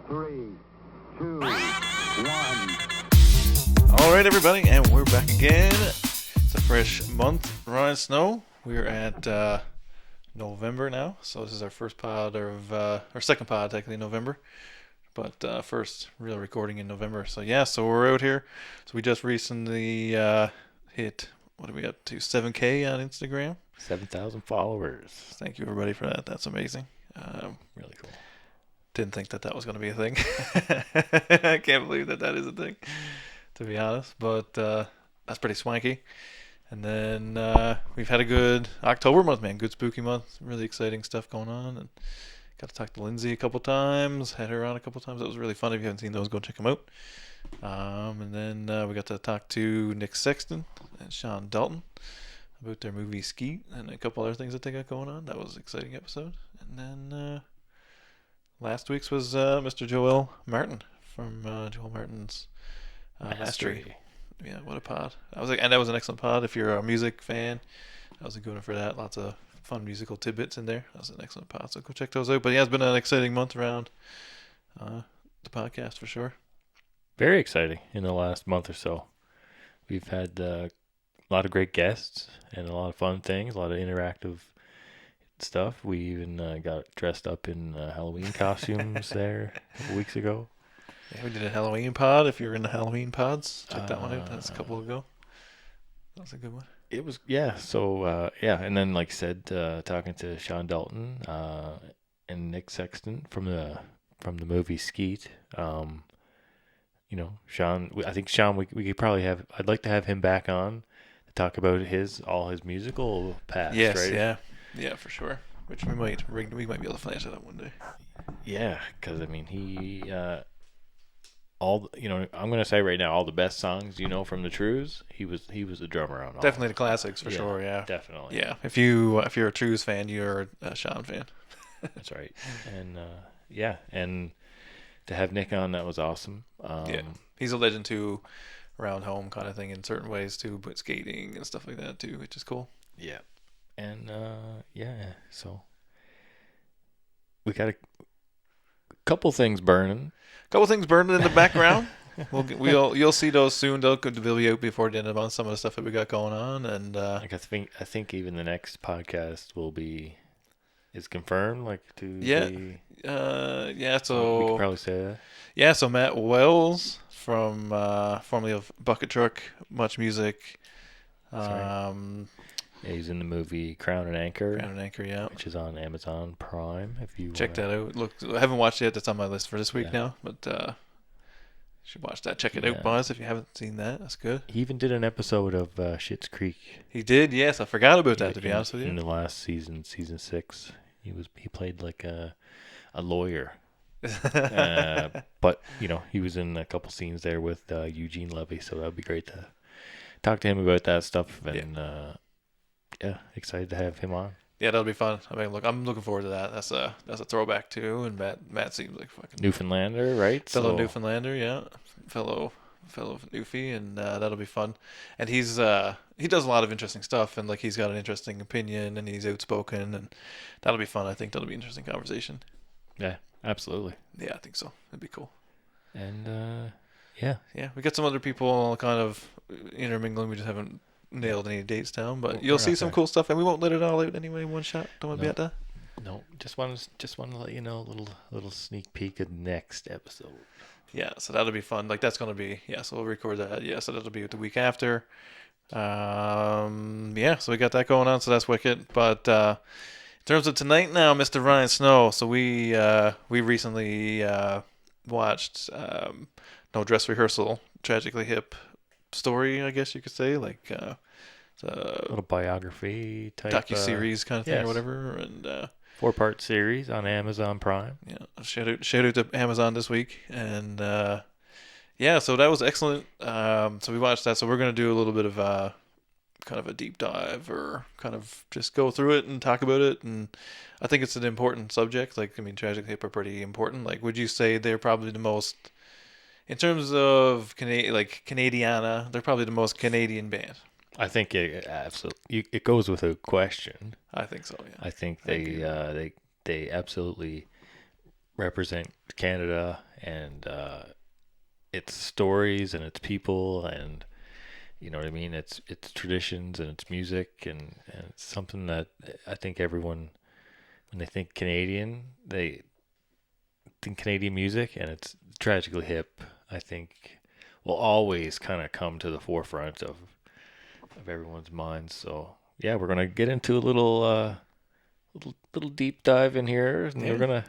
3, 2, 1. All right, everybody, and we're back again. It's a fresh month, Ryan Snow. We're at November now, so this is our first pod of our second pod, technically in November, but first real recording in November. So yeah, so we're out here. So we just recently hit, what are we up to, 7K on Instagram. 7,000 followers. Thank you, everybody, for that. That's amazing. Really cool. Didn't think that was going to be a thing. I can't believe that is a thing, to be honest. But that's pretty swanky. And then we've had a good October month, man. Good spooky month. Really exciting stuff going on. And got to talk to Lindsay a couple times. Had her on a couple times. It was really fun. If you haven't seen those, go check them out. And then we got to talk to Nick Sexton and Sean Dalton about their movie Skeet and a couple other things that they got going on. That was an exciting episode. And then last week's was Mr. Joel Martin from Joel Martin's Mastery. Yeah, what a pod. That was an excellent pod. If you're a music fan, I was going for that. Lots of fun musical tidbits in there. That was an excellent pod, so go check those out. But yeah, it's been an exciting month around the podcast for sure. Very exciting in the last month or so. We've had a lot of great guests and a lot of fun things, a lot of interactive stuff. We even got dressed up in Halloween costumes there a couple weeks ago. Yeah, we did a Halloween pod. If you're into Halloween pods, check that one out. That's a couple ago. That was a good one. It was, yeah. So, and then, like I said, talking to Sean Dalton and Nick Sexton from the movie Skeet. Sean, I think Sean, we could probably have, I'd like to have him back on to talk about all his musical past, yes, right? Yeah, for sure. Which we might be able to flash that up one day. Yeah, because, I mean, he, I'm going to say right now, all the best songs, from the Trues, he was a drummer on all. Definitely the classics for sure, yeah. Definitely. Yeah, if you're a Trues fan, you're a Sean fan. That's right. And, and to have Nick on, that was awesome. Yeah, he's a legend too, around home kind of thing in certain ways too, but skating and stuff like that too, which is cool. Yeah. And, so we got a couple things burning. In the background. You'll see those soon. They'll be out before the end of the month. Some of the stuff that we got going on, and I think even the next podcast is confirmed. So we could probably say that. Yeah. So Matt Wells from formerly of Bucket Truck, Much Music. Yeah, he's in the movie Crown and Anchor. Yeah. Which is on Amazon Prime. If you check that out. Look, I haven't watched it yet. That's on my list for this week now. But you should watch that. Check it out, boys, if you haven't seen that. That's good. He even did an episode of Schitt's Creek. He did, yes. I forgot about that, to be honest with you. In the last season 6, he played like a lawyer. But, he was in a couple scenes there with Eugene Levy, so that would be great to talk to him about that stuff. And excited to have him on. Yeah, that'll be fun. I mean, look, I'm looking forward to that. That's a throwback too. And Matt seems like fucking Newfoundlander, right? Fellow Newfoundlander, yeah, fellow Newfie, and that'll be fun. And he does a lot of interesting stuff, and like he's got an interesting opinion, and he's outspoken, and that'll be fun. I think that'll be an interesting conversation. Yeah, absolutely. Yeah, I think so. It'd be cool. And we got some other people kind of intermingling. We just haven't nailed any dates down, but you'll see some cool stuff, and we won't let it all out anyway in one shot. Don't want to be at that. No, just want to let you know a little sneak peek of next episode. Yeah, so that'll be fun. Like that's gonna be so we'll record that. Yeah, so that'll be the week after. So we got that going on. So that's wicked. But in terms of tonight now, Mr. Ryan Snow. So we recently watched No Dress Rehearsal, Tragically Hip story, I guess you could say, like a little biography type docu-series kind of thing, or whatever, and 4-part series on Amazon Prime. Yeah, shout out to Amazon this week, and so that was excellent. So we watched that. So we're gonna do a little bit of kind of a deep dive, or kind of just go through it and talk about it. And I think it's an important subject. Like, I mean, Tragically Hip are pretty important. Like, would you say they're probably the most, in terms of Canadiana, they're probably the most Canadian band? I think it goes with a question. I think so. Yeah. I think they absolutely represent Canada and its stories and its people, and you know what I mean. It's traditions and its music, and it's something that I think everyone, when they think Canadian, they think Canadian music, and it's Tragically Hip. I think will always kind of come to the forefront of everyone's minds. So yeah, we're gonna get into a little deep dive in here, and Yeah. we're gonna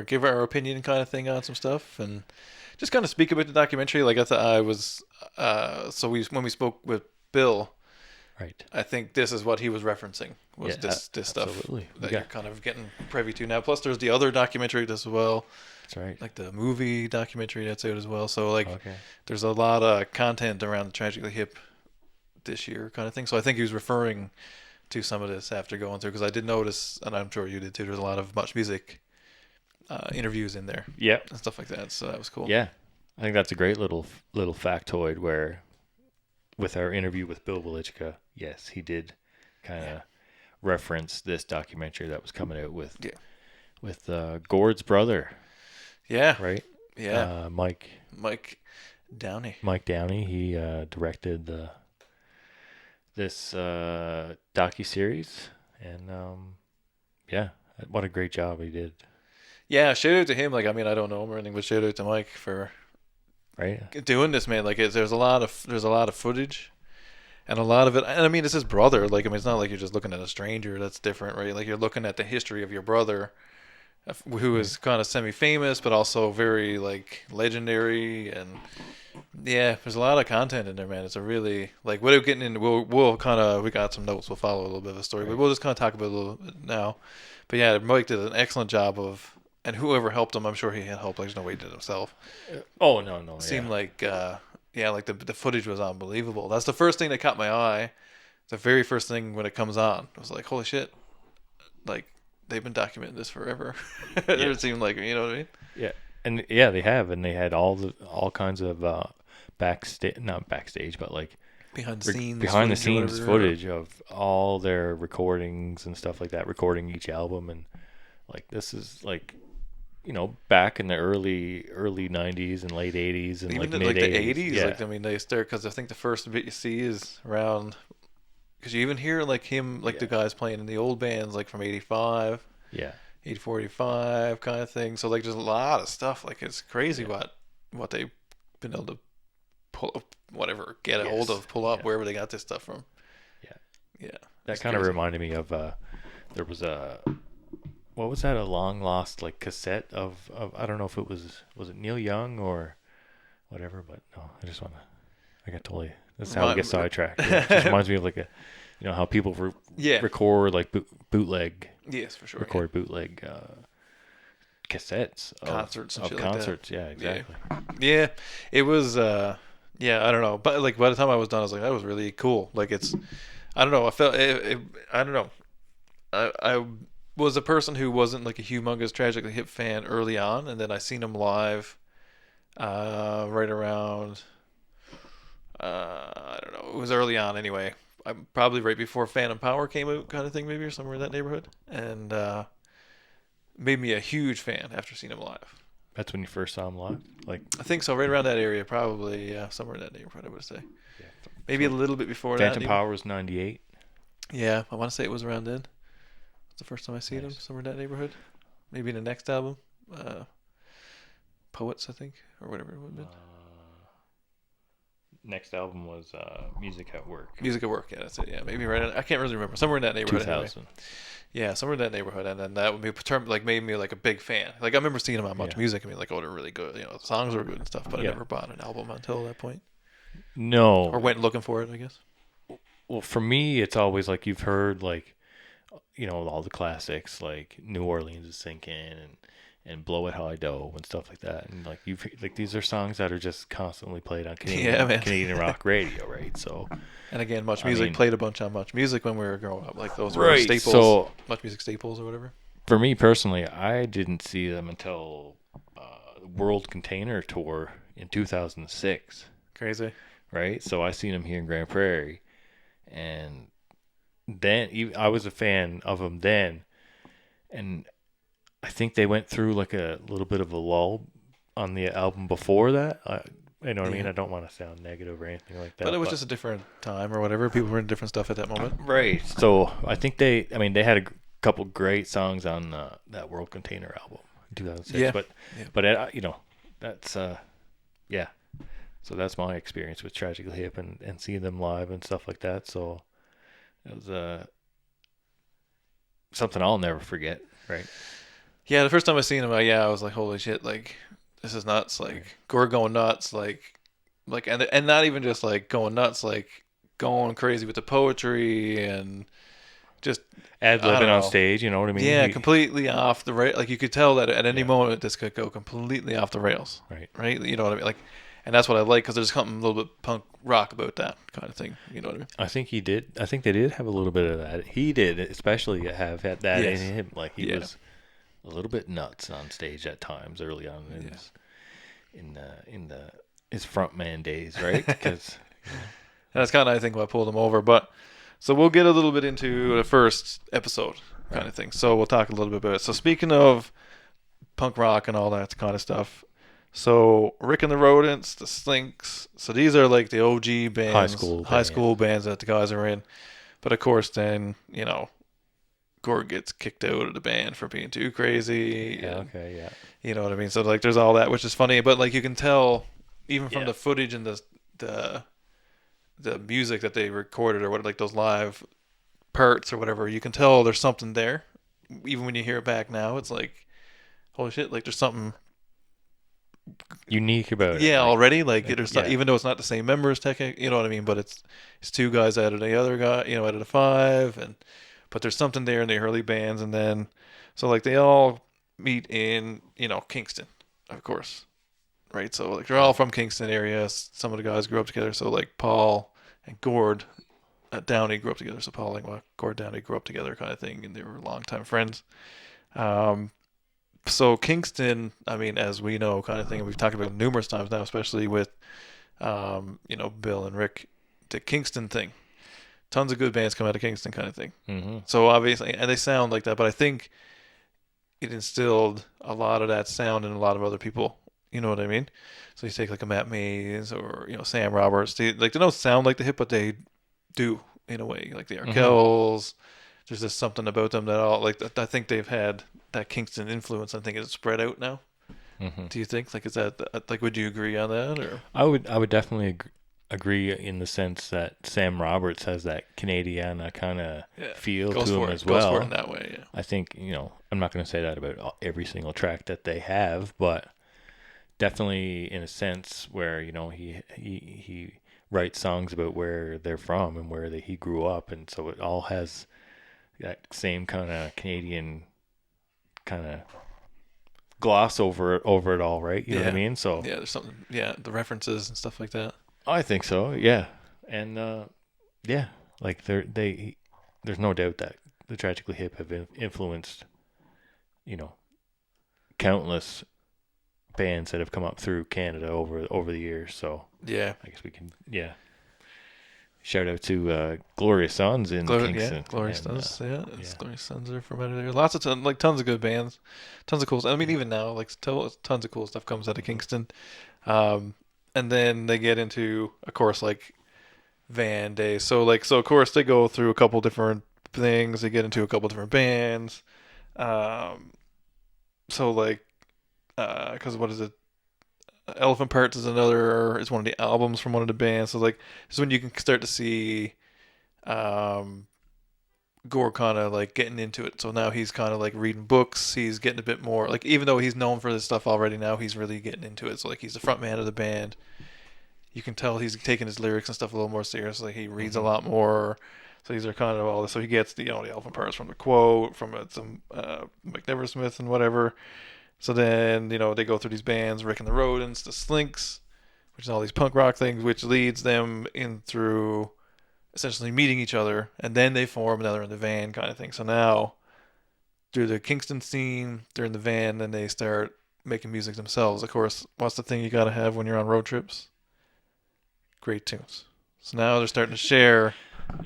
give our opinion kind of thing on some stuff, and just kind of speak about the documentary. Like I thought I was, so when we spoke with Bill, right. I think this is what he was referencing was Yeah, this stuff absolutely. that Yeah. you're kind of getting privy to now. Plus, there's the other documentary as well, That's right. like the movie documentary that's out as well. So like, Okay. there's a lot of content around Tragically Hip this year, kind of thing. So I think he was referring to some of this after going through, because I did notice, and I'm sure you did too. There's a lot of Much Music interviews in there Yeah. and stuff like that. So that was cool. Yeah. I think that's a great little factoid where, with our interview with Bill Welichka, yes, he did kind of reference this documentary that was coming out with Gord's brother, Yeah. right? Yeah. Mike Downey. Downey. He directed this docu-series, and yeah, what a great job he did. Yeah, shout out to him. Like, I mean, I don't know him or anything, but shout out to Mike for Right? doing this, man. Like, there's a lot of footage, and a lot of it. And I mean, it's his brother. Like, I mean, it's not like you're just looking at a stranger. That's different, right? Like, you're looking at the history of your brother, who is kind of semi-famous, but also very like legendary. And yeah, there's a lot of content in there, man. It's a really like without getting into. We'll kind of we got some notes. We'll follow a little bit of a story, but we'll just kind of talk about it a little bit now. But yeah, Mike did an excellent job of. And whoever helped him, I'm sure he had help. Like, there's no way he did it himself. Oh no! Seemed like, like the footage was unbelievable. That's the first thing that caught my eye. The very first thing when it comes on, I was like, holy shit! Like they've been documenting this forever. It seemed like, you know what I mean? Yeah, and yeah, they have, and they had all kinds of not backstage, but like Behind the scenes footage of all their recordings and stuff like that, recording each album, and like this is like, you know, back in the early 90s and late 80s and Even like in mid like the 80s. 80s, Yeah. like I mean, they start because I think the first bit you see is around because you even hear like him, like the guys playing in the old bands, like from '85. Yeah. 84, 85 kind of thing. So like there's a lot of stuff. Like it's crazy what they've been able to pull up, whatever, get a hold of, pull up wherever they got this stuff from. Yeah. Yeah. That kind of reminded me of there was a, what was that, a long lost like cassette of I don't know if it was it Neil Young or whatever, but no, I got totally, that's how we get sidetracked. Yeah, it just reminds me of like you know how people record like bootleg. Yes, for sure. Record bootleg cassettes concerts and of shit concerts. like that. Yeah, exactly. Yeah, it was. I don't know, but like by the time I was done, I was like, that was really cool. Like it's, I don't know. I felt. I don't know. I was a person who wasn't like a humongous Tragically Hip fan early on, and then I seen him live, right around. I don't know. It was early on anyway. Probably right before Phantom Power came out, kind of thing, maybe, or somewhere in that neighborhood, and made me a huge fan after seeing him live. That's when you first saw him live? Like, I think so, right around that area, probably, somewhere in that neighborhood, I would say. yeah. Maybe a little bit before that. Phantom Power was 98. Yeah, I want to say it was around then. That's the first time I seen him, Nice. somewhere in that neighborhood. Maybe in the next album, Poets, I think, or whatever it would have been. Next album was Music at Work. Music at Work, yeah, that's it. Yeah, maybe right. I can't really remember. Somewhere in that neighborhood. 2000. Anyway. Yeah, somewhere in that neighborhood, and then that would be like made me like a big fan. Like I remember seeing them on Much Music. I mean, like, oh, they're really good. You know, the songs were good and stuff. But I never bought an album until that point. No. Or went looking for it, I guess. Well, for me, it's always like you've heard like, you know, all the classics like New Orleans is Sinking and Blow It How I Do and stuff like that. And like these are songs that are just constantly played on Canadian rock radio, right? So. And again, Much Music played a bunch on Much Music when we were growing up. Like those were right. staples. So, Much Music staples or whatever. For me personally, I didn't see them until World Container Tour in 2006. Crazy. Right? So I seen them here in Grand Prairie. And then I was a fan of them then. And I think they went through like a little bit of a lull on the album before that. You know what I mean? Yeah. I don't want to sound negative or anything like that. But it was just a different time or whatever. People were in different stuff at that moment. right. So I think they had a couple great songs on that World Container album in 2006. Yeah. But Yeah. but you know, that's yeah. So that's my experience with Tragically Hip and seeing them live and stuff like that. So it was something I'll never forget. Right. Yeah, the first time I seen him, I was like, holy shit, like this is nuts. Like Gore going nuts, like and not even just like going nuts, like going crazy with the poetry and just Ad I don't libbing on know. stage, you know what I mean? Yeah, completely off the rail. Like you could tell that at any Yeah. moment this could go completely off the rails. Right. Right. You know what I mean? Like, and that's what I like because there's something a little bit punk rock about that kind of thing. You know what I mean? I think he did. I think they did have a little bit of that. He did, especially have had that Yes. in him. Like he Yeah. was a little bit nuts on stage at times early on in his frontman days, right? Because And that's kind of I think what pulled him over. But so we'll get a little bit into the first episode kind of thing. So we'll talk a little bit about it. So speaking of punk rock and all that kind of stuff. So Rick and the Rodents, the Slinks. So these are like the OG bands, high school bands that the guys are in. But of course, then Gord gets kicked out of the band for being too crazy. yeah, And, okay, yeah, you know what I mean? So like, there's all that, which is funny. But like, you can tell even from Yeah. the footage and the music that they recorded or what, like those live parts or whatever, you can tell there's something there. Even when you hear it back now, it's like, holy shit! Like there's something. unique about it. Yeah, like, already like like, there's yeah. even though it's not the same members, technically, you know what I mean. But it's two guys out of the other guy, out of the five, and but there's something there in the early bands, and then so like they all meet in Kingston, of course, right? So like they're all from Kingston area. Some of the guys grew up together. So like Paul and Gord Downey grew up together. So Paul and Gord Downey grew up together, kind of thing, and they were longtime friends. So Kingston, I mean, as we know, kind of thing, and we've talked about it numerous times now, especially with, Bill and Rick, the Kingston thing. Tons of good bands come out of Kingston, kind of thing. Mm-hmm. So obviously, and they sound like that, but I think it instilled a lot of that sound in a lot of other people. You know what I mean? So you take like a Matt Mays or Sam Roberts. They don't sound like the Hip, but they do in a way. Like the Arkells. There's just something about them that all like. I think they've had that Kingston influence. I think it's spread out now. Mm-hmm. Do you think? Like, is that like? Would you agree on that? Or I would definitely agree in the sense that Sam Roberts has that Canadiana kind of feel goes to for him it. as Goes well. for it in that way. Yeah. I think I'm not going to say that about every single track that they have, but definitely in a sense where he writes songs about where they're from and where he grew up, and so it all has that same kind of Canadian kind of gloss over it all, right? You know what I mean? So yeah, there's something. Yeah, the references and stuff like that. I think so. Yeah, and yeah, like there's no doubt that the Tragically Hip have influenced, countless bands that have come up through Canada over the years. So Yeah. I guess we can shout out to Glorious Sons in Kingston. Yeah, Glorious and, Sons. Yeah, yeah. Glorious Sons are from out of there. Lots of tons of good bands, tons of cool. I mean, even now, like tons of cool stuff comes out of Kingston. And then they get into, of course, like Van Day. So of course they go through a couple different things. They get into a couple different bands. So like, because what is it? Elephant Parts is one of the albums from one of the bands. So like, this is when you can start to see Gore kind of like getting into it. So now he's kind of like reading books. He's getting a bit more like, even though he's known for this stuff already, now he's really getting into it. So like, he's the front man of the band. You can tell he's taking his lyrics and stuff a little more seriously. He reads a lot more. So these are kind of all this. So he gets the Elephant Parts from the quote from some McNeversmith and whatever. So then they go through these bands, Rick and the Rodents, the Slinks, which is all these punk rock things, which leads them in through essentially meeting each other, and then they form another in the van kind of thing. So now through the Kingston scene, they're in the van, then they start making music themselves. Of course, what's the thing you got to have when you're on road trips? Great tunes. So now they're starting to share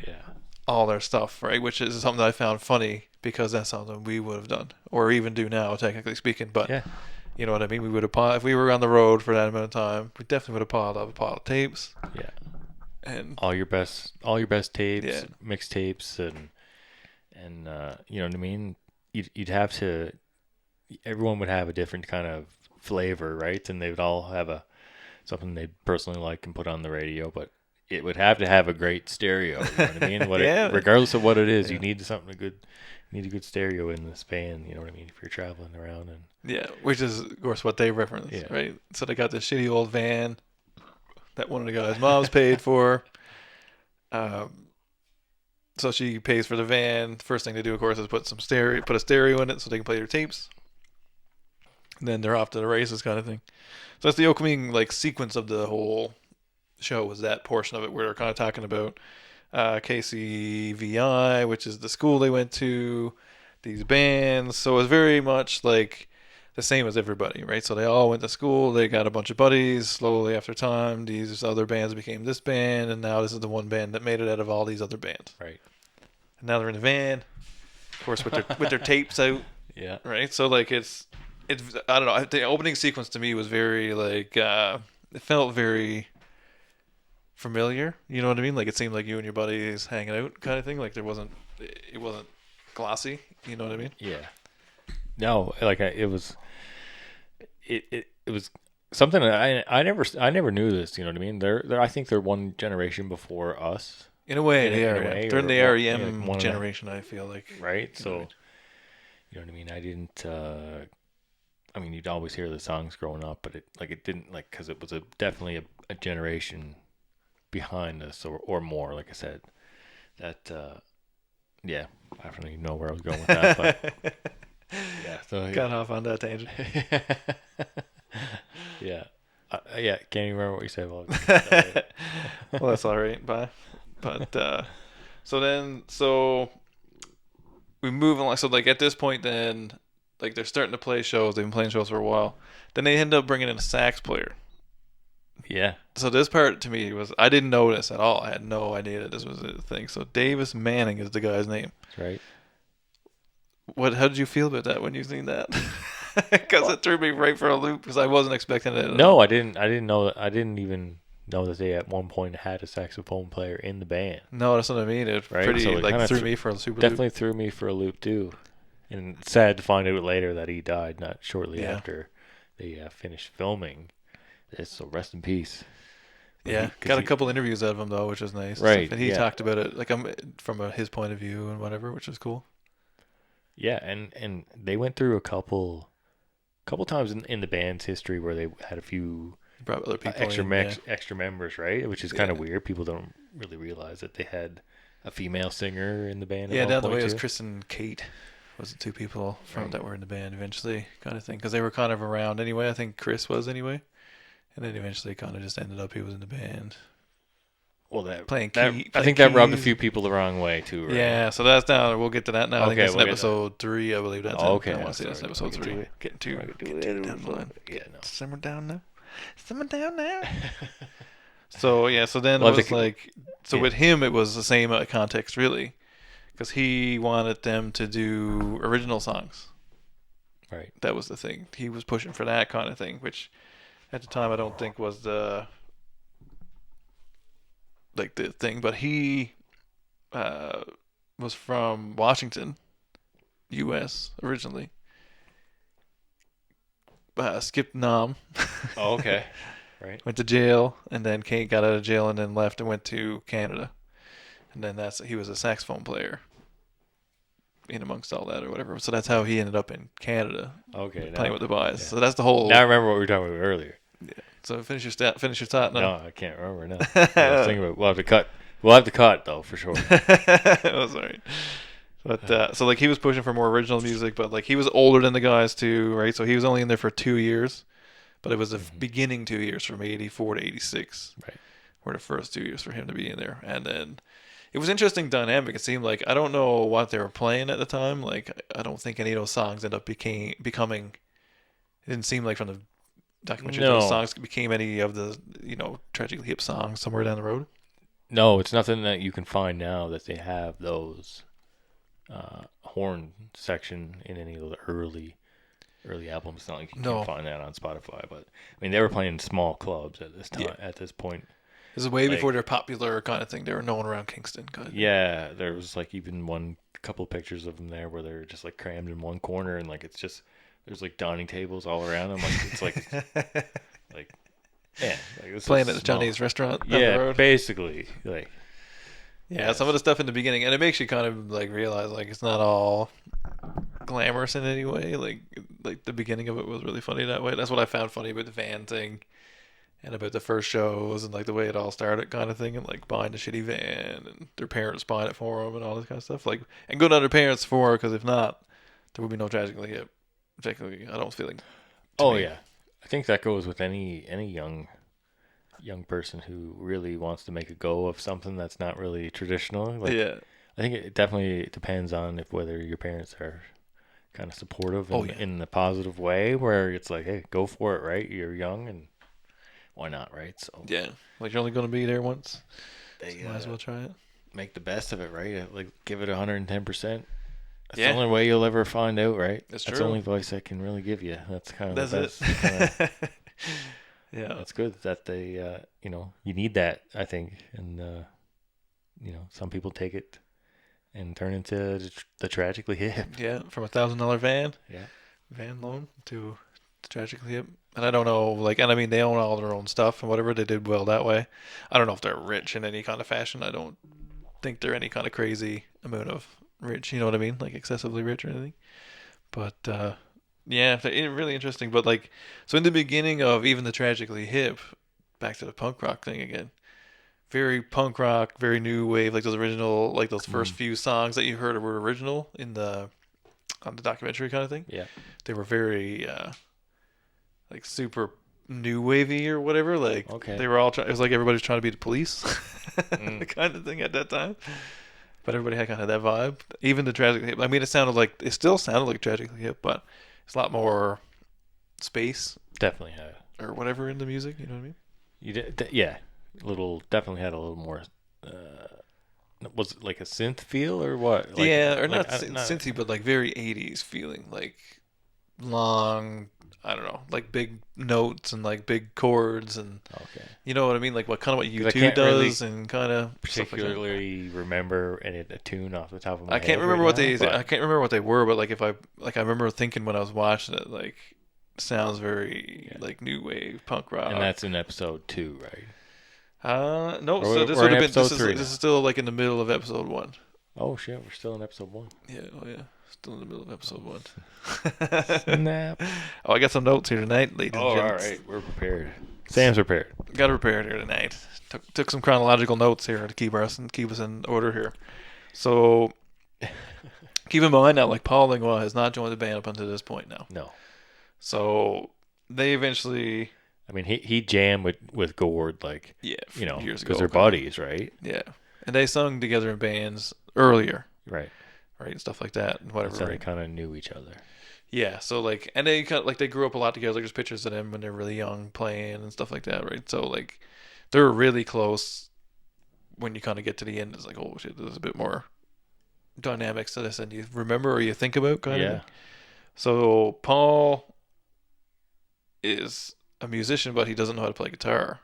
Yeah. all their stuff, right? Which is something that I found funny because that's something we would have done, or even do now, technically speaking. But Yeah. you know what I mean? We would have if we were on the road for that amount of time, we definitely would have piled up a pile of tapes. Yeah. And All your best tapes, Yeah. mixtapes, and you know what I mean. You'd have to. Everyone would have a different kind of flavor, right? And they would all have something they personally like and put on the radio, but it would have to have a great stereo. You know what I mean? Yeah. Regardless of what it is, Yeah. you need good. You need a good stereo in this band. You know what I mean? If you're traveling around and yeah, which is of course what they reference, Yeah. right? So they got this shitty old van that one of the guys' moms paid for. So she pays for the van. First thing they do, of course, is put a stereo in it so they can play their tapes. And then they're off to the races, kind of thing. So that's the opening sequence of the whole show. Was that portion of it where they're kind of talking about KCVI, which is the school they went to, these bands. So it's very much like the same as everybody, right? So they all went to school. They got a bunch of buddies. Slowly after time, these other bands became this band, and now this is the one band that made it out of all these other bands. right. And now they're in the van, of course, with their tapes out, Yeah. right? So it's I don't know. The opening sequence to me was very it felt very familiar. You know what I mean? Like it seemed like you and your buddies hanging out, kind of thing. Like it wasn't glossy. You know what I mean? Yeah. No, it was something that I never knew this. You know what I mean? They're I think they're one generation before us, In a way, In they a are. way, Yeah. They're in or the one- REM yeah, one of the- generation. I feel like. right? You know what I So, mean? you know what I mean? I didn't. I mean, you'd always hear the songs growing up, but it didn't because it was definitely a generation behind us or more. Like I said, that yeah, I don't even know where I was going with that, but yeah. So Got off on that tangent. yeah. Yeah, can't even remember what you said. Well, that's all right. Bye. But so we move along. So at this point, then they're starting to play shows. They've been playing shows for a while. Then they end up bringing in a sax player. Yeah. So this part to me I didn't notice at all. I had no idea that this was a thing. So Davis Manning is the guy's name. That's right. How did you feel about that when you seen that? Because it threw me right for a loop because I wasn't expecting it. No, I didn't know that. I didn't even know that they at one point had a saxophone player in the band. No, that's what I mean. It Right, pretty so it kinda threw me for a super Definitely loop. threw me for a loop too. And sad to find out later that he died not shortly Yeah. after they finished filming this. So rest in peace. Yeah, 'Cause got a he- couple interviews out of him though, which was nice. Right, And he yeah. talked about it from his point of view and whatever, which was cool. Yeah, and they went through a couple times in the band's history where they had a few Brought other people extra members, right? Which is kind of weird. People don't really realize that they had a female singer in the band. Yeah, at down one the way point it was too. Chris and Kate. Was the two people Right. that were in the band eventually, kind of thing, because they were kind of around anyway. I think Chris was anyway, and then eventually kind of just ended up he was in the band. Well, that Playing that- key- I think playing that rubbed a keys. few people the wrong way too. Right? Yeah, so that's down. We'll get to that now. I think Okay, that's in we'll get episode 3, I believe. That's Oh, it. okay, I want to say that's sorry. episode We'll get 3. to it. Getting too, We'll get to getting it too later down the line. Yeah, no. Simmer down now. Simmer down now. So yeah, so then Well, it was yeah. with him it was the same context really, because he wanted them to do original songs. Right. That was the thing. He was pushing for that kind of thing, which at the time I don't think was the thing. But he was from Washington, U.S. originally. Skipped Nam. Oh, okay. Right. Went to jail, and then Kate got out of jail, and then left and went to Canada. And then he was a saxophone player in amongst all that or whatever. So that's how he ended up in Canada Okay. playing with the boys. yeah. So that's the whole. Now I remember what we were talking about earlier. So finish your thought now. No, I can't remember now. I was thinking about we'll have to cut. We'll have to cut though for sure. Oh, sorry. But so he was pushing for more original music, but he was older than the guys too, right? So he was only in there for 2 years, but it was the beginning 2 years from 84 to 86. Right. Were the first 2 years for him to be in there, and then it was interesting dynamic. It seemed like I don't know what they were playing at the time. I don't think any of those songs ended up becoming. It didn't seem like from the documentary No. those songs became any of the Tragically Hip songs somewhere down the road. No, it's nothing that you can find now that they have those horn section in any of the early albums. It's not like you can No. find that on Spotify, but I mean they were playing small clubs at this time. Yeah. At this point, This is way Like- before they're popular kind of thing. They were known around Kingston kind of thing. yeah, there was like even one couple pictures of them there where they're just like crammed in one corner and like it's just there's like dining tables all around them. Like it's like like yeah, like this Playing is at the small. Chinese restaurant down the Yeah, road. basically like Yeah, some of the stuff in the beginning, and it makes you kind of like realize like it's not all glamorous in any way. Like the beginning of it was really funny that way. That's what I found funny about the van thing, and about the first shows, and like the way it all started, kind of thing, and like buying the shitty van, and their parents buying it for them, and all this kind of stuff. Like, and good on their parents for, because if not, there would be no Tragically Hip. Particularly, I don't feel like. oh me. yeah, I think that goes with any young person who really wants to make a go of something that's not really traditional. Like, Yeah. I think it definitely depends on if whether your parents are kind of supportive in, Oh, yeah. in the positive way, where it's like, hey, go for it, right? You're young, and why not, right? So Yeah. Like you're only going to be there once. they Might as well try it. make the best of it, right? Like give it 110%. That's Yeah. the only way you'll ever find out, right? That's That's true. the only advice I can really give you. That's kind of That's the best. it. kinda- Yeah. That's good that they, you need that, I think. And, some people take it and turn into the Tragically Hip. Yeah. From $1,000 van. Yeah. Van loan to Tragically Hip. And I don't know, like, and I mean, they own all their own stuff and whatever. They did well that way. I don't know if they're rich in any kind of fashion. I don't think they're any kind of crazy amount of rich, you know what I mean? Like excessively rich or anything. But, yeah, really interesting. But, like, so in the beginning of even the Tragically Hip, back to the punk rock thing again, very punk rock, very new wave, like those original, like those first few songs that you heard were original on the documentary kind of thing. Yeah. They were very like super new wavy or whatever. Like Okay. they were all it was like everybody's trying to be the Police kind of thing at that time. But everybody had kind of that vibe. Even the Tragically Hip. I mean, it still sounded like Tragically Hip, but it's a lot more space Definitely had. or whatever in the music. You know what I mean? You did, yeah. Definitely had a little more. Was it like a synth feel or what? Like, yeah, or like, not synthy, but like very 80s feeling, like long. I don't know, like big notes and like big chords and Okay. you know what I mean, like what I U2 can't does and kind of Particularly remember a tune off the top of my I can't head remember right what now, they but I can't remember what they were, but like I remember thinking when I was watching it, like sounds very like new wave punk rock. And that's in episode 2, right? No, Or so this we're would in have been episode 3 now. this is still like in the middle of episode 1. Oh shit, we're still in episode 1. Yeah, oh yeah, still in the middle of episode 1. Snap. Oh, I got some notes here tonight, ladies Oh, and all gents. right, we're prepared. Sam's prepared. Got to prepare it here tonight. Took some chronological notes here to keep us in order here. So keep in mind now, like Paul Langlois has not joined the band up until this point now. No, So they eventually, I mean he jammed with Gord like years ago, because they're buddies, right? Yeah, and they sung together in bands earlier, Right. right, and stuff like that, and whatever. That's how they Right? kind of knew each other. Yeah, so like, and they kind of like they grew up a lot together. Like there's pictures of them when they're really young playing and stuff like that, right? So like, they're really close. When you kind of get to the end, it's like, oh shit, there's a bit more dynamics to this, and you remember or you think about kind of. Yeah. Thing. So Paul is a musician, but he doesn't know how to play guitar.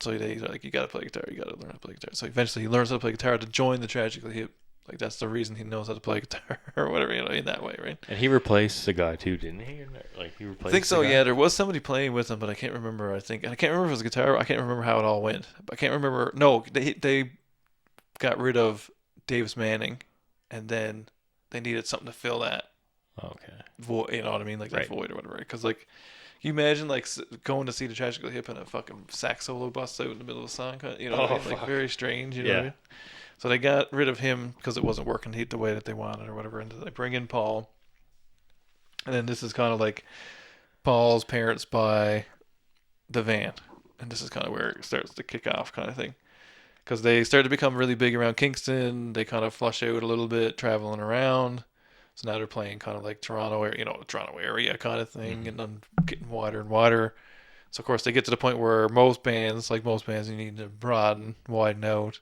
So he's like, you got to play guitar. You got to learn how to play guitar. So eventually, he learns how to play guitar to join the Tragically Hip. Like that's the reason he knows how to play guitar or whatever, you know, in that way, right? And he replaced the guy too, didn't he? Like he replaced. I think so. the guy? Yeah, there was somebody playing with him, but I can't remember. I can't remember if it was a guitar. I can't remember how it all went. I can't remember. No, they got rid of Davis Manning, and then they needed something to fill that Okay. void. You know what I mean? Like that Right. void or whatever. Because like, you imagine like going to see the Tragically Hip and a fucking sax solo busts out in the middle of a song. You know, what I Oh, mean? Like fuck. very strange. You know what I Yeah. mean? So they got rid of him because it wasn't working the way that they wanted or whatever, and they bring in Paul. And then this is kind of like Paul's parents buy the van, and this is kind of where it starts to kick off, kind of thing, because they start to become really big around Kingston. They kind of flush out a little bit, traveling around. So now they're playing kind of like Toronto area kind of thing, and then getting wider and wider. So of course they get to the point where most bands, you need to widen out.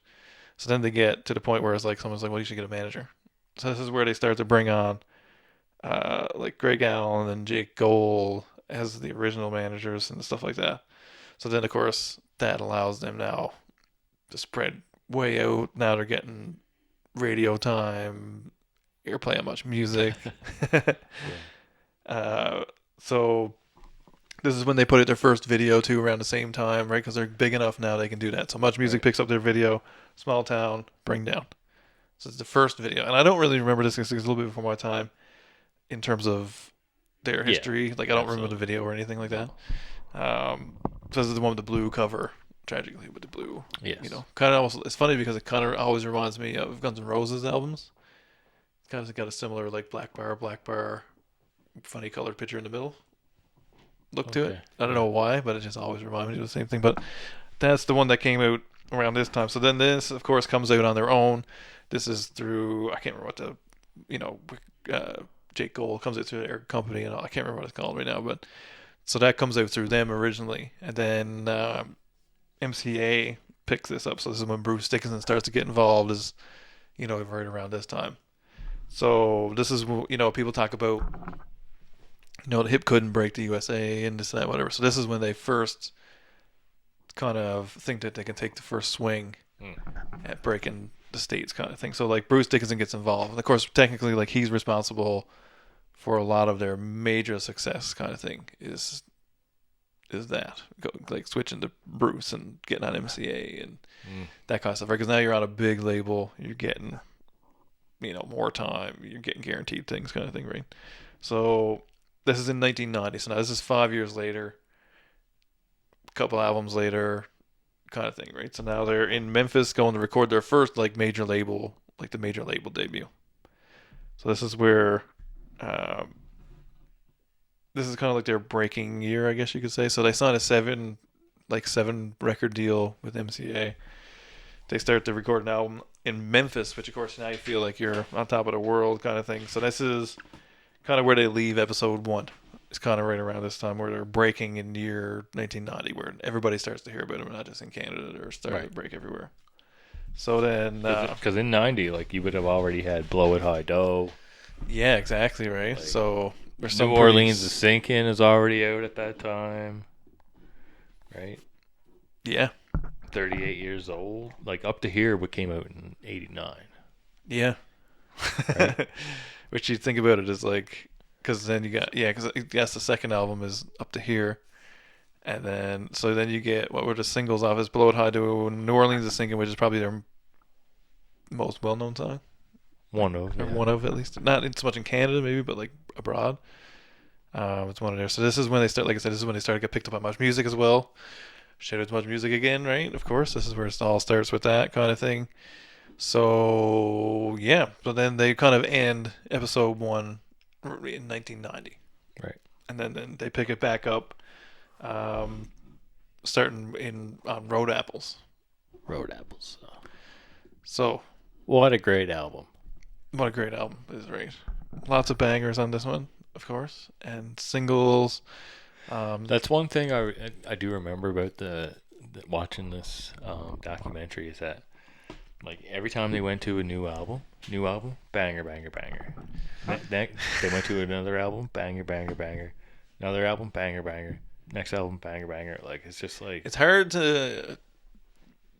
So then they get to the point where it's like someone's like, well, you should get a manager. So this is where they start to bring on like Greg Allen and Jake Gold as the original managers and stuff like that. So then of course that allows them now to spread way out. Now they're getting radio time, airplay on much music. So this is when they put out their first video too, around the same time, right? Because they're big enough now they can do that. So Much Music picks up their video, Small Town, Bring Down. So it's the first video, and I don't really remember this because it's a little bit before my time in terms of their history. Like I don't remember the video or anything like that. So this is the one with the blue cover, Tragically with the blue. Yes. You know, kind of also. It's funny because it kind of always reminds me of Guns N' Roses albums. It's kind of got a similar like black bar, funny colored picture in the middle look to it. I don't know why, but it just always reminds me of the same thing. But that's the one that came out around this time. So then this, of course, comes out on their own. This is through, I can't remember what Jake Gold comes out through their company, and I can't remember what it's called right now. But so that comes out through them originally, and then MCA picks this up. So this is when Bruce Dickinson starts to get involved, is right around this time. So this is people talk about. The hip couldn't break the USA and this and that, whatever. So this is when they first kind of think that they can take the first swing at breaking the States kind of thing. So like Bruce Dickinson gets involved. And of course, technically, like he's responsible for a lot of their major success kind of thing is that. Like switching to Bruce and getting on MCA and that kind of stuff. Right? Because now you're on a big label. You're getting, more time. You're getting guaranteed things kind of thing, right? So this is in 1990, so now this is 5 years later, a couple albums later, kind of thing, right? So now they're in Memphis going to record their first like major label debut. So this is where, this is kind of like their breaking year, I guess you could say. So they signed a seven record deal with MCA. They start to record an album in Memphis, which of course now you feel like you're on top of the world kind of thing. So this is kind of where they leave episode 1. It's kind of right around this time where they're breaking in year 1990, where everybody starts to hear about them, not just in Canada, they're starting to break everywhere. So then, because in '90, like you would have already had "Blow It High Dough." Yeah, exactly right. Like, so there's New Orleans is Sinking is already out at that time, right? Yeah, 38 years old. Like Up to Here, what came out in '89. Yeah. Right? Which you think about it is like, because then you got, because yes, the second album is Up to Here, and then you get what were the singles off is Blow It High to New Orleans is Sinking, which is probably their most well-known song. One of at least, not so much in Canada maybe, but like abroad. It's one of theirs. So this is when they start, like I said, this is when they start to get picked up by Much Music as well. Shout out to Much Music again, right? Of course, this is where it all starts with that kind of thing. So so then they kind of end episode 1 in 1990, right? And then they pick it back up, starting on Road Apples. So what a great album! What a great album is, right? Lots of bangers on this one, of course, and singles. That's one thing I do remember about the watching this documentary is that. Like every time they went to a new album, banger, banger, banger. Next, they went to another album, banger, banger, banger. Another album, banger, banger. Next album, banger, banger. Like it's just like it's hard to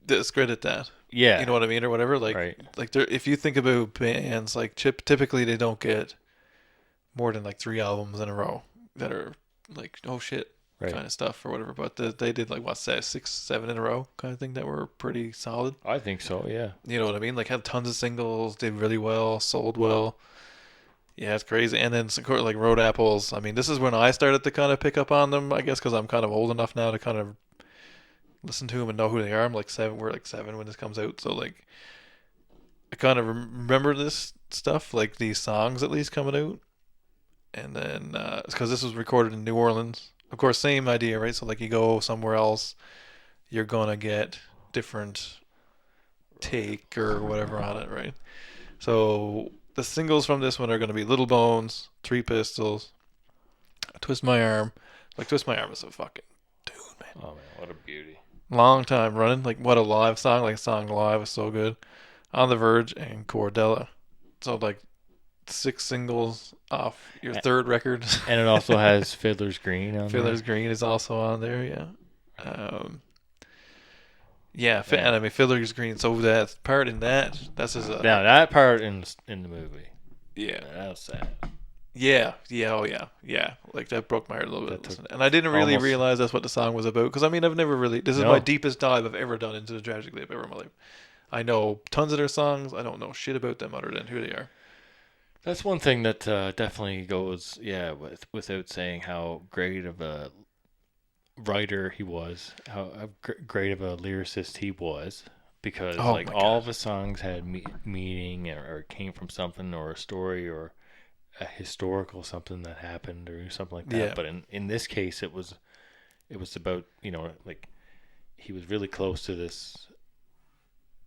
discredit that. Yeah, you know what I mean, or whatever. Like, right. Like if you think about bands, like typically they don't get more than like 3 albums in a row that are like oh shit. Right. Kind of stuff or whatever, but they did like 6, 7 in a row kind of thing that were pretty solid. I think so, yeah. You know what I mean? Like had tons of singles, did really well, sold well. Yeah, it's crazy. And then like Road Apples. I mean, this is when I started to kind of pick up on them, I guess, because I'm kind of old enough now to kind of listen to them and know who they are. I'm like 7. We're like 7 when this comes out, so like I kind of remember this stuff, like these songs at least coming out. And then it's because this was recorded in New Orleans. Of course, same idea, right? So like you go somewhere else, you're gonna get different take or whatever on it, right? So the singles from this one are gonna be Little Bones, 3 Pistols, Twist My Arm. Like Twist My Arm is a fucking tune, man. Oh man, what a beauty. Long time running. Like, what a live song. Like, song live was so good. On the Verge and Cordella. So, like, 6 singles off your third record. And it also has Fiddler's Green on Fiddler's there. Green is also on there, yeah. Yeah, Yeah. and I mean, Fiddler's Green. So that part in that's his. Now that part in the movie, Yeah. that was sad. Yeah, oh yeah. Like that broke my heart a little bit. That took And I didn't really almost- realize that's what the song was about. Because I mean, I've never really. This is No. my deepest dive I've ever done into the Tragically Hip ever in my life. I know tons of their songs. I don't know shit about them other than who they are. That's one thing that definitely goes, without saying how great of a writer he was, how great of a lyricist he was, because Oh like my all God. of his songs had meaning or came from something or a story or a historical something that happened or something like that. Yeah. But in this case, it was about, like he was really close to this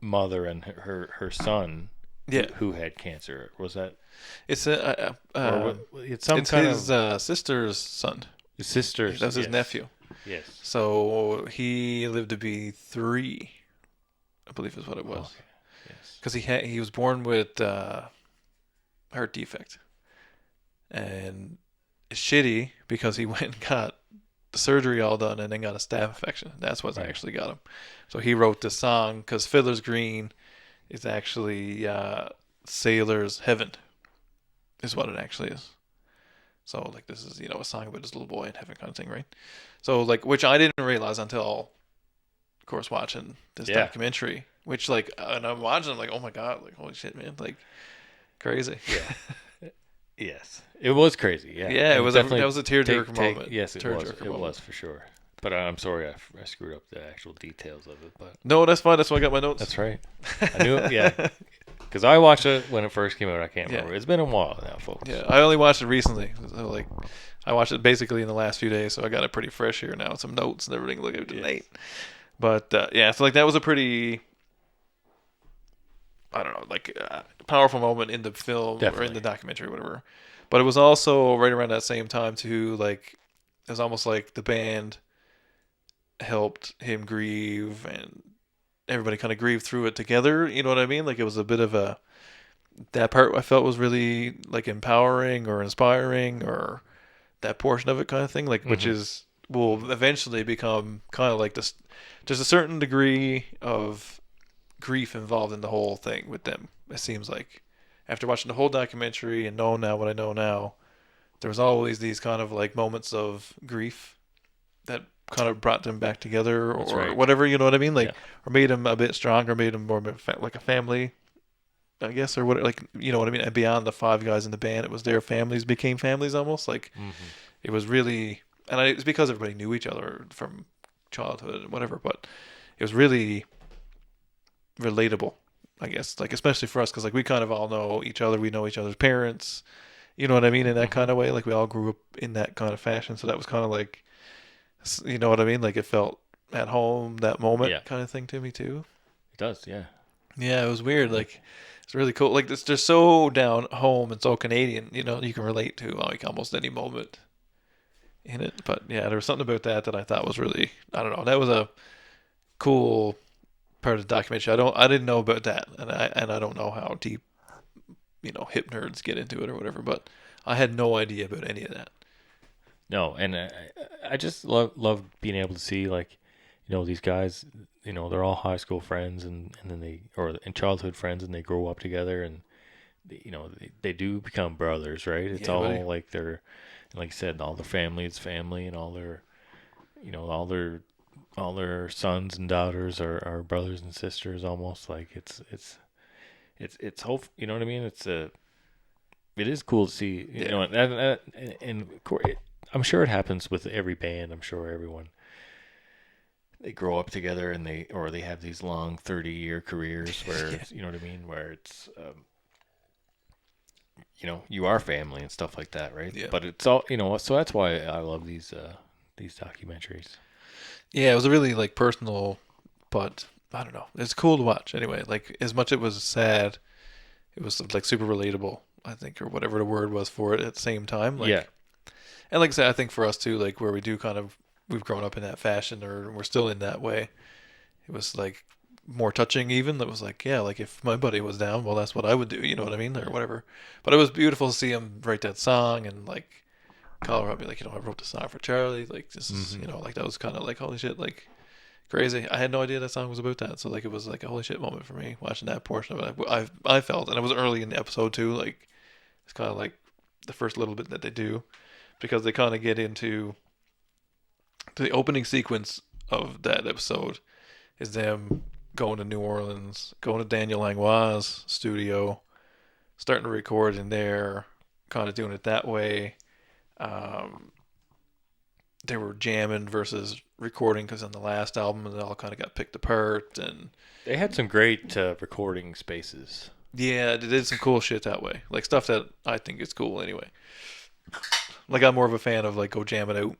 mother and her son Yeah, who had cancer. Was that it's it's some it's kind his of sister's son. his sister's? That's his yes. nephew. Yes. So he lived to be 3, I believe is what it was. Okay. Yes. Because he was born with heart defect, and it's shitty because he went and got the surgery all done and then got a staph infection. That's what's Right. actually got him. So he wrote this song because Fiddler's Green is actually Sailor's Heaven, is what it actually is. So like this is a song about this little boy in heaven kind of thing, right? So like which I didn't realize until, of course, watching this Yeah. documentary. Which like and I'm watching, I'm like, oh my God, like holy shit, man, like crazy. Yeah. Yes. It was crazy. Yeah. Yeah, it And was definitely that was a tearjerker moment. Yes, it was. Tearjerker It moment. was for sure. But I'm sorry I screwed up the actual details of it. But No, that's fine. That's why I got my notes. that's right. I knew it. Yeah. Because I watched it when it first came out. I can't Yeah. remember. It's been a while now, folks. Yeah, I only watched it recently. So like, I watched it basically in the last few days, so I got it pretty fresh here now. Some notes and everything. Look at tonight. But yeah, so like that was a pretty, I don't know, like powerful moment in the film or in Definitely. the documentary, or whatever. But it was also right around that same time too. Like it was almost like the band helped him grieve, and everybody kind of grieved through it together. You know what I mean? Like it was a bit of a that part I felt was really like empowering or inspiring, or that portion of it kind of thing. Like which Mhm. is will eventually become kind of like this. There's a certain degree of grief involved in the whole thing with them. It seems like after watching the whole documentary and knowing now what I know now, there was always these kind of like moments of grief that kind of brought them back together That's or right. whatever, you know what I mean? Like, Yeah. or made them a bit stronger, made them more like a family, I guess, or what, like, you know what I mean? And beyond the 5 guys in the band, it was their families became families almost. Like, Mhm. it was really, and it's because everybody knew each other from childhood and whatever, but it was really relatable, I guess, like, especially for us, because, like, we kind of all know each other, we know each other's parents, you know what I mean, in that kind of way, like, we all grew up in that kind of fashion, so that was kind of like, you know what I mean, like, it felt at home, that moment Yeah. kind of thing to me, too. It does. Yeah. Yeah, it was weird, like, it's really cool, like, it's just so down home and so Canadian, you know, you can relate to, like, almost any moment in it, but, yeah, there was something about that I thought was really, I don't know, that was a cool part of the documentary. I didn't know about that, and I don't know how deep, you know, hip nerds get into it or whatever. But I had no idea about any of that. No, and I just love being able to see, like, these guys, they're all high school friends and then and childhood friends, and they grow up together, and they do become brothers, right? It's Yeah, all buddy. like like you said, all their family is family, and all their all their sons and daughters are brothers and sisters almost. Like it's hope, you know what I mean? It is cool to see, Yeah. and of course, I'm sure it happens with every band. I'm sure everyone, they grow up together and they have these long 30-year careers where Yeah. you know what I mean, where it's you are family and stuff like that, right? Yeah. But it's all, so that's why I love these documentaries. Yeah, it was a really like personal, but I don't know. It's cool to watch anyway. Like as much it was sad, it was like super relatable. I think, or whatever the word was for it at the same time. Like, Yeah. and like I said, I think for us too, like where we do kind of we've grown up in that fashion, or we're still in that way. It was like more touching even. That was like, yeah, like if my buddy was down, well, that's what I would do. You know what I mean, or whatever. But it was beautiful to see him write that song and like call her up, be like, I wrote the song for Charlie. Like this is, like that was kind of like holy shit, like crazy. I had no idea that song was about that. So like it was like a holy shit moment for me watching that portion of it. I felt, and it was early in the episode too. Like it's kind of like the first little bit that they do, because they kind of get into the opening sequence of that episode is them going to New Orleans, going to Daniel Langlois' studio, starting to record in there, kind of doing it that way. They were jamming versus recording because on the last album it all kind of got picked apart, and They had some great recording spaces. yeah, they did some cool shit that way, like stuff that I think is cool anyway. Like I'm more of a fan of like go jam it out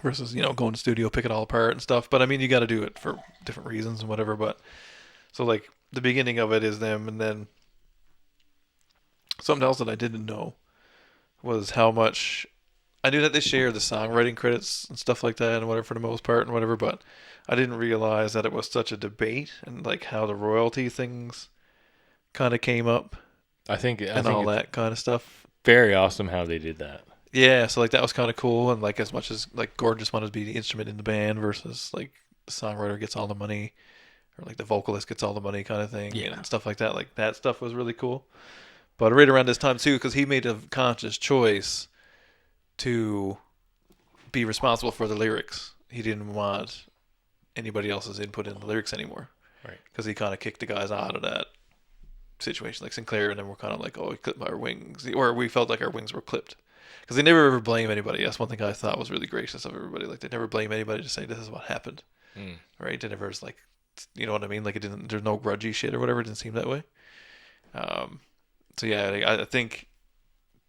versus going to studio, pick it all apart and stuff. But I mean, you got to do it for different reasons and whatever. But so like the beginning of it is them, and then something else that I didn't know was how much I knew that they shared the songwriting credits and stuff like that and whatever for the most part and whatever. But I didn't realize that it was such a debate and like how the royalty things kind of came up I think all that kind of stuff. Very awesome how they did that. Yeah, so like that was kind of cool, and like as much as like Gordon just wanted to be the instrument in the band versus like the songwriter gets all the money, or like the vocalist gets all the money kind of thing, and stuff like that. Like that stuff was really cool. But right around this time too, because he made a conscious choice to be responsible for the lyrics. He didn't want anybody else's input in the lyrics anymore, Right? because he kind of kicked the guys out of that situation, like Sinclair, and then we're kind of like, oh, we clipped our wings, or we felt like our wings were clipped. Because they never ever blame anybody. That's one thing I thought was really gracious of everybody. Like they never blame anybody to say this is what happened, right? They never was like, you know what I mean? Like it didn't. There's no grudgy shit or whatever. It didn't seem that way. So yeah, I think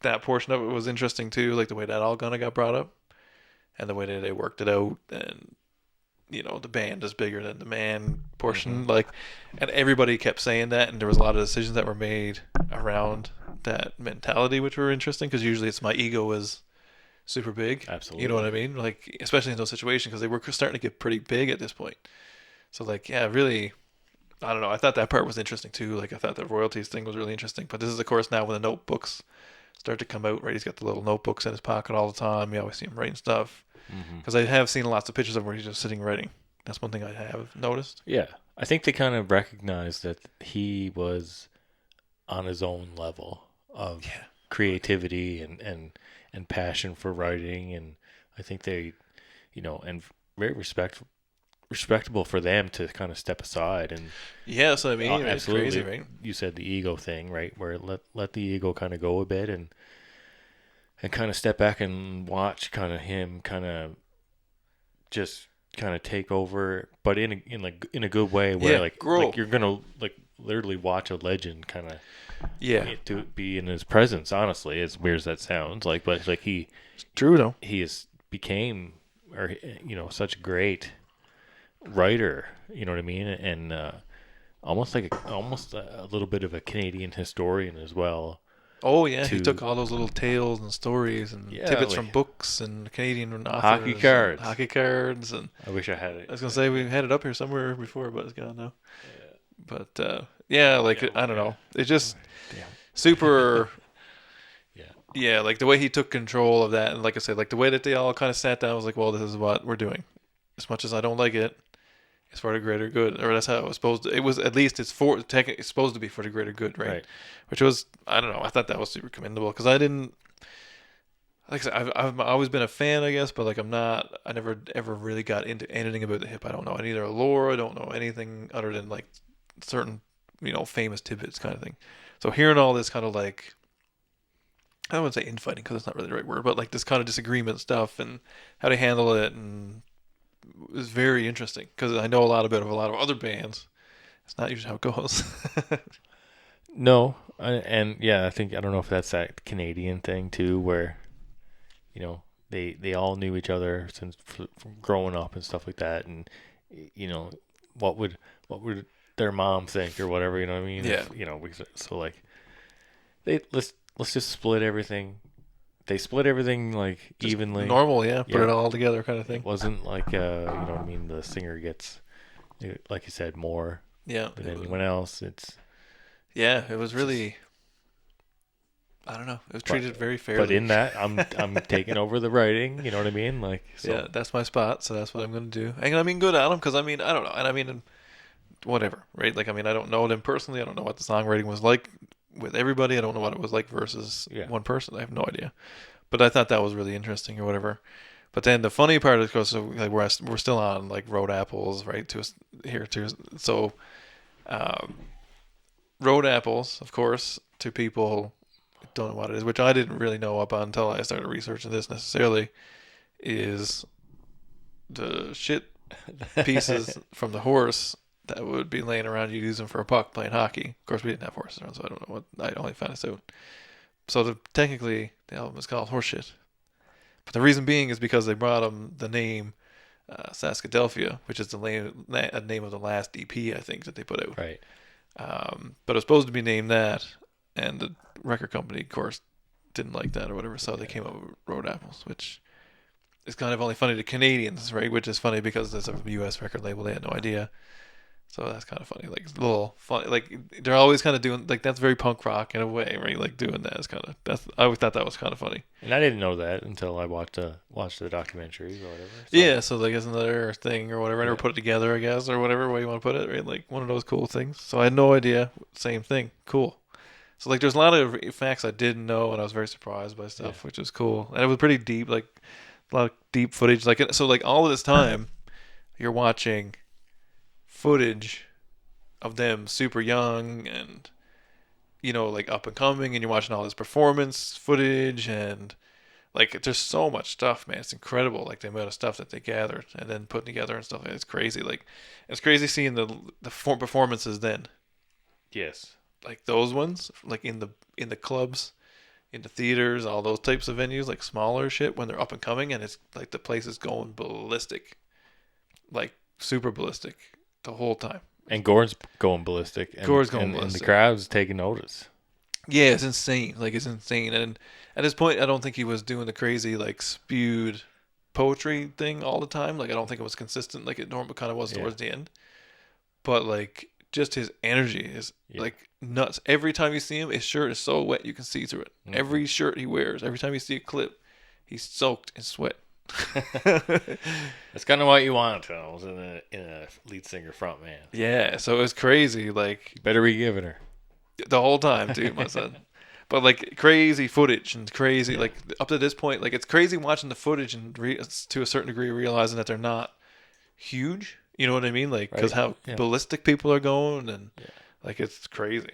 that portion of it was interesting too. Like the way that all kind of got brought up, and the way that they worked it out, and the band is bigger than the man portion. Like, and everybody kept saying that, and there was a lot of decisions that were made around that mentality, which were interesting, because usually it's my ego is super big. Absolutely. You know what I mean? Like, especially in those situations, because they were starting to get pretty big at this point. So, like, yeah, really, I don't know. I thought that part was interesting, too. Like, I thought the royalties thing was really interesting. But this is, of course, now when the notebooks start to come out, right? He's got the little notebooks in his pocket all the time. You always see him writing stuff. Because I have seen lots of pictures of where he's just sitting writing. That's one thing I have noticed. Yeah. I think they kind of recognized that he was on his own level of creativity and passion for writing, and I think they and very respectable for them to kind of step aside. And so I mean, it's crazy, right? You said the ego thing, right, where let the ego kind of go a bit and kind of step back and watch kind of him kind of just kind of take over, but in a good way, where like you're gonna like literally watch a legend kind of to be in his presence. Honestly, as weird as that sounds, like, but like it's true though. He became such a great writer. You know what I mean? And almost a little bit of a Canadian historian as well. Oh yeah, he took all those little tales and stories and tidbits from books and Canadian authors, hockey cards, and I wish I had it. I was gonna say we had it up here somewhere before, but it's gone now. But I don't know, it's just super. Like the way he took control of that, and like I said, like the way that they all kind of sat down, was like, well, this is what we're doing. As much as I don't like it, it's for the greater good, or that's how it was supposed to. It was at least it's supposed to be for the greater good, right? Which was, I don't know. I thought that was super commendable, because I didn't. Like I said, I've always been a fan, I guess, but like I'm not. I never ever really got into anything about the hip. I don't know any other lore. I don't know anything other than like certain famous tidbits kind of thing. So hearing all this kind of like, I don't want to say infighting because that's not really the right word, but like this kind of disagreement stuff and how to handle it, and it was very interesting, because I know a lot about a lot of other bands. It's not usually how it goes. No, I think I don't know if that's that Canadian thing too, where they all knew each other since from growing up and stuff like that, and what would their mom think or whatever, you know what I mean? Yeah. So like let's just split everything they split everything like Just evenly. normal, yeah. Put Yeah. it all together kind of thing. It wasn't like you know what I mean. The singer gets, like you said, more Yeah. than anyone else. It's Yeah, it was really. I don't know. It was treated very fairly. but in that, I'm taking over the writing. You know what I mean? Like, so. Yeah, that's my spot, so that's what I'm going to do. And I mean, good on them, because I mean, I don't know. And I mean, whatever, right? Like, I mean, I don't know them personally. I don't know what the songwriting was like with everybody. I don't know what it was like versus one person. I have no idea. But I thought that was really interesting or whatever. But then the funny part is, so like we're still on like Road Apples, right? So Road Apples, of course, to people who don't know what it is, which I didn't really know up until I started researching this necessarily, is the shit pieces from the horse that would be laying around you use them for a puck playing hockey. Of course, we didn't have horses around, so I don't know what. I only found this out. So technically, the album is called Horse Shit. But the reason being is because they brought him the name Saskadelphia, which is the name of the last EP, I think, that they put out. Right. But it was supposed to be named that, and the record company, of course, didn't like that or whatever, so they came up with Road Apples, which is kind of only funny to Canadians, right? Which is funny because there's a U.S. record label, they had no idea. So that's kind of funny, like a little funny. Like they're always kind of doing like that's very punk rock in a way, right? Like doing that is kind of I always thought that was kind of funny. And I didn't know that until I watched the documentaries or whatever. So. Yeah, so like it's another thing or whatever. I never put it together, I guess, or whatever way you want to put it, right? Like one of those cool things. So I had no idea. Same thing. Cool. So like there's a lot of facts I didn't know, and I was very surprised by stuff, which was cool. And it was pretty deep, like a lot of deep footage. Like so, like all of this time, you're watching footage of them super young and like up and coming, and you're watching all this performance footage, and like there's so much stuff, man. It's incredible, like the amount of stuff that they gathered and then put together and stuff. It's crazy. Like it's crazy seeing the performances then. Yes. Like those ones, like in the clubs, in the theaters, all those types of venues, like smaller shit when they're up and coming, and it's like the place is going ballistic, like super ballistic the whole time. And Gord's going ballistic. And, ballistic. And the crowd's taking notice. Yeah, it's insane. Like it's insane. And at this point, I don't think he was doing the crazy like spewed poetry thing all the time. Like I don't think it was consistent like it normally kind of was towards the end. But like just his energy is like nuts. Every time you see him, his shirt is so wet you can see through it. Mm-hmm. Every shirt he wears, every time you see a clip, he's soaked in sweat. That's kind of what you want to know in a lead singer front man. Yeah, so it was crazy. Like you better be giving her the whole time, dude, my son. But like crazy footage and crazy like up to this point, like it's crazy watching the footage and to a certain degree realizing that they're not huge. You know what I mean? Like because how ballistic people are going and like it's crazy.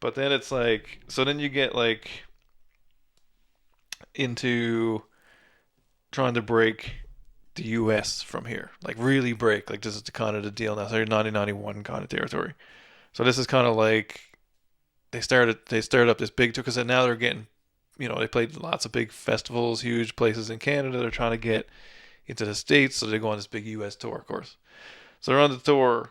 But then it's like so then you get like into trying to break the U.S. from here, like really break. Like this is the kind of the deal now. So you're 1991 kind of territory. So this is kind of like they started up this big tour because now they're getting, they played lots of big festivals, huge places in Canada. They're trying to get into the States, so they go on this big U.S. tour, of course. So they're on the tour.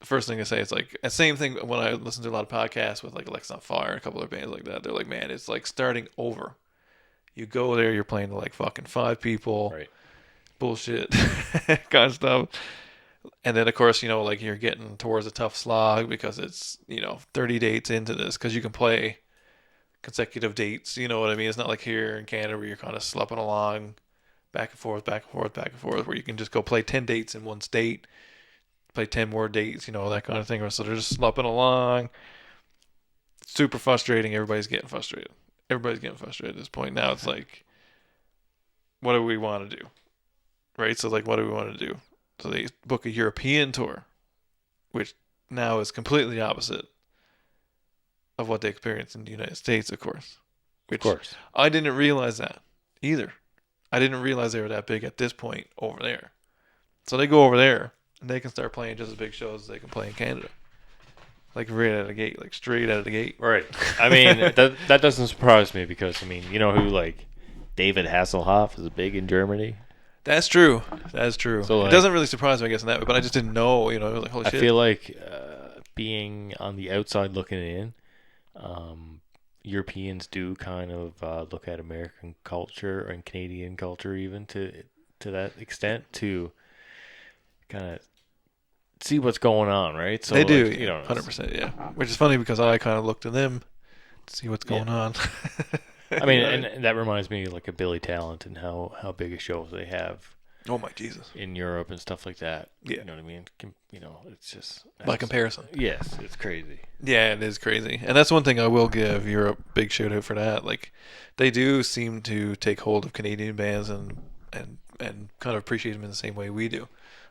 The first thing I say is like, and same thing when I listen to a lot of podcasts with like Alexis on Fire and a couple of bands like that. They're like, man, it's like starting over. You go there, you're playing to like fucking 5 people, right? Bullshit, kind of stuff. And then of course, like you're getting towards a tough slog because it's 30 dates into this because you can play consecutive dates. You know what I mean? It's not like here in Canada where you're kind of slupping along, back and forth, where you can just go play 10 dates in one state, play 10 more dates, that kind of thing. So they're just slupping along. Super frustrating. Everybody's getting frustrated at this point. Now it's like, what do we want to do? Right? So like, what do we want to do? So they book a European tour, which now is completely opposite of what they experienced in the United States, of course. Which of course. I didn't realize that either. I didn't realize they were that big at this point over there. So they go over there and they can start playing just as big shows as they can play in Canada. Like right out of the gate, like straight out of the gate. Right. I mean, that doesn't surprise me because, I mean, you know who, like, David Hasselhoff is big in Germany? That's true. So, like, it doesn't really surprise me, I guess, in that way, but I just didn't know, I was like, holy shit. I feel like being on the outside looking in, Europeans do kind of look at American culture and Canadian culture even to that extent to kind of see what's going on, right? So They do, like, you yeah, know, 100%, yeah. Which is funny because I kind of look to them to see what's going on. I mean, You know? and that reminds me like of Billy Talent and how big a show they have Oh my Jesus! in Europe and stuff like that. Yeah. You know what I mean? You know, it's just By comparison, yes, it's crazy. yeah, it is crazy, and that's one thing I will give Europe big shout out for that. Like, they do seem to take hold of Canadian bands and kind of appreciate them in the same way we do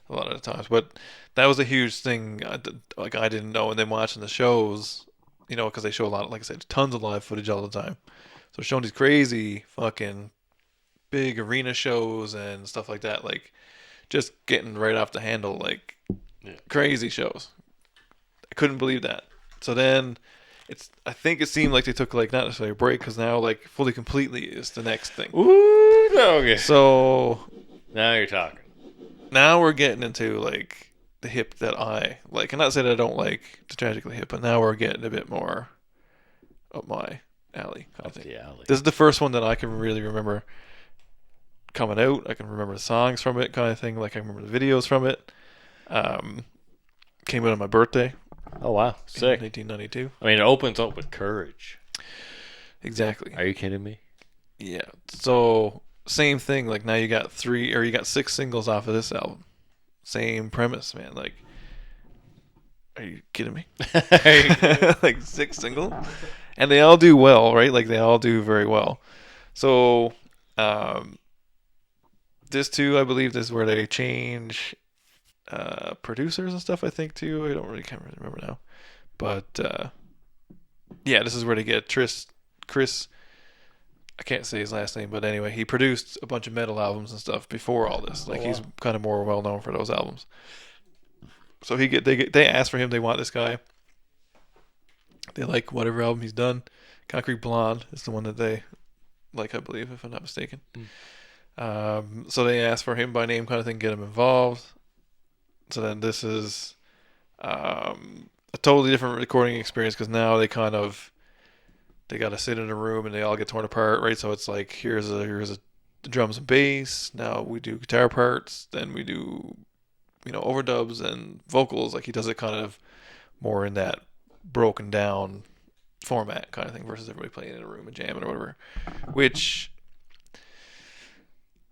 a lot of the times. But that was a huge thing. I didn't know, and then watching the shows, you know, because they show a lot, like I said, tons of live footage all the time. So showing these crazy fucking big arena shows and stuff like that, like just getting right off the handle, like crazy shows. I couldn't believe that. So then I think it seemed like they took like not necessarily a break because now like fully completely is the next thing. Ooh, okay. So Now you're talking. now we're getting into like the hip that I like. And not saying I don't like the Tragically Hip, but now we're getting a bit more up my alley kind of thing. The alley. This is the first one that I can really remember coming out. I can remember the songs from it, kind of thing. Like I remember the videos from it. Came out on my birthday Oh wow, in sick. 1992. I mean, it opens up with Courage. Exactly. Are you kidding me? Yeah. So same thing. Like now you got 6 singles off of this album. Same premise, man. Like, are you kidding me? Like 6 singles, and they all do well, right? Like they all do very well. So, this too, I believe, this is where they change producers and stuff. I think too. Can't really remember now, but yeah, this is where they get Chris. I can't say his last name, but anyway, he produced a bunch of metal albums and stuff before all this. Like he's kind of more well known for those albums. So they asked for him. They want this guy. They like whatever album he's done. Concrete Blonde is the one that they like, I believe, if I'm not mistaken. So they asked for him by name, kind of thing, get him involved. So then this is a totally different recording experience because now they got to sit in a room and they all get torn apart, right? So it's like here's a drums and bass. Now we do guitar parts. Then we do overdubs and vocals. Like he does it kind of more in that broken down format kind of thing versus everybody playing in a room and jamming or whatever. Which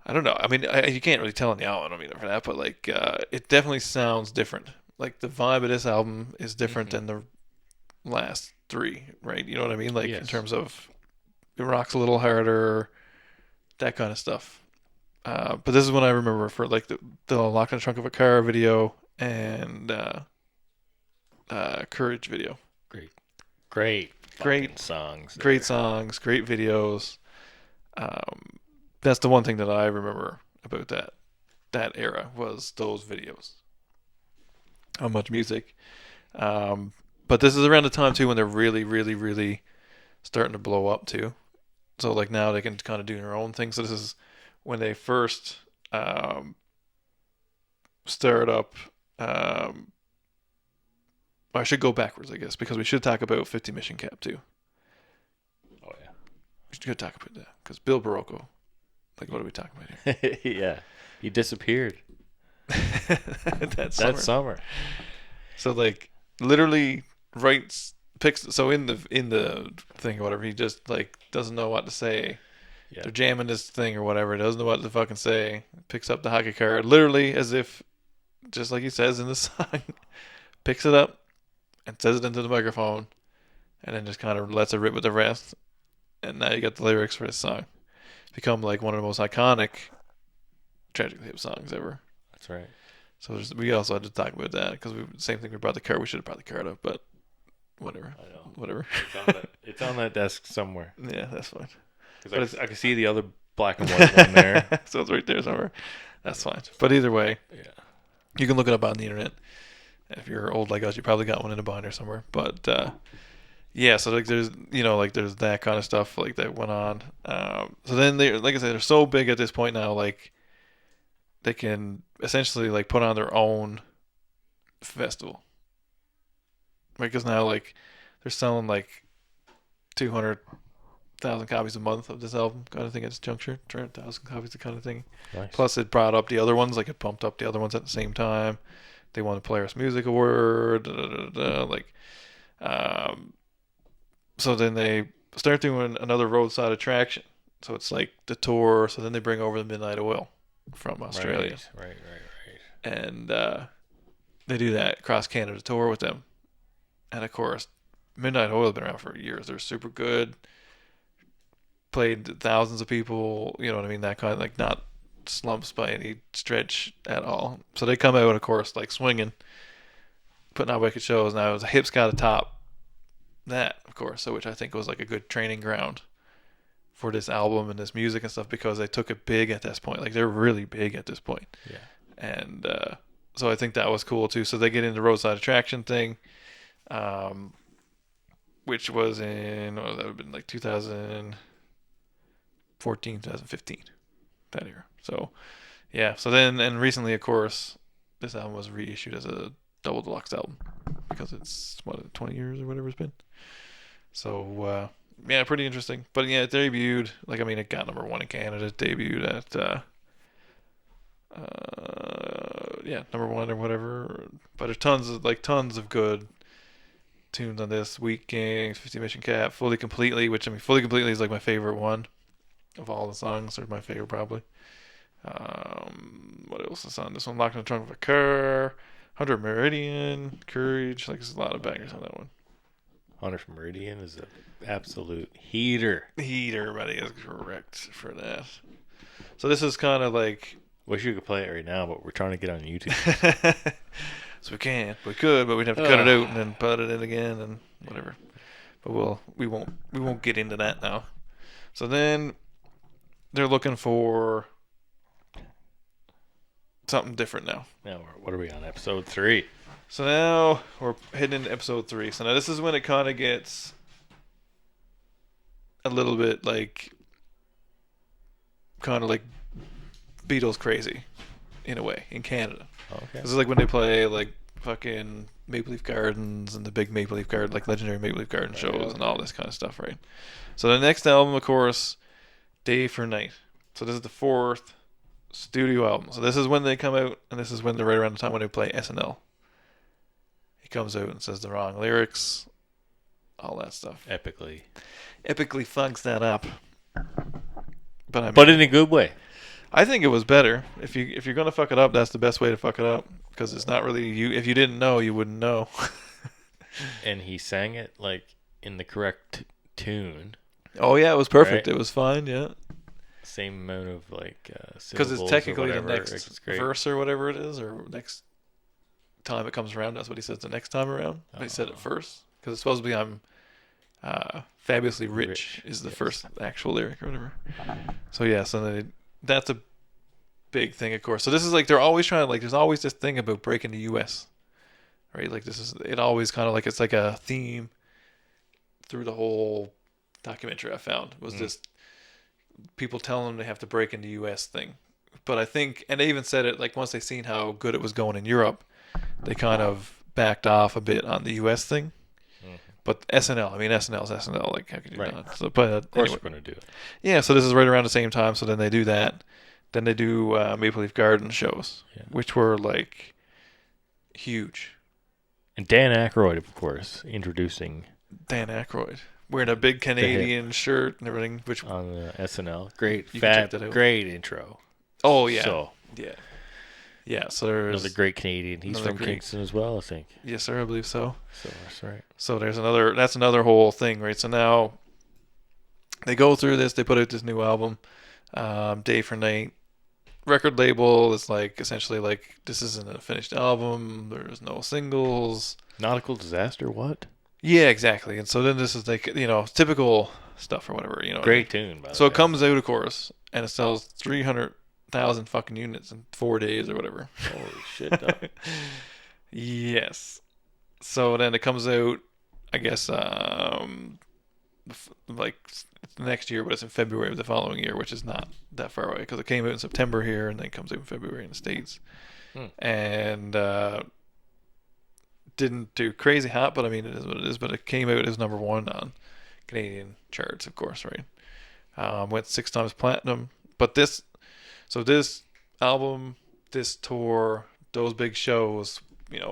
I don't know. I mean, you can't really tell on the album. I mean for that, but like it definitely sounds different. Like the vibe of this album is different than the last 3, right? You know what I mean? Like in terms of it rocks a little harder, that kind of stuff. But this is when I remember for like the Lock in the Trunk of a Car video and Courage video. Great songs. Great songs, great videos. That's the one thing that I remember about that era was those videos. How much music. But this is around the time too when they're really, really, really starting to blow up too. So like now they can kind of do their own thing. So this is when they first start up. I should go backwards, I guess, because we should talk about 50 Mission Cap too. Oh yeah, We should talk about that because Bill Barocco. Like, what are we talking about here? yeah, he disappeared that that summer. So like literally picks. So in the thing or whatever, he just like doesn't know what to say. Yeah. They're jamming this thing or whatever. Doesn't know what to fucking say. Picks up the hockey card, literally as if, just like he says in the song, picks it up and says it into the microphone, and then just kind of lets it rip with the rest. And now you got the lyrics for his song. Become like one of the most iconic Tragically Hip songs ever. That's right. So we also had to talk about that because same thing. We brought the card. We should have brought the card up, but whatever. I know. Whatever. It's on that desk somewhere. Yeah, that's fine. Because I can see the other black and white one there. So it's right there somewhere. That's fine. But either way, Yeah. you can look it up on the internet. If you're old like us, you probably got one in a binder somewhere. But yeah, so like there's there's that kind of stuff like that went on. So then they, like I said, they're so big at this point now, like they can essentially like put on their own festival. Right? Because now like they're selling like 200,000 copies a month of this album kind of thing at this juncture. 200,000 copies, the kind of thing. Nice. Plus, it brought up the other ones, like it pumped up the other ones at the same time. They won the Players Music Award. So then they start doing another roadside attraction. So it's like the tour. So then they bring over the Midnight Oil from Australia. Right. And they do that cross Canada tour with them. And of course, Midnight Oil has been around for years. They're super good. Played to thousands of people. You know what I mean? That kind of like not slumps by any stretch at all. So they come out, of course, like swinging, putting on wicked shows. Now the Hip's got to top that, of course. So which I think was like a good training ground for this album and this music and stuff, because they took it big at this point. Like they're really big at this point. Yeah. And so I think that was cool too. So they get into roadside attraction thing, which was in, that would have been like 2014, 2015, that year. So yeah. So then, and recently, of course, this album was reissued as a double deluxe album because it's 20 years or whatever it's been. So yeah, pretty interesting. But yeah, it debuted, like, I mean, it got number 1 in Canada. It debuted at number 1 or whatever. But there's tons of good tunes on this. Weak Kings, 50 Mission Cap, Fully Completely, which, I mean, Fully Completely is like my favorite one of all the songs. They're my favorite probably. What else is on this one? Locked in the Trunk of a Car, 100 Meridian, Courage. Like, there's a lot of bangers on that one. 100 Meridian is an absolute heater. Buddy, is correct for that. So this is kind of like, Wish you could play it right now, but we're trying to get on YouTube. so we could, but we'd have to cut it out and then put it in again and whatever. But we won't get into that now. So then they're looking for something different now. Now, what are we on? Episode 3. So now we're heading into episode 3. So now this is when it kind of gets a little bit like, kind of like Beatles crazy in a way in Canada. Okay. This is like when they play like fucking Maple Leaf Gardens and the big Maple Leaf Garden, like legendary Maple Leaf Garden shows and all this kind of stuff, right? So the next album, of course, Day for Night. So this is the 4th studio album. So this is when they come out, and this is when they're right around the time when they play SNL. He comes out and says the wrong lyrics, all that stuff. Epically Fucks that up. But I mean, but in a good way. I think it was better. If you're gonna fuck it up, that's the best way to fuck it up, because it's not really you. If you didn't know, you wouldn't know. And he sang it like in the correct tune. Oh yeah, it was perfect. Right? It was fine. Yeah. Same amount of like Because it's technically the next It's great. verse or whatever it is, or next time it comes around. That's what he says the next time around. But he said it first, because it's supposed to be "I'm fabulously rich" is the first actual lyric or whatever. So yeah, so that's a big thing, of course. So this is like, they're always trying to, like, there's always this thing about breaking the U.S., right? Like, this is, it always kind of like, it's like a theme through the whole documentary I found, was this people telling them they have to break into U.S. thing. But I think, and they even said it, like, once they seen how good it was going in Europe, they kind of backed off a bit on the U.S. thing. But SNL, I mean, SNL's SNL, like, how could you not? So, but of course anyway. we're going to do it. Yeah, so this is right around the same time, so then they do that. Then they do Maple Leaf Garden shows, which were, like, huge. And Dan Aykroyd, of course, introducing Dan Aykroyd, wearing a big Canadian shirt and everything, which on the SNL. Great, you can check that out. great intro. Oh, yeah. So, yeah, so there's another great Canadian. He's from great, Kingston as well, I think. Yes, sir, I believe so. So that's right. So that's another whole thing, right? So now they go through this, they put out this new album, Day for Night. Record label is like, essentially like, this isn't a finished album, there's no singles. Nautical Disaster, what? Yeah, exactly. And so then this is like, typical stuff or whatever, Great tune, by the way. So it comes out, of course, and it sells 300,000 fucking units in 4 days or whatever. Holy shit, dog. Yes. So then it comes out, I guess, like the next year, but it's in February of the following year, which is not that far away, because it came out in September here and then comes out in February in the States. And didn't do crazy hot, but I mean, it is what it is. But it came out as number 1 on Canadian charts, of course, right? Went 6 times platinum. But this album, this tour, those big shows,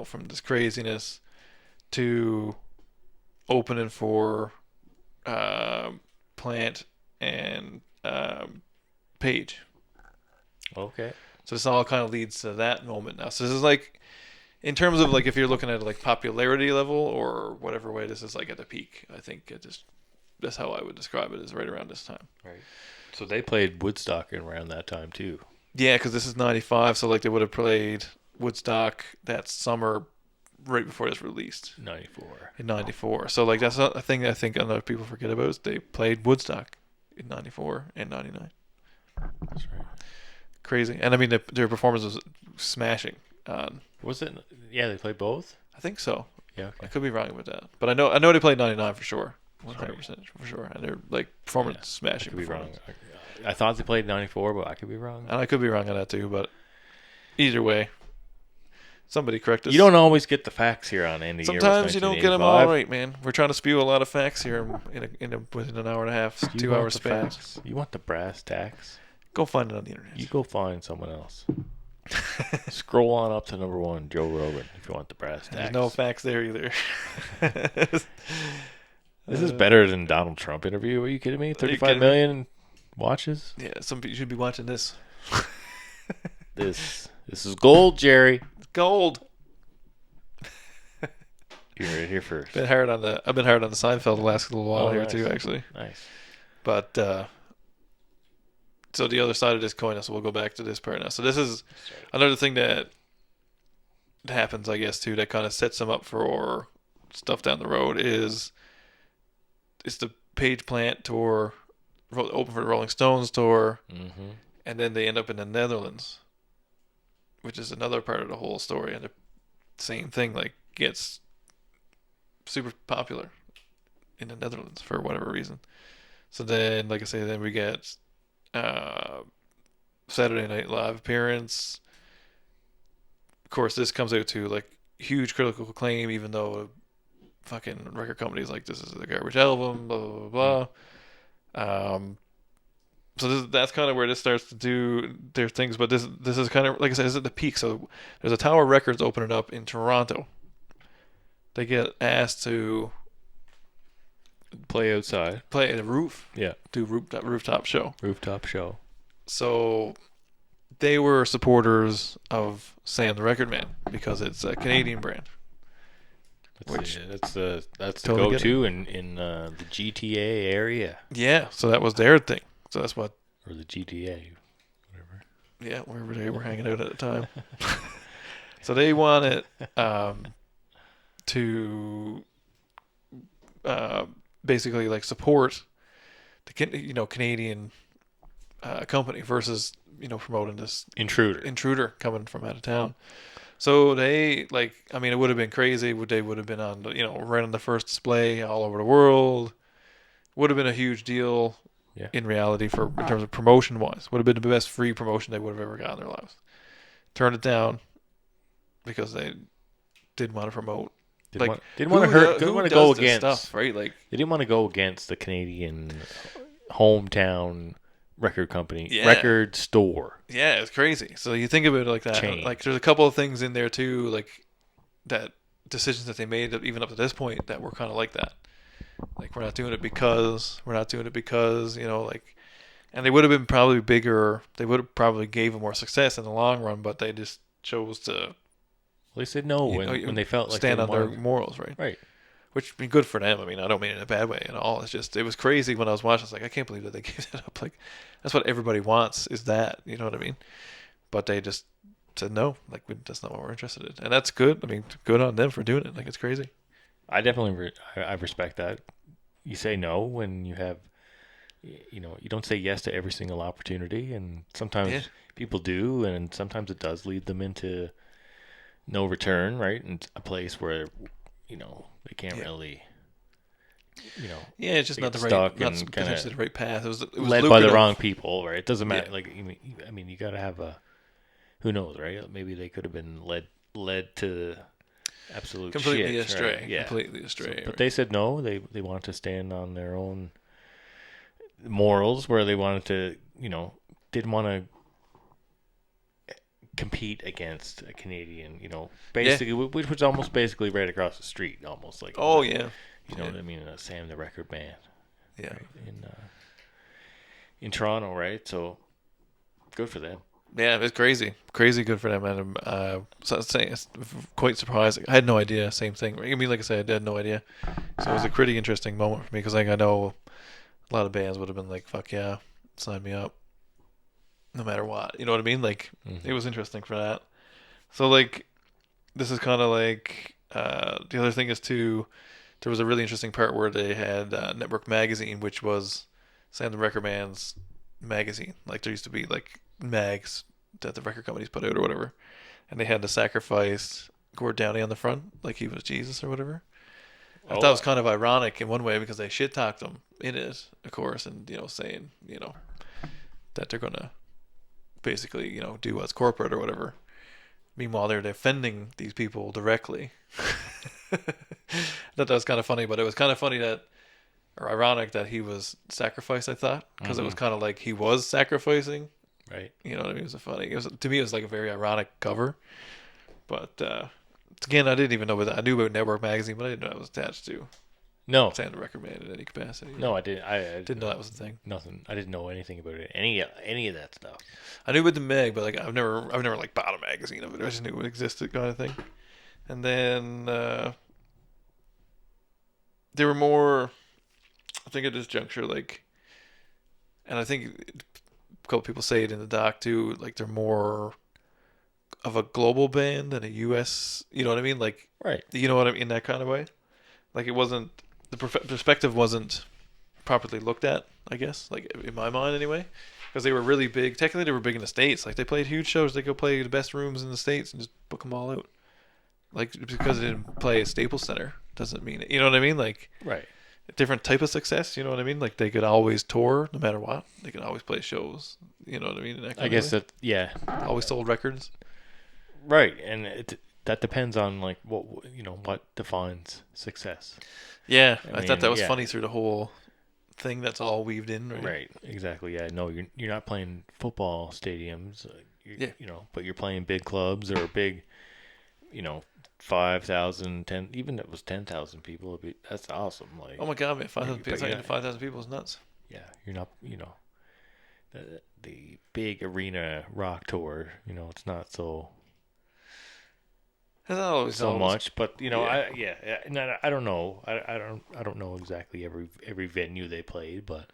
from this craziness to opening for Plant and Page. Okay. So this all kind of leads to that moment now. So this is like, in terms of like, if you're looking at like popularity level or whatever way, this is like at the peak. I think that's how I would describe it, is right around this time. Right. So they played Woodstock around that time too. Yeah, because this is 95, so like they would have played Woodstock that summer right before this released. 94. In 94. So like that's a thing I think other people forget about, is they played Woodstock in 94 and 99. That's right. Crazy. And I mean, their performance was smashing. Was it? Yeah, they played both? I think so. Yeah, I okay. could be wrong with that, but I know they played 99 for sure, 100% right. for sure, and they're like performance I smashing. could be wrong. performance. I thought they played 94, but I could be wrong. And I could be wrong on that too, but either way, somebody correct us. You don't always get the facts here on Andy. Sometimes you don't get them all right, man. We're trying to spew a lot of facts here within an hour and a half, 2 hour span. You want the brass tacks? Go find it on the internet. You go find someone else. Scroll on up to number 1, Joe Rogan, if you want the brass tacks. There's no facts there either. This is better than Donald Trump interview. Are you kidding me? 35 million watches? Yeah, some people should be watching this. This is gold, Jerry. Gold. You heard it here first. I've been hard on the Seinfeld the last little while here nice. too, actually. Nice. But so the other side of this coin, so we'll go back to this part now. So this is another thing that happens, I guess, too, that kind of sets them up for stuff down the road is the Page Plant tour, open for the Rolling Stones tour, and then they end up in the Netherlands, which is another part of the whole story, and the same thing, like, gets super popular in the Netherlands for whatever reason. So then, like I say, then we get Saturday Night Live appearance. Of course, this comes out to like huge critical acclaim, even though fucking record companies like, this is a garbage album, blah blah blah. So that's kind of where this starts to do their things. But this is kind of, like I said, this is at the peak. So there's a Tower Records opening up in Toronto. They get asked to Play outside. play at a roof. Yeah. Do rooftop show. Rooftop show. So they were supporters of Sam the Record Man because it's a Canadian brand. That's the Totally get go-to in the GTA area. Yeah, so that was their thing. So that's what, Or the GTA, whatever. yeah, wherever they were hanging out at the time. So they wanted to basically like support the Canadian company versus promoting this intruder coming from out of town. So they, like, I mean, it would have been crazy. They would have been on right on the first display all over the world. Would have been a huge deal. Yeah. In reality, in terms of promotion wise, would have been the best free promotion they would have ever got in their lives. Turned it down because they didn't want to promote. Didn't want to hurt. Didn't want to go against stuff, right? Like, they didn't want to go against the Canadian hometown record company, Yeah. record store. yeah, it's crazy. So you think of it like that. Chain. Like, there's a couple of things in there too, like that decisions that they made even up to this point that were kind of like that. Like, we're not doing it because, like, and they would have been probably bigger. They would have probably gave them more success in the long run, but they just chose to Well, they said no when they felt like stand they on their wanted- morals, right? Right. Which would be good for them. I mean, I don't mean it in a bad way at all. It's just, it was crazy when I was watching. I was like, I can't believe that they gave that up. Like, that's what everybody wants, is that, you know what I mean? But they just said no. Like, that's not what we're interested in, and that's good. I mean, good on them for doing it. Like, it's crazy. I definitely I respect that. You say no when you have, you don't say yes to every single opportunity, and sometimes people do, and sometimes it does lead them into no return, right? And a place where, they can't really, Yeah, it's just they not the get right, stuck not and potentially the right path. It was led by the lucrative. wrong people, right? It doesn't matter. Yeah. Like, I mean, you got to have who knows, right? Maybe they could have been led to absolute completely shit, astray. right? Yeah. Completely astray. But they said no. They wanted to stand on their own morals, where they wanted to, didn't want to compete against a Canadian, basically, which was almost basically right across the street, almost like. Oh yeah. You know what I mean? Sam the Record Man. Yeah. Right? In Toronto, right? So good for them. Yeah, it's crazy good for them, and it's quite surprising. I had no idea. Same thing. I mean, like I said, I had no idea. So it was a pretty interesting moment for me because, like, I know a lot of bands would have been like, "Fuck yeah, sign me up," no matter what. You know what I mean? Like, it was interesting for that. So, like, this is kind of like the other thing is too. There was a really interesting part where they had Network Magazine, which was Sam the Record Man's magazine. Like, there used to be like mags that the record companies put out or whatever, and they had to sacrifice Gord Downey on the front like he was Jesus or whatever. I thought it was kind of ironic in one way because they shit talked him in it, of course, and saying that they're gonna basically do what's corporate or whatever. Meanwhile, they're defending these people directly. I thought that was kind of funny, but it was kind of funny or ironic that he was sacrificed. I thought because it was kind of like he was sacrificing. Right. You know what I mean? To me, it was like a very ironic cover. But again, I didn't even know I knew about Network Magazine, but I didn't know it was attached to Sam the Record Man in any capacity. No, I didn't. I didn't know that was the thing. Nothing. I didn't know anything about it. Any of that stuff. I knew about the Meg, but like I've never like bought a magazine of it. I just knew it existed, kind of thing. And then there were more. I think at this juncture, like, and I think a couple people say it in the doc too. Like they're more of a global band than a U.S. You know what I mean? Like, right. You know what I mean? In that kind of way. Like it wasn't the perspective wasn't properly looked at. I guess, like in my mind anyway, because they were really big. Technically, they were big in the States. Like they played huge shows. They go play the best rooms in the States and just book them all out. Like because they didn't play at Staples Center doesn't mean it. You know what I mean? Like right. A different type of success. You know what I mean? Like they could always tour no matter what. They could always play shows. You know what I mean? I guess that always sold records. Right, and that depends on like what defines success. Yeah, I thought that was funny through the whole thing. That's all weaved in, right? Right, exactly. Yeah, no, you're not playing football stadiums. But you're playing big clubs or big, 5,000, 10, even if it was 10,000 people. That's awesome. Like, oh my god, man, 5,000 people is nuts. Yeah, you're not, the big arena rock tour. It's not so. So much, but I don't know. I don't know exactly every venue they played, but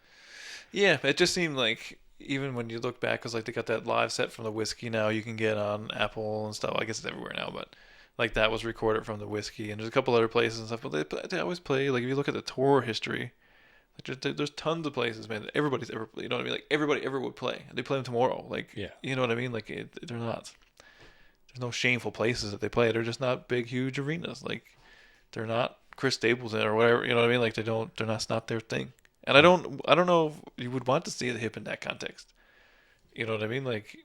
yeah, it just seemed like even when you look back, because like they got that live set from the Whiskey now you can get on Apple and stuff. I guess it's everywhere now, but like that was recorded from the Whiskey, and there's a couple other places and stuff. But they always play. Like if you look at the tour history, like there's tons of places, man. That everybody's ever, you know what I mean? Like everybody ever would play, and they play them tomorrow. Like you know what I mean? Like they're not. There's no shameful places that they play. They're just not big, huge arenas. Like they're not Chris Staples in or whatever. You know what I mean? Like it's not their thing. And I don't know if you would want to see the Hip in that context. You know what I mean? Like,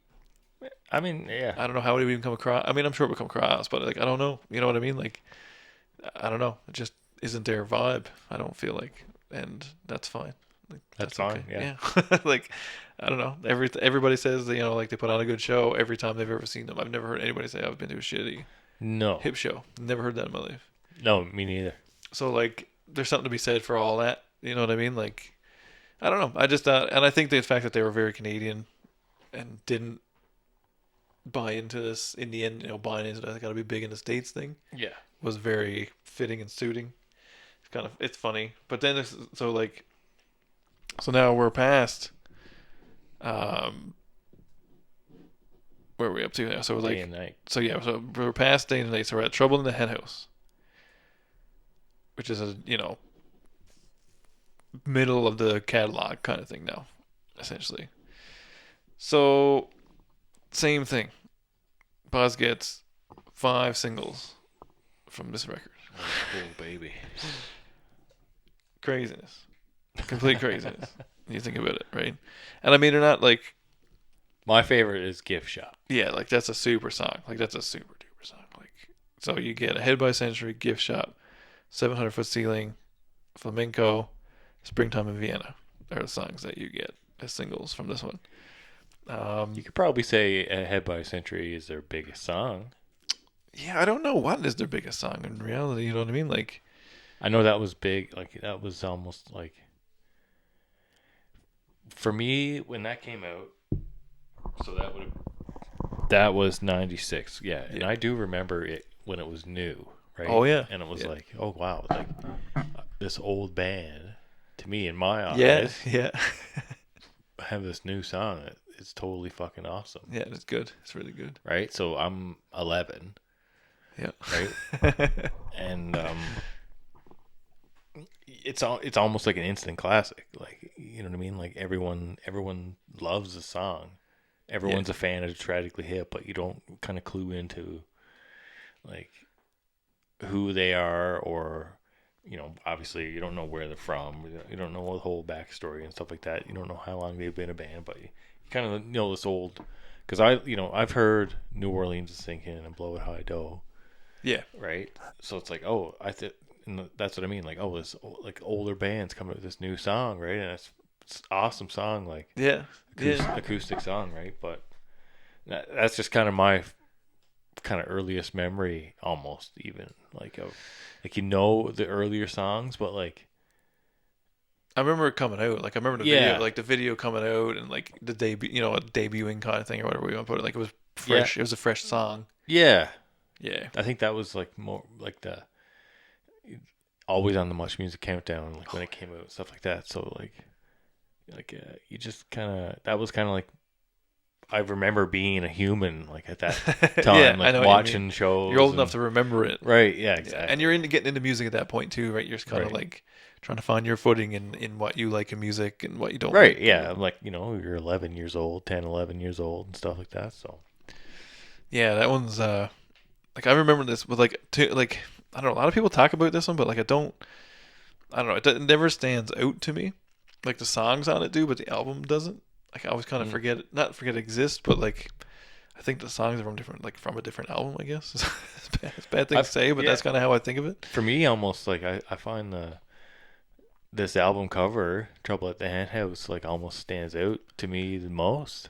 I mean, yeah. I don't know how it would even come across. I mean, I'm sure it would come across, but like, I don't know. You know what I mean? Like, I don't know. It just isn't their vibe. I don't feel like, and that's fine. Like, that's fine. Okay. Yeah. Like, I don't know. Everybody says that, like they put on a good show every time they've ever seen them. I've never heard anybody say I've been to a shitty Hip show. Never heard that in my life. No, me neither. So like, there's something to be said for all that. You know what I mean? Like, I don't know. I just thought, and I think the fact that they were very Canadian and didn't buy into this in the end, buying into that got to be big in the States thing. Yeah, was very fitting and suiting. It's funny, but then so now we're past. Where are we up to now? So day and night. So we're past day and night. So we're at Trouble in the Hen House, which is a middle of the catalog kind of thing now, essentially. So same thing. Boz gets 5 singles from this record. Oh baby, craziness, complete craziness. You think about it, right? And I mean, they're not like. My favorite is Gift Shop. Yeah, like that's a super song. Like that's a super duper song. Like So you get Ahead by a Century, Gift Shop, 700 Foot Ceiling, Flamenco, Springtime in Vienna are the songs that you get as singles from this one. You could probably say Ahead by a Century is their biggest song. Yeah, I don't know what is their biggest song in reality. You know what I mean? Like, I know that was big. Like, that was almost like, for me, when that came out, so that was 96. Yeah. And I do remember it when it was new, right? Oh, yeah. And it was like, oh, wow. Like, this old band, to me, in my eyes, yeah. have this new song that is totally fucking awesome. Yeah, it's good. It's really good. Right? So I'm 11. Yeah. Right? And it's almost like an instant classic. Like, you know what I mean? Like, everyone loves the song. Everyone's a fan of Tragically Hip, but you don't kind of clue into, like, who they are, or, you know, obviously you don't know where they're from. You don't know the whole backstory and stuff like that. You don't know how long they've been a band, but you kind of know this old, because I've heard New Orleans is Sinking and Blow It High Do. Yeah. Right. So it's like, oh, that's what I mean. Like, oh, this like older bands coming up with this new song, right? And it's an awesome song, like acoustic song, right? But that's just kind of my kind of earliest memory, almost, even like of, like, you know, the earlier songs, but like, I remember it coming out. Like, I remember the video coming out, and like the debut, you know, a debuting kind of thing, or whatever we want to put it. Like, it was fresh. It was a fresh song. Yeah. I think that was like more like the always on the Much Music Countdown, like when it came out, stuff like that. So like you just that was kind of like, I remember being a human, like, at that time, like watching shows. You're old enough to remember it, right? Yeah, exactly. And you're getting into music at that point too, right? You're just kind of like trying to find your footing in what you like in music and what you don't. Right? Like. Yeah, I'm like, you know, you're 11 years old, 10, 11 years old, and stuff like that. So yeah, that one's like, I remember this with like I don't know, a lot of people talk about this one, but like I don't know, it never stands out to me. Like, the songs on it do, but the album doesn't. Like, I always kind of forget it exists, but like, I think the songs are from a different album, I guess. It's a bad thing to say, but that's kind of how I think of it. For me, almost like I find this album cover, Trouble at the Hen House, like, almost stands out to me the most.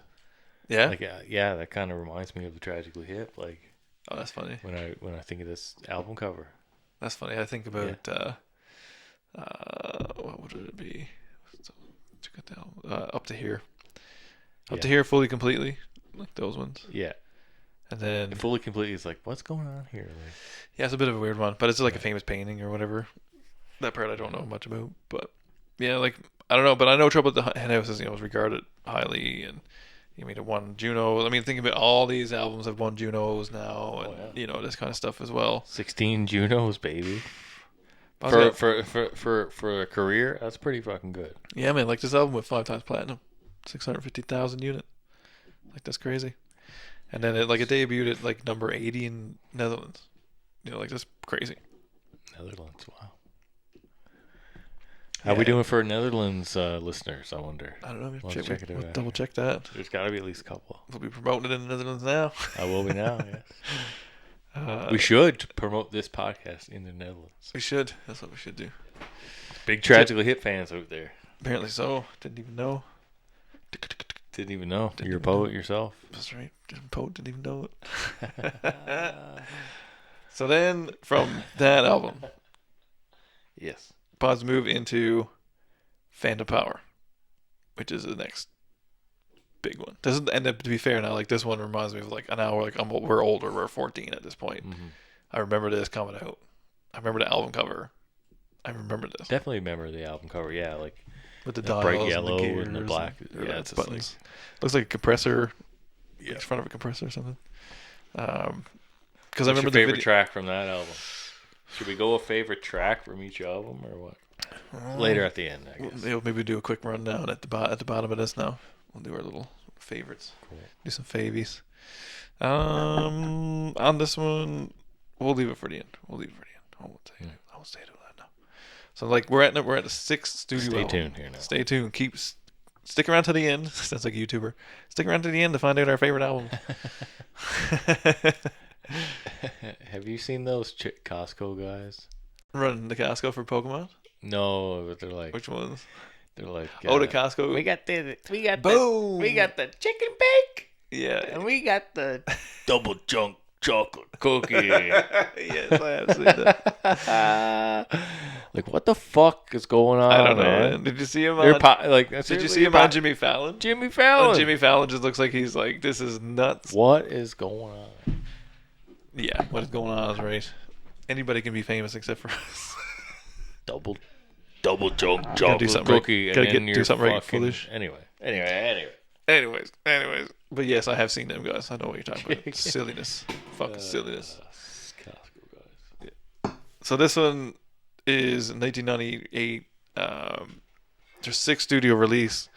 Yeah. Like, yeah, that kind of reminds me of the Tragically Hip. Like, oh, that's funny. When I think of this album cover. That's funny. I think about what would it be? Up to Here. Up to Here, Fully Completely, like those ones. Yeah. And then Fully Completely is like, what's going on here? Like, yeah, it's a bit of a weird one, but it's like a famous painting or whatever. That part I don't know much about, but yeah, like, I don't know, but I know Trouble at the Hen House is regarded highly, and it won Juno. I mean, think about all these albums have won Junos now, and this kind of stuff as well. 16 Junos, baby. For a career, that's pretty fucking good. Yeah, man, like, this album with 5 times platinum, 650,000 units. Like, that's crazy. And then it debuted at like number 80 in Netherlands. Like, that's crazy. Netherlands, wow. How we doing for Netherlands listeners, I wonder? I don't know. Check it out. Double check that. There's got to be at least a couple. We'll be promoting it in the Netherlands now. I will be now, yes. We should promote this podcast in the Netherlands. We should. That's what we should do. Big Tragically Hip fans out there. Apparently so. Didn't even know. You're a poet yourself. That's right. Poet didn't even know it. So then, from that album, yes, pods move into Phantom Power, which is the next big one. Doesn't end up, to be fair now, like, this one reminds me of like an hour. Like, we're older. We're 14 at this point. Mm-hmm. I remember this coming out. I remember the album cover. I remember this. Definitely remember the album cover. Yeah, like with the dials, bright yellow and the, and the black. Yeah, it's buttons. Looks like a compressor. Yeah, in front of a compressor or something. Because I remember your favorite track from that album. Should we go a favorite track from each album or what? Later at the end, I guess. We'll maybe do a quick rundown at the bottom of this now. We'll do our little favorites. Cool. Do some favies. On this one, we'll leave it for the end. I won't say it out loud now. So, like, we're at the 6th studio album. Stay tuned here now. Stay tuned. Stick around to the end. Sounds like a YouTuber. Stick around to the end to find out our favorite album. Have you seen those Costco guys? Running the Costco for Pokemon? No, but they're like Which ones? they're like The Costco. we got the Boom! we got the chicken bake Yeah. and we got the double chunk chocolate cookie. Yes, I have seen that. Like what the fuck is going on? I don't know, man? man. Did you see him They're on? like Did you see him on Jimmy Fallon? Jimmy Fallon. Jimmy Fallon just looks like he's like, this is nuts. What is going on? Yeah, what is going on is right. Anybody can be famous except for us. Double chunk Gotta do chocolate something right. cookie. Gotta And then do you're something right, fucking- foolish. Anyway. Anyways. But yes, I have seen them, guys. I know what you're talking about. Silliness. Fucking silliness. Costco guys. So this one is 1998. Their sixth studio release,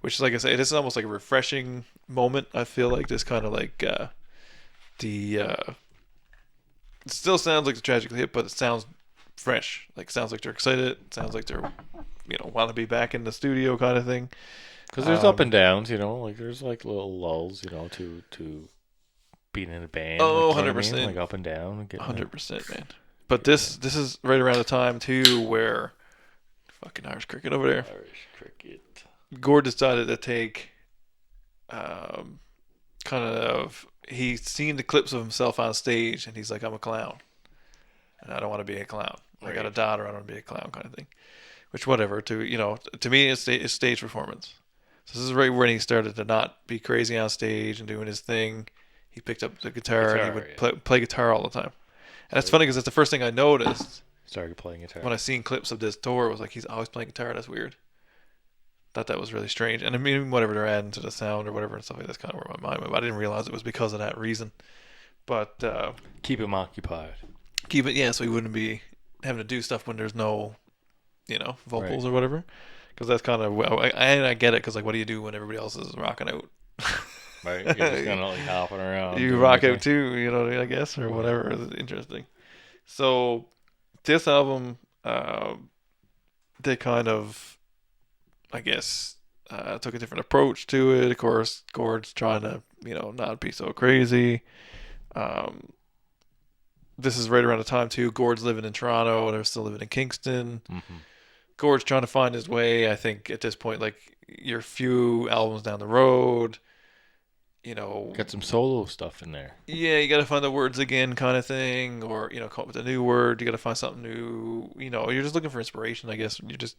which is, like I say, this is almost like a refreshing moment. I feel like this kind of like it still sounds like the Tragically Hip, but it sounds fresh. Like, sounds like they're excited. It sounds like they're, want to be back in the studio kind of thing. Because there's up and downs, like there's like little lulls, to being in a band. Oh, like, you know what I 100%. mean? Like up and down. 100%, man. But this is right around the time too where fucking Irish cricket over there. Irish cricket. Gord decided to take he's seen the clips of himself on stage and he's like, I'm a clown and I don't want to be a clown. I got a daughter, I don't want to be a clown kind of thing. Which whatever, to me it's stage performance. So this is right when he started to not be crazy on stage and doing his thing. He picked up the guitar and he would play guitar all the time. And it's funny because that's the first thing I noticed Started playing guitar. when I seen clips of this tour. It was like, he's always playing guitar. That's weird. Thought that was really strange. And I mean, whatever they're adding to the sound or whatever and stuff like that's kind of where my mind went. But I didn't realize it was because of that reason. But Keep him occupied. keep it, so he wouldn't be having to do stuff when there's no, vocals or whatever. Because that's kind of, I get it. Because like, what do you do when everybody else is rocking out? Right? You're just kind of like hopping around. You doing rock your out thing. too, I guess, or whatever. It's interesting. So this album, they kind of, I guess, took a different approach to it. Of course, Gord's trying to, not be so crazy. This is right around the time too. Gord's living in Toronto. They're still living in Kingston. Mm-hmm. Gord's trying to find his way. I think at this point, like, you're a few albums down the road. Got some solo stuff in there. Yeah, you got to find the words again, kind of thing, or come up with a new word. You got to find something new. You're just looking for inspiration, I guess. You're just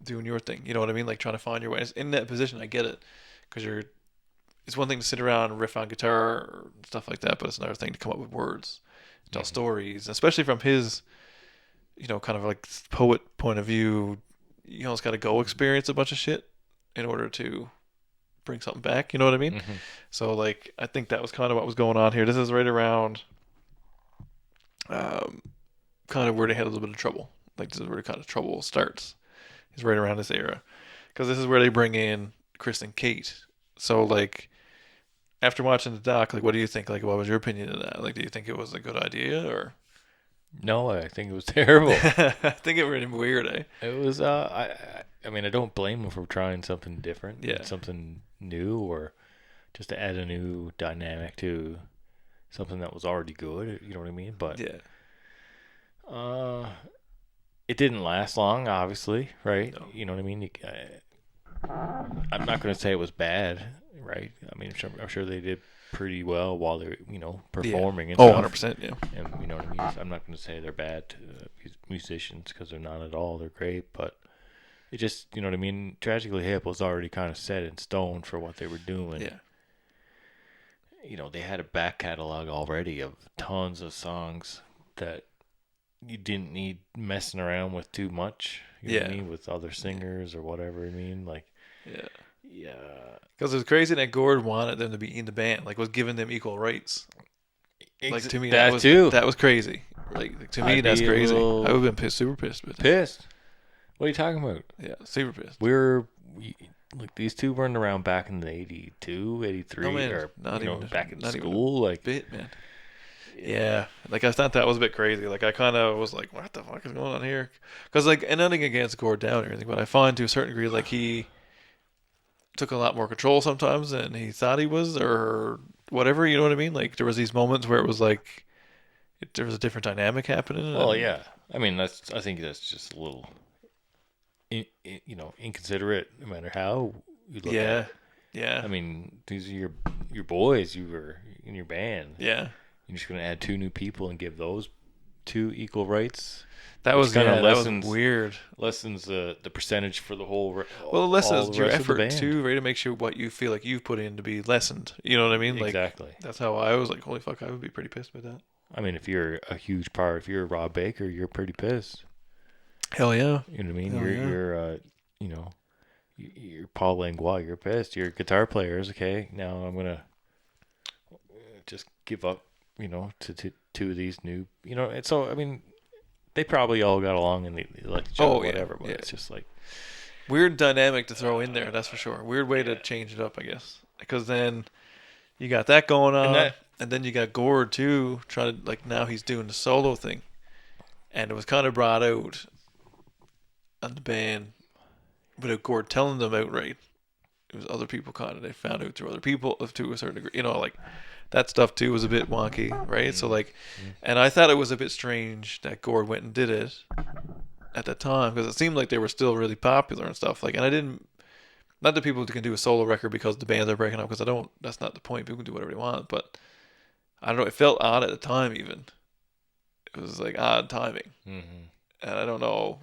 doing your thing. You know what I mean? Like trying to find your way. In that position, I get it, because it's one thing to sit around and riff on guitar or stuff like that, but it's another thing to come up with words, tell stories, especially from his, kind of like poet point of view. You almost got to go experience a bunch of shit in order to bring something back, you know what I mean? Mm-hmm. So like, I think that was kind of what was going on here. This is right around kind of where they had a little bit of trouble. Like, this is where kind of trouble starts. It's right around this era, because this is where they bring in Chris and Kate. So like, after watching the doc, like, what do you think? Like, what was your opinion of that? Like, do you think it was a good idea, or? No, I think it was terrible. I think it was weird, eh? It was. I mean, I don't blame him for trying something different, something new, or just to add a new dynamic to something that was already good. You know what I mean? But Yeah. It didn't last long, obviously, right? No. You know what I mean? I'm not going to say it was bad, right? I mean, I'm sure they did pretty well while they were, performing. And Oh, stuff. 100%, yeah. And you know what I mean? I'm not going to say they're bad musicians, because they're not at all. They're great, but it just, you know what I mean? Tragically Hip was already kind of set in stone for what they were doing. Yeah. They had a back catalog already of tons of songs that you didn't need messing around with too much. You know what I mean? With other singers or whatever. I mean, like, yeah. Because it was crazy that Gord wanted them to be in the band, like was giving them equal rights. Like, to me, that was crazy. Like, to me, that's crazy. I would have been super pissed with it. Pissed? What are you talking about? Yeah, super pissed. Like, these two weren't around back in the 82, 83, or not even back in not school. Even a like, bit, man. Yeah, like I thought that was a bit crazy. Like I kind of was like, what the fuck is going on here? Because like, and nothing against Gord down or anything, but I find to a certain degree, like, he took a lot more control sometimes than he thought he was, or whatever. You know what I mean? Like, there was these moments where it was like, there was a different dynamic happening. Well, and- yeah. I mean, I think that's just a little, inconsiderate. No matter how you look at Yeah. it. Yeah. I mean, these are your boys. You were in your band. Yeah. You're just gonna add 2 new people and give those 2 equal rights. That Which was kinda that was lessens- weird. Lessens the percentage for the whole. Well, it all lessens the your rest of the effort band. too, right? To make sure what you feel like you've put in to be lessened. You know what I mean? Like Exactly. that's how I was like, holy fuck, I would be pretty pissed with that. I mean, if you're a huge part, if you're Rob Baker, you're pretty pissed. Hell yeah. You know what I mean? Hell yeah. You're Paul Langlois. You're pissed. You're guitar players. Okay, now I'm gonna just give up. To 2 of these new. And so I mean, they probably all got along and they liked each other, Oh, yeah, whatever. But yeah. it's just like, Weird dynamic to throw in there, that's for sure. Weird way to change it up, I guess. Because then you got that going on, and then you got Gord too, trying to like now he's doing the solo thing, and it was kind of brought out on the band without Gord telling them outright. It was other people kind of they found out through other people to a certain degree, like that stuff too was a bit wonky, right? So like, and I thought it was a bit strange that Gord went and did it at that time because it seemed like they were still really popular and stuff. Like, and I didn't. Not that people can do a solo record because the bands are breaking up, because I don't. That's not the point. People can do whatever they want, but I don't know. It felt odd at the time. Even it was like odd timing, and I don't know.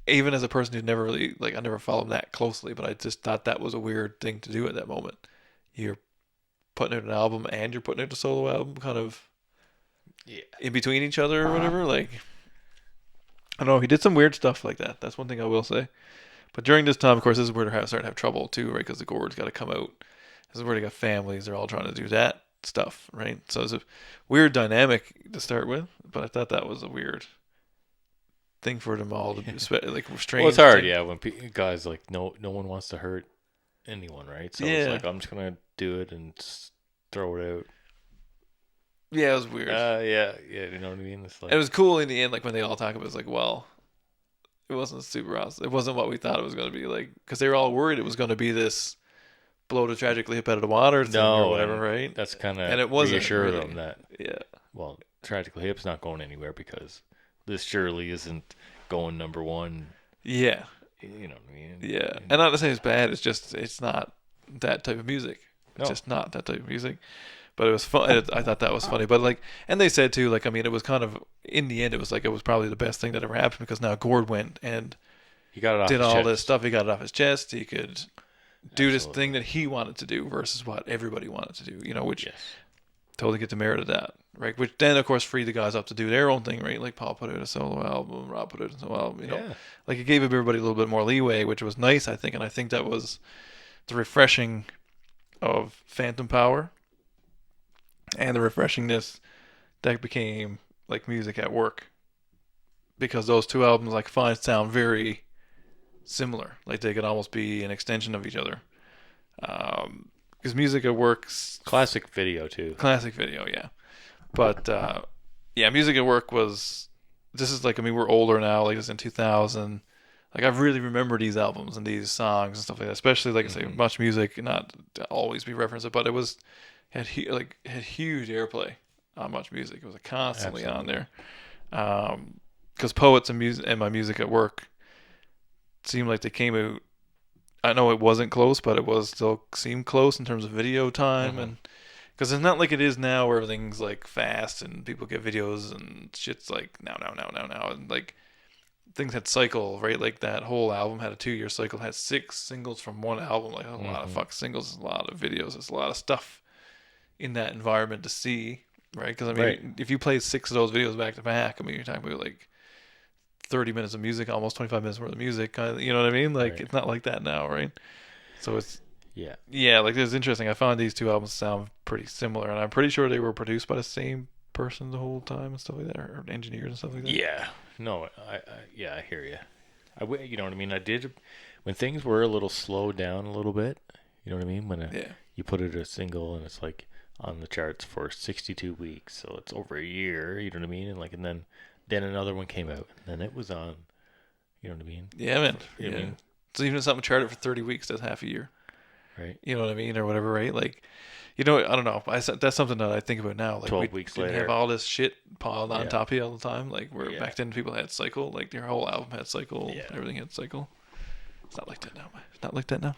Even as a person who never really like, I never followed that closely, but I just thought that was a weird thing to do at that moment. You're putting out an album and you're putting out a solo album, kind of in between each other or whatever. Like, I don't know. He did some weird stuff like that. That's one thing I will say. But during this time, of course, this is where they're starting to have trouble too, right? Because the Gord's got to come out. This is where they got families. They're all trying to do that stuff, right? So it's a weird dynamic to start with. But I thought that was a weird thing for them all to like strange. well, it's hard, thing. yeah. When guys like no one wants to hurt anyone, right? So Yeah. it's like I'm just gonna do it and just throw it out. Yeah, it was weird. Yeah. You know what I mean? It's like It was cool in the end, like when they all talk about it, it's like, well, it wasn't super awesome. It wasn't what we thought it was going to be, like, because they were all worried it was going to be this blow to Tragically Hip out of the water thing or whatever, and right? That's kind And it of wasn't reassure really. them that Yeah. Tragically Hip's not going anywhere because this surely isn't going number 1. Yeah. You know what I mean? Yeah. And not to say it's bad, it's not that type of music. It's No. just not that type of music. But it was fun. I thought that was funny. But like, and they said too, like, I mean, it was kind of, in the end, it was like, it was probably the best thing that ever happened because now Gord went and He got it off did his all chest. this stuff. He got it off his chest. He could do this Absolutely. thing that he wanted to do versus what everybody wanted to do, which Yes. totally get the merit of that, right? Which then, of course, freed the guys up to do their own thing, right? Like Paul put out a solo album, Rob put out a solo album, Yeah. Like it gave everybody a little bit more leeway, which was nice, I think. And I think that was the refreshing of Phantom Power and the refreshingness that became like Music at Work, because those two albums like sound very similar, like they could almost be an extension of each other. Because Music at Work's Classic video too. classic video, yeah. But Music at Work was. This is like, I mean, we're older now. Like it's in 2000. Like I really remember these albums and these songs and stuff like that. Especially like I say, Much Music, not to always be referenced, but it was had huge airplay on Much Music. It was constantly on there. Because Poets and Music and My Music at Work seemed like they came out. I know it wasn't close, but it was still seemed close in terms of video time, and because it's not like it is now where everything's like fast and people get videos and shit's like now, and like things had cycle, right? Like that whole album had a 2-year cycle, had 6 singles from one album, like a lot of fuck singles, a lot of videos, there's a lot of stuff in that environment to see, right? Because I mean, if you play 6 of those videos back to back, I mean, you're talking about like 30 minutes of music, almost 25 minutes worth of music, kind of, you know what I mean? Like it's not like that now, right? So it's like it's interesting. I found these two albums sound pretty similar, and I'm pretty sure they were produced by the same person the whole time and stuff like that, or engineers and stuff like that. Yeah. No, I hear you. You know what I mean? I did when things were a little slowed down a little bit. You know what I mean? When you put it a single and it's like on the charts for 62 weeks, so it's over a year. You know what I mean? And then another one came out, and then it was on. You know what I mean? Yeah, man. You know what I mean? So even if something charted for 30 weeks, that's half a year. Right. You know what I mean, or whatever, right? Like, you know, I don't know. That's something that I think about now. Like, 12 we weeks didn't later. have all this shit piled on Yeah. top of you all the time. Like, where Yeah. back then people had cycle. Like, their whole album had cycle. Yeah. Everything had cycle. It's not like that now. It's not like that now.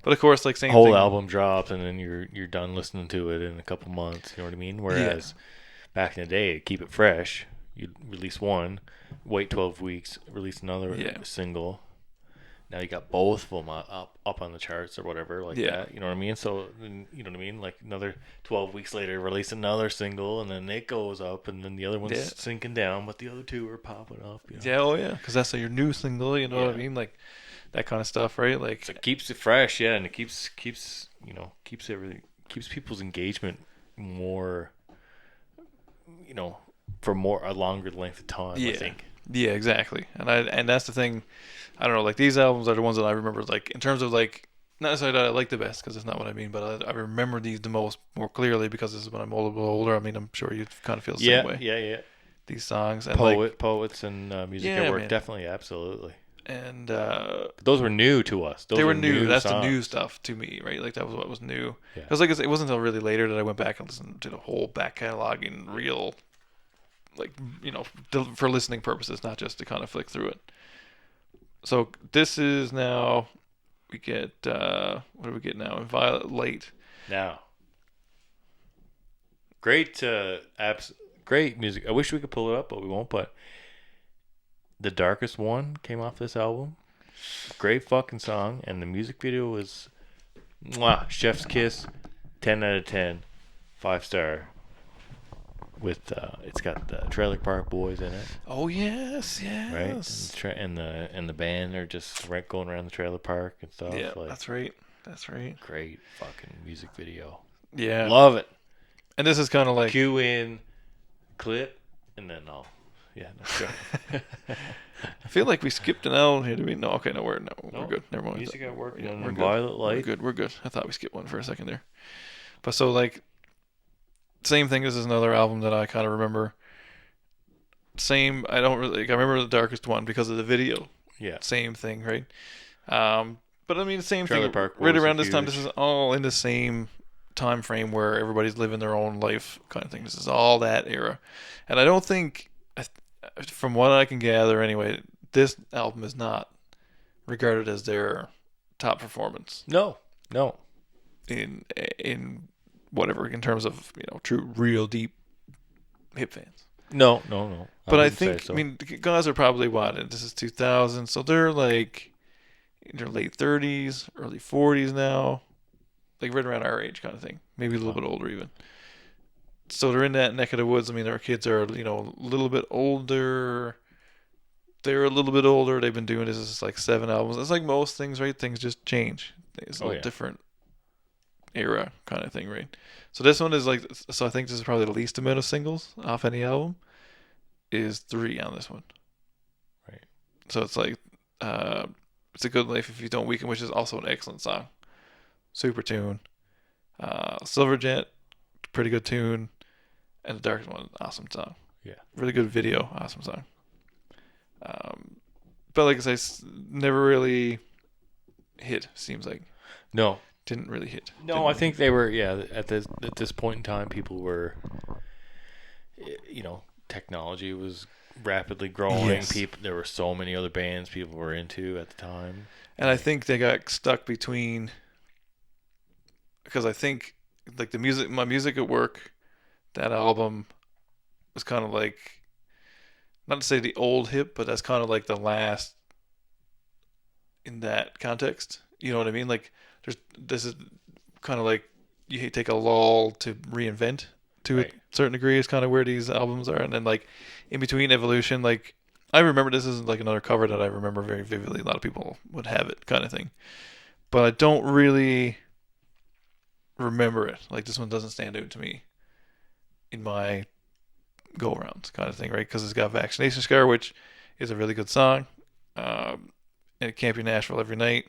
But of course, like same Whole thing. album drops and then you're done listening to it in a couple months. You know what I mean? Whereas back in the day, to keep it fresh, you'd release one, wait 12 weeks, release another single. Now you got both of them up on the charts or whatever like that. You know what I mean? So you know what I mean? Like another 12 weeks later, release another single, and then it goes up, and then the other one's sinking down, but the other two are popping up. You know? Yeah, oh yeah, because that's your new single. You know what I mean? Like that kind of stuff, right? Like so it keeps it fresh, and it keeps everything, keeps people's engagement more, you know, for a longer length of time. I think. Yeah, exactly. And that's the thing. I don't know. Like these albums are the ones that I remember. Like in terms of like not necessarily that I like the best because it's not what I mean, but I remember these the more clearly because this is when I'm a little bit older. I mean, I'm sure you kind of feel the same way. Yeah. These songs and poets and music at work, definitely, absolutely. And those were new to us. They were new. That's songs. the new stuff to me, right? Like that was what was new. Yeah. Because like it wasn't until really later that I went back and listened to the whole back catalog in real, like you know, for listening purposes, not just to kind of flick through it. So this is now we get what do we get now? Violet Light. Now, great great music. I wish we could pull it up, but we won't. But The Darkest One came off this album. Great fucking song, and the music video was chef's kiss, 10 out of 10, 5-star. With it's got the Trailer Park Boys in it. Oh yes. Right, and the band are just going around the trailer park and stuff. Yeah, like, that's right. Great fucking music video. Yeah, love it. And this is kind of like cue in clip, and then sure. I feel like we skipped an album here. Do we? No, okay, we're good. Never mind. Music at work. Yeah, we're Violet Light. We're good. I thought we skipped one for a second there. But so like. Same thing. This is another album that I kind of remember. Same. I don't really. Like, I remember The Darkest One because of the video. Yeah. Same thing, right? But I mean, the same Trailer thing. Park right around was this time, this is all in the same time frame where everybody's living their own life, kind of thing. This is all that era, and I don't think, from what I can gather, anyway, this album is not regarded as their top performance. No. In whatever, in terms of, you know, true, real deep hip fans. No. But I think, so. I mean, the guys are probably this is 2000, so they're like in their late 30s, early 40s now, like right around our age kind of thing, maybe a little bit older even. So they're in that neck of the woods. I mean, our kids are, you know, a little bit older. They're a little bit older. They've been doing this. It's like 7 albums. It's like most things, right? Things just change. It's a little different era kind of thing, right? So this one is like, so I think this is probably the least amount of singles off any album, is 3 on this one. Right. So it's like, It's a Good Life If You Don't Weaken, which is also an excellent song. Super tune. Silverjet, pretty good tune. And The Darkest One, awesome song. Yeah. Really good video, awesome song. But like I say, never really hit, seems like. No. Didn't really hit. No, I think they were, at this point in time, people were, you know, technology was rapidly growing. Yes. There were so many other bands people were into at the time. And I think they got stuck between, because I think like my music at work, that album was kind of like, not to say the old hip, but that's kind of like the last in that context. You know what I mean? Like this is kind of like you take a lull to reinvent to a certain degree is kind of where these albums are. And then like in between evolution, like I remember this is like another cover that I remember very vividly. A lot of people would have it kind of thing, but I don't really remember it. Like this one doesn't stand out to me in my go arounds kind of thing, right? Because it's got Vaccination Scar, which is a really good song. And It Can't Be Nashville Every Night.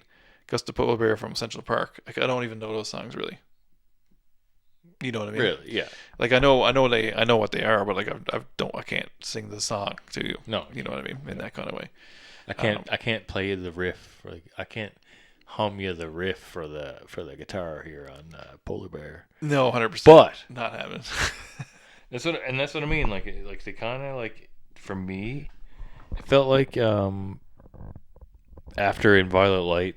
Gus the Polar Bear from Central Park. Like I don't even know those songs really. You know what I mean? Really? Yeah. Like I know what they are, but like I can't sing the song to you. No. You know what I mean? In that kind of way. I can't play the riff. Like I can't hum you the riff for the guitar here on Polar Bear. No, 100%. But not happening. that's what I mean. Like they kind of like, for me, it felt like after In Violet Light,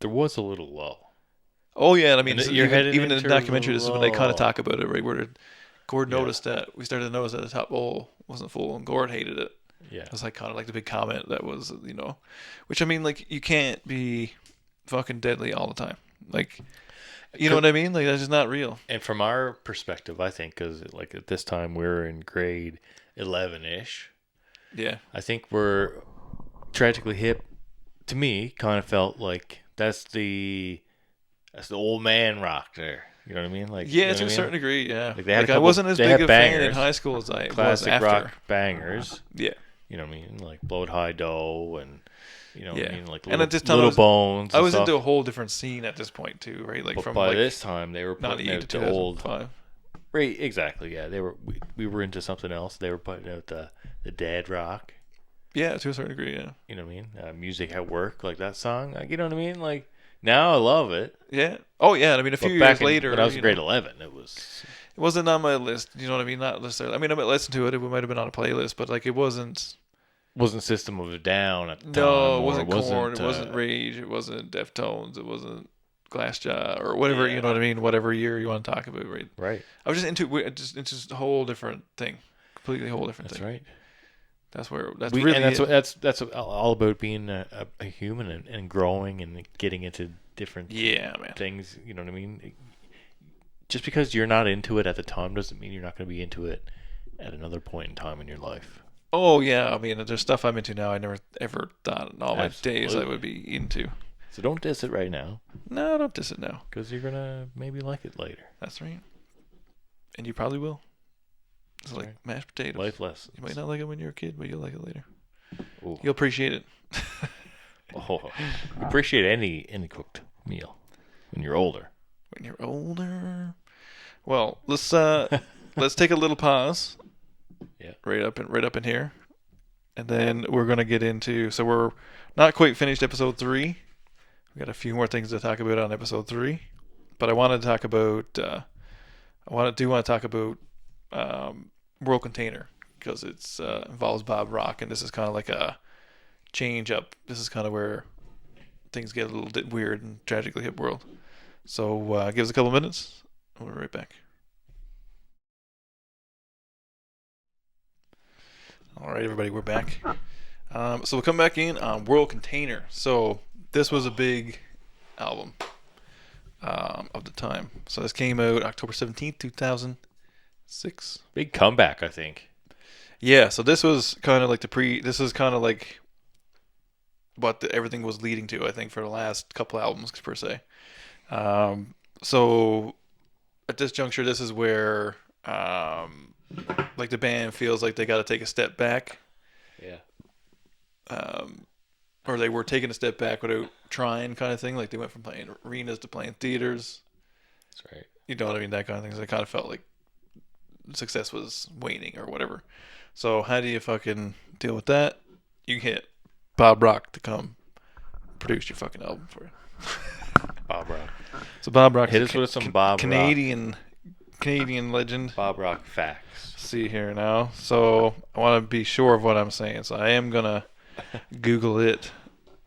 there was a little lull. Oh yeah, and I mean, And this is you're heading even in the into documentary, this is when they kind of lull. talk about it, right? Where Gord Yeah. noticed that we started to notice that the top bowl wasn't full, and Gord hated it. Yeah. It was like kind of like the big comment that was, which I mean, like you can't be fucking deadly all the time, like, you know what I mean? Like that's just not real. And from our perspective, I think, because like at this time we're in grade 11-ish, Yeah. I think we're Tragically Hip. To me, kind of felt like that's the old man rock there. You know what I mean? Like, Yeah, you know to a what I mean? certain degree, yeah. Like they had a I couple- wasn't as they big had a fan in bangers, high school as I was Classic after. rock bangers. Yeah. You know what I mean? Like Blowed High Dough and what Yeah. I mean? Like And little, at this time, little Bones. I and was stuff. into a whole different scene at this point too, right? Like But from by like this time they were putting 98 out to the old. 2005. Right, exactly. Yeah, we were into something else. They were putting out the dead rock. Yeah, to a certain degree, yeah. You know what I mean? Music at Work, like that song. Like, you know what I mean? Like now I love it. Yeah. Oh yeah, and I mean a few But years back later, when I was in you grade know, 11, it was. it wasn't on my list. You know what I mean? Not necessarily. I mean, I might listen to it. It might have been on a playlist, but like it wasn't. Wasn't System of a Down at the time. No, it or wasn't Korn. It uh, wasn't Rage. It wasn't Deftones. It wasn't Glassjaw or whatever. Yeah. You know what I mean? Whatever year you want to talk about, right? Right. I was just into a whole different thing, completely whole different That's thing. right. That's where that's We, really and that's it. what, that's all about being a human and growing and getting into different Yeah, man. things. You know what I mean? Just because you're not into it at the time doesn't mean you're not going to be into it at another point in time in your life. Oh yeah, I mean, there's stuff I'm into now. I never ever thought in all my days I Absolutely. would be into. So don't diss it right now, No, don't diss it now. because you're gonna maybe like it later. That's right. And you probably will. It's That's like right. mashed potatoes. Life lessons. You might not like it when you're a kid, but you'll like it later. Ooh. You'll appreciate it. Oh, appreciate any cooked meal when you're older. When you're older. Well, let's take a little pause. Yeah. Right up in here, and then we're gonna get into. So we're not quite finished episode 3. We got a few more things to talk about on episode 3, but I wanted to talk about. Want to talk about World Container because it's involves Bob Rock, and this is kind of like a change up. This is kind of where things get a little bit weird in Tragically Hip world. So give us a couple minutes. We'll be right back. All right, everybody, we're back. So we'll come back in on World Container. So this was a big album of the time. So this came out October 17th, 2006. Big comeback, I think. Yeah, so this was kind of like this is kind of like what everything was leading to, I think, for the last couple albums, per se. So at this juncture, this is where like the band feels like they got to take a step back. Yeah. Or they were taking a step back without trying, kind of thing. Like they went from playing arenas to playing theaters. That's right. You know what I mean? That kind of thing. So they kind of felt like success was waning or whatever. So how do you fucking deal with that? You get Bob Rock to come produce your fucking album for you. Bob Rock. So Bob Rock Hit is us with some Bob Canadian legend. Bob Rock facts. See here now. So I want to be sure of what I'm saying. So I am gonna Google it.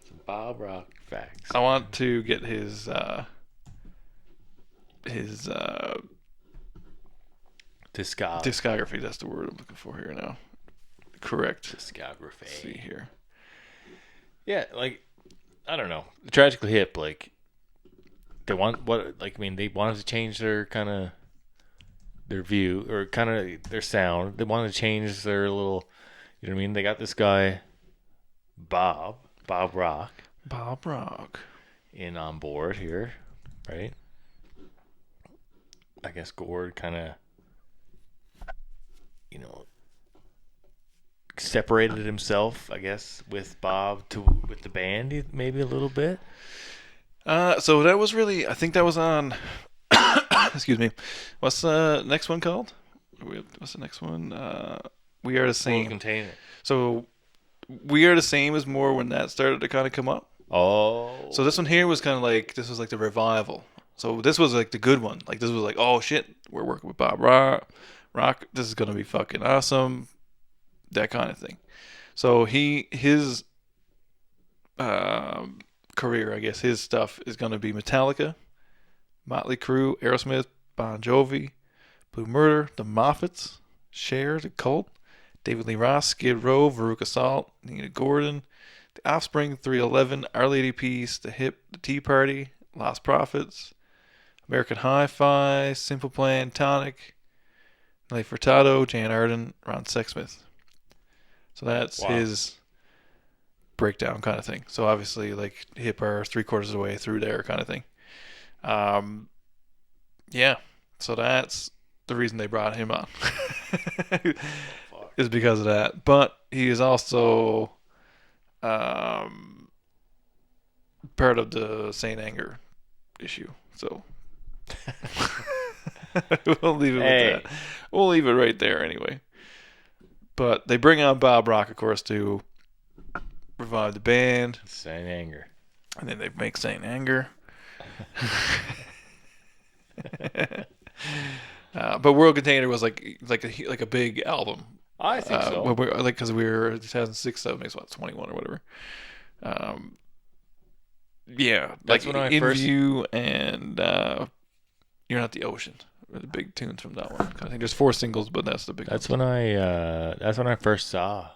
Some Bob Rock facts. I want to get his discography. That's the word I'm looking for here now. Correct. Discography. Let's see here. Yeah, like I don't know. Tragically Hip, like they wanted to change their kind of their view or kind of their sound. They wanted to change their little, you know what I mean? They got this guy Bob Rock in on board here, right? I guess Gord kind of, separated himself, I guess, with Bob with the band maybe a little bit. So that was really, I think that was on. Excuse me. What's the next one called? What's the next one? We Are the Same. Container. So We Are the Same is more when that started to kind of come up. Oh. So this one here was kind of like, this was like the revival. So this was like the good one. Like this was like, oh shit, we're working with Bob Rock. This is gonna be fucking awesome. That kind of thing. So his career, I guess, his stuff is gonna be Metallica, Motley Crue, Aerosmith, Bon Jovi, Blue Murder, The Moffats, Cher, The Cult, David Lee Roth, Skid Row, Veruca Salt, Nina Gordon, The Offspring, 311, Our Lady Peace, The Hip, The Tea Party, Lost Prophets, American Hi-Fi, Simple Plan, Tonic, Nelly Furtado, Jan Arden, Ron Sexsmith. So that's Wow. his breakdown kind of thing. So obviously, like, Hip are 3/4 of the way through there kind of thing. Yeah. So that's the reason they brought him on. Is because of that. But he is also part of the Saint Anger issue. So we'll leave it with that. We'll leave it right there anyway. But they bring on Bob Rock, of course, to revive the band. Saint Anger. And then they make Saint Anger. But World Container was like a big album. I think so. Because we were 2006, so it makes what 21 or whatever. Yeah, That's like when I In first- View and You're Not the Ocean were the big tunes from that one. I think there's 4 singles, but that's the big. That's ones. when I first saw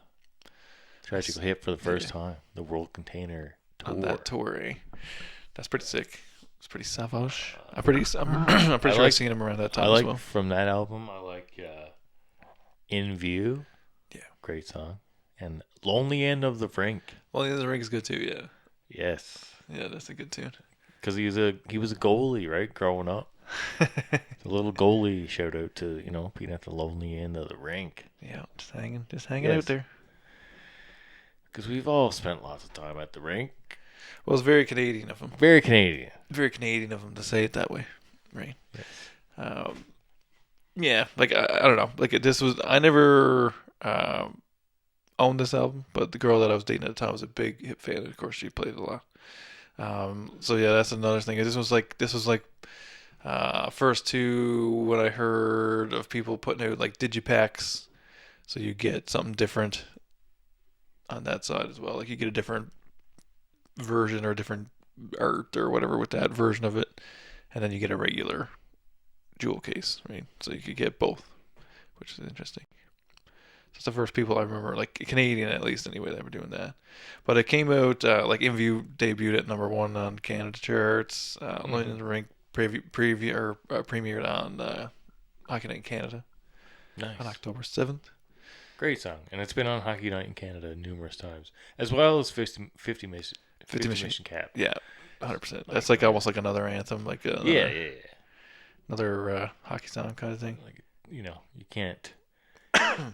Tragically Hip for the first time. The World Container tour. On that tour. Eh? That's pretty sick. It's pretty savage. I'm pretty sure I've seen him around that time I like as well. from that album. I like In View. Yeah. Great song. And Lonely End of the Rink. Well, the Ring is good too. Yeah, Yes. yeah, that's a good tune. Because he was a goalie, right? Growing up. A little goalie shout out to, being at the lonely end of the rink. Yeah, just hanging Yes. out there. Because we've all spent lots of time at the rink. Well, it's very Canadian of him. Very Canadian. Very Canadian of him to say it that way, right? Yes. Yeah, like I don't know, like I never owned this album, but the girl that I was dating at the time was a big Hip fan, and of course she played it a lot. So yeah, that's another thing. This was like first to what I heard of people putting out like digipacks, so you get something different on that side as well. Like you get a different version or different art or whatever with that version of it, and then you get a regular jewel case, right? So you could get both, which is interesting. So it's the first people I remember, like Canadian at least anyway, that were doing that. But it came out like In View debuted at #1 on Canada charts. Lonely in the Rink premiered on Hockey Night in Canada Nice. on October 7th. Great song. And it's been on Hockey Night in Canada numerous times. As well as 50 Mission Cap. Yeah, 100%. That's like almost like another anthem, like another hockey song kind of thing. Like, you can't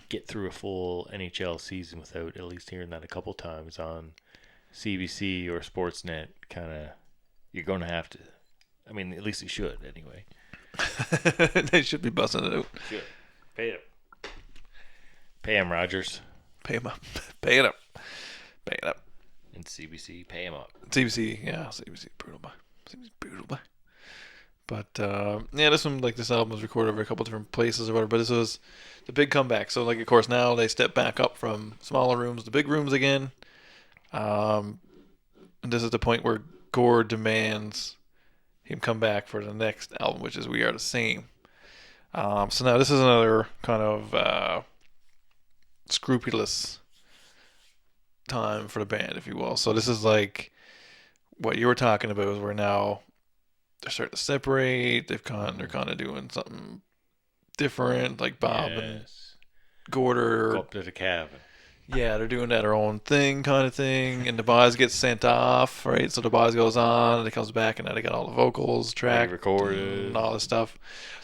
get through a full NHL season without at least hearing that a couple times on CBC or Sportsnet. You're going to have to. I mean, at least you should anyway. They should be busting it out. Should. Pay it up. Pay him, Rogers. Pay him up. Pay it up. Pay it up. And CBC, pay him up. CBC, yeah, CBC, brutal boy. CBC, brutal boy. But yeah, this album was recorded over a couple different places or whatever. But this was the big comeback. So like, of course, now they step back up from smaller rooms to big rooms again. And this is the point where Gord demands him come back for the next album, which is We Are the Same. So now this is another kind of scrupulous time for the band, if you will. So this is like what you were talking about, is where now they're starting to separate. They're kind of doing something different, like Bob and Gord are Go up to the cabin. Yeah, they're doing their own thing, kind of thing, and the boys get sent off, right? So the boys goes on, and it comes back, and now they got all the vocals tracked, recorded, and all this stuff.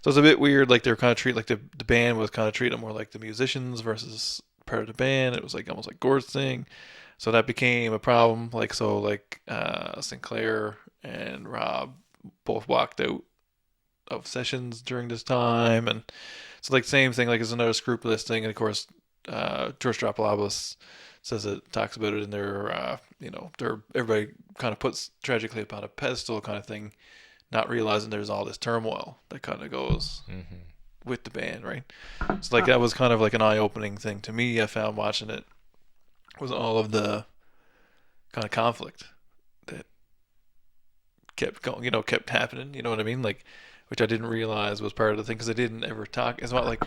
So it's a bit weird. Like they're kind of treat like the band was kind of treating them more like the musicians versus part of the band. It was like almost like Gord's thing. So that became a problem. Like Sinclair and Rob both walked out of sessions during this time, and so like same thing. Like it's another scrupulous thing, and of course. George Stropalopoulos says it, talks about it in their, everybody kind of puts Tragically Hip on a pedestal kind of thing, not realizing there's all this turmoil that kind of goes with the band, right? So like that was kind of like an eye-opening thing to me. I found watching it was all of the kind of conflict that kept going, kept happening. You know what I mean? Like, which I didn't realize was part of the thing because I didn't ever talk. It's not like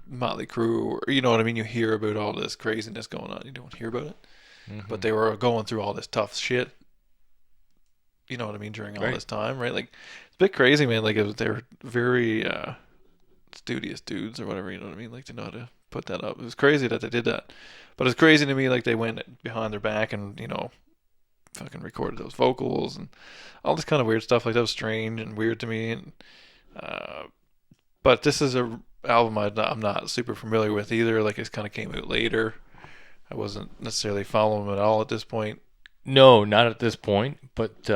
Motley Crue, or you know what I mean. You hear about all this craziness going on, you don't hear about it, but they were going through all this tough shit. You know what I mean? During all this time, right? Like, it's a bit crazy, man. Like, they're very studious dudes or whatever. You know what I mean? Like, they know how to put that up. It was crazy that they did that, but it's crazy to me. Like, they went behind their back and fucking recorded those vocals and all this kind of weird stuff. Like, that was strange and weird to me. And but this is a album I'm not super familiar with either. Like, it kind of came out later. I wasn't necessarily following them at all at this point. No, not at this point. But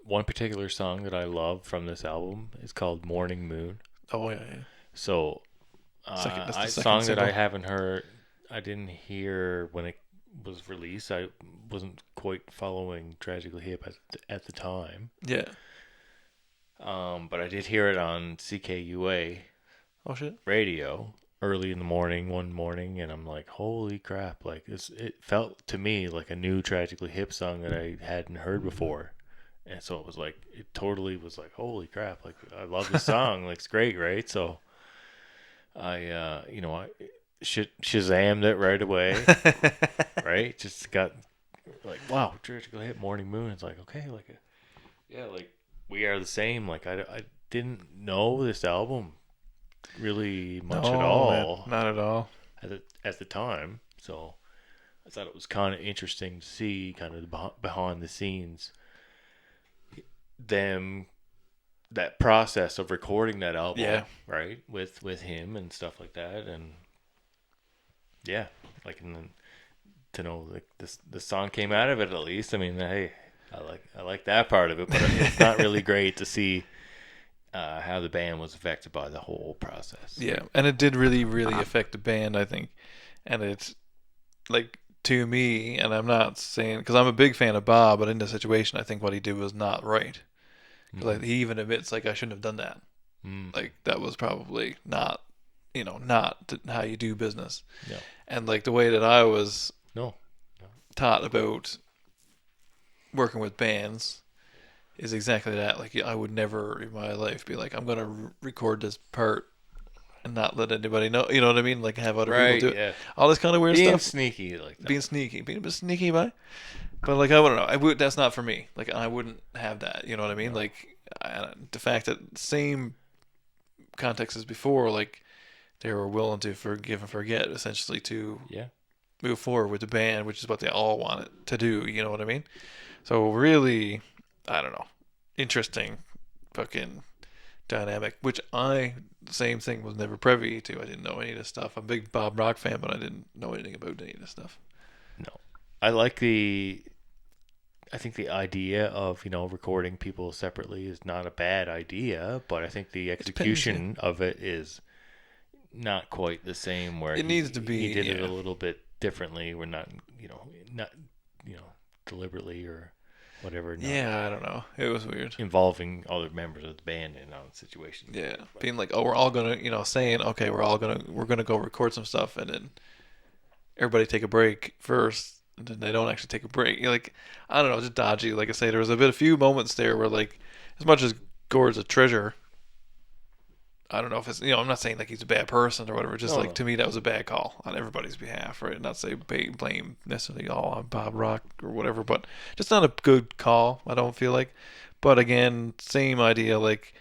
one particular song that I love from this album is called "Morning Moon." Oh yeah. So, That's the a second song that I single. haven't heard. I didn't hear when it was released. I wasn't quite following Tragically Hip at the time. Yeah. But I did hear it on CKUA Oh shit. radio early in the morning one morning, and I'm like, holy crap. Like, it felt to me like a new Tragically Hip song that I hadn't heard before. And so it was like, it totally was like, holy crap. Like, I love this song. Like, it's great, right? So I Shazammed it right away, right? Just got like, wow, Tragically Hip, Morning Moon. It's like, okay, like, yeah, like, We Are the Same. Like, I didn't know this album really much at all. Man, not at all. At the time. So I thought it was kind of interesting to see kind of behind the scenes that process of recording that album, right, with him and stuff like that. And yeah, like, and then to know like the song came out of it, at least. I mean, hey, I like that part of it, but it's not really great to see how the band was affected by the whole process. Yeah, and it did really, really affect the band, I think. And it's like, to me, and I'm not saying, because I'm a big fan of Bob, but in this situation, I think what he did was not right. Like, he even admits, like, I shouldn't have done that. Like, that was probably not how you do business. No. And like the way that I was No. taught about working with bands is exactly that. Like, I would never in my life be like, I'm going to record this part and not let anybody know. You know what I mean? Like, have other people do it. All this kind of weird Being stuff. sneaky like that. Being a bit sneaky, by. But like, I wouldn't know. That's not for me. Like, I wouldn't have that. You know what I mean? No. Like, the fact that same context as before, like, they were willing to forgive and forget, essentially, to move forward with the band, which is what they all wanted to do. You know what I mean? So really, I don't know, interesting fucking dynamic, which same thing, was never privy to. I didn't know any of this stuff. I'm a big Bob Rock fan, but I didn't know anything about any of this stuff. No. I think the idea of, recording people separately is not a bad idea, but I think the execution of it is not quite the same, where it needs to be. He did it a little bit differently. We're not deliberately or whatever. I don't know. It was weird. Involving other members of the band in on situations. Yeah, being like, oh, we're all gonna, saying, okay, we're gonna go record some stuff, and then everybody take a break first, and then they don't actually take a break. You're like, I don't know, just dodgy. Like I say, there was a few moments there where, like, as much as Gord's a treasure, I don't know if it's, I'm not saying like he's a bad person or whatever. Just to me, that was a bad call on everybody's behalf, right? Not say blame necessarily all on Bob Rock or whatever, but just not a good call, I don't feel like. But again, same idea, like,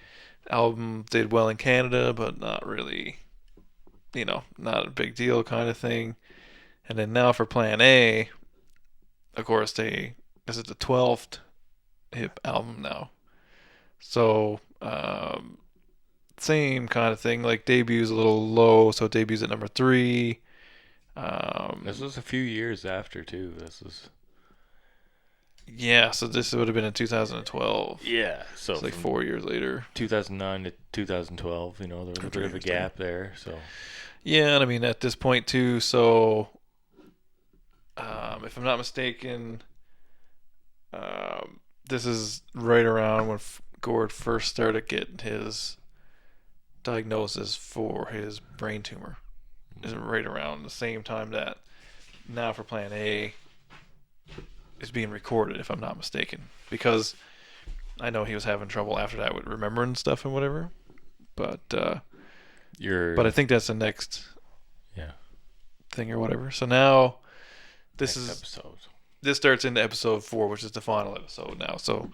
album did well in Canada, but not really, not a big deal kind of thing. And then now for Plan A, of course, this is the 12th Hip album now. So, same kind of thing. Like, debut's a little low, so it debuts at number 3. This was a few years after, too. So this would have been in 2012. Yeah, so it's like 4 years later. 2009 to 2012, there was a bit of a gap there. So yeah, and I mean, at this point too, so if I'm not mistaken, this is right around when Gord first started getting his diagnosis for his brain tumor. Is right around the same time that Now for Plan A is being recorded, if I'm not mistaken, because I know he was having trouble after that with remembering stuff and whatever. But I think that's the next thing or whatever. So now this starts into episode 4, which is the final episode now. So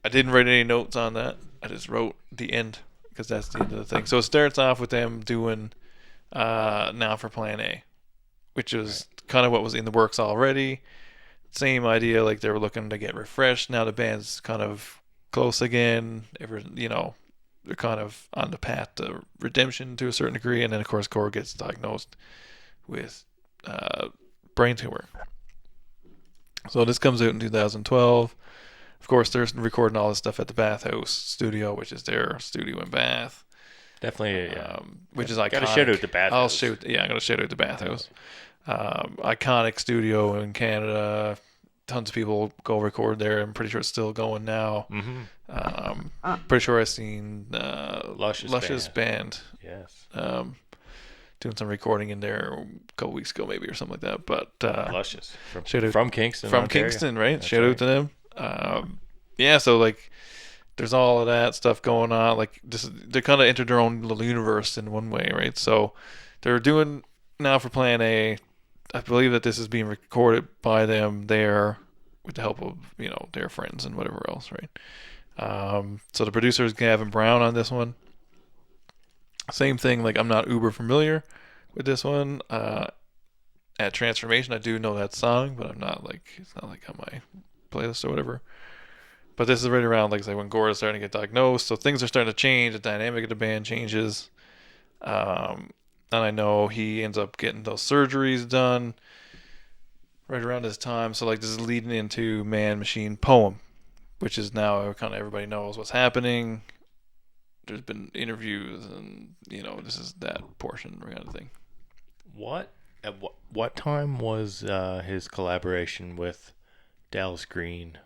I didn't write any notes on that. I just wrote the end because that's the end of the thing. So it starts off with them doing Now for Plan A, which is kind of what was in the works already. Same idea, like they were looking to get refreshed. Now the band's kind of close again. They're kind of on the path to redemption to a certain degree. And then, of course, Gord gets diagnosed with brain tumor. So this comes out in 2012. Of course, they're recording all this stuff at the Bathhouse Studio, which is their studio in Bath. Definitely, which is iconic. Got to shout out the Bathhouse. I'm going to shout out the Bathhouse. Iconic studio in Canada. Tons of people go record there. I'm pretty sure it's still going now. Mm-hmm. Pretty sure I've seen Luscious Band. Yes. Doing some recording in there a couple weeks ago, maybe, or something like that. But Luscious from Kingston, from Ontario. Kingston, right? That's Shout out to them. So like, there's all of that stuff going on. Like, they kind of entered their own little universe in one way, right? So they're doing Now for Plan A. I believe that this is being recorded by them there with the help of their friends and whatever else, right? So the producer is Gavin Brown on this one. Same thing. Like, I'm not uber familiar with this one. At Transformation, I do know that song, but I'm not like, it's not like on my playlist or whatever. But this is right around, like I say, when Gord is starting to get diagnosed, so things are starting to change. The dynamic of the band changes. And I know he ends up getting those surgeries done right around this time. So, like, this is leading into Man, Machine, Poem, which is now kind of everybody knows what's happening. There's been interviews, and this is that portion kind of thing. At what time was his collaboration with Dallas Green?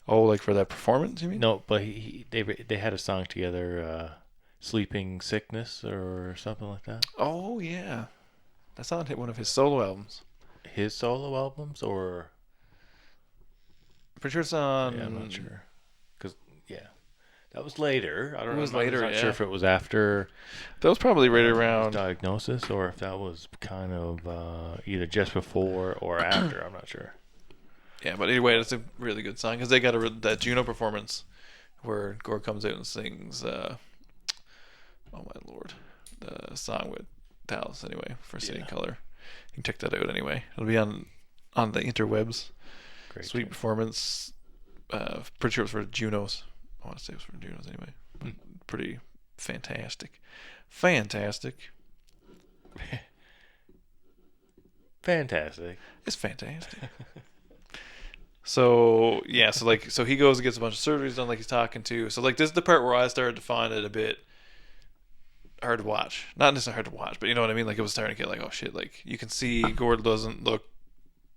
Like for that performance, you mean? No, but they had a song together, Sleeping Sickness or something like that. Oh yeah, that's on one of his solo albums. His solo albums, or pretty sure it's on. Yeah, I'm not sure. That was later. I don't know. It was later. I'm not sure if it was after. That was probably right around diagnosis, or if that was kind of either just before or after. I'm not sure. Yeah, but anyway, it's a really good song because they got that Juno performance where Gord comes out and sings. Oh my lord, the song with Dallas anyway for City Color. You can check that out anyway. It'll be on the interwebs. Great. Sweet performance. Pretty sure it was for Junos. I want to say it was for Junos anyway. But pretty fantastic. Fantastic. It's fantastic. So he goes and gets a bunch of surgeries done, like he's talking to. So like, this is the part where I started to find it a bit hard to watch. Not necessarily hard to watch, but you know what I mean? Like, it was starting to get like, oh shit, like you can see Gord doesn't look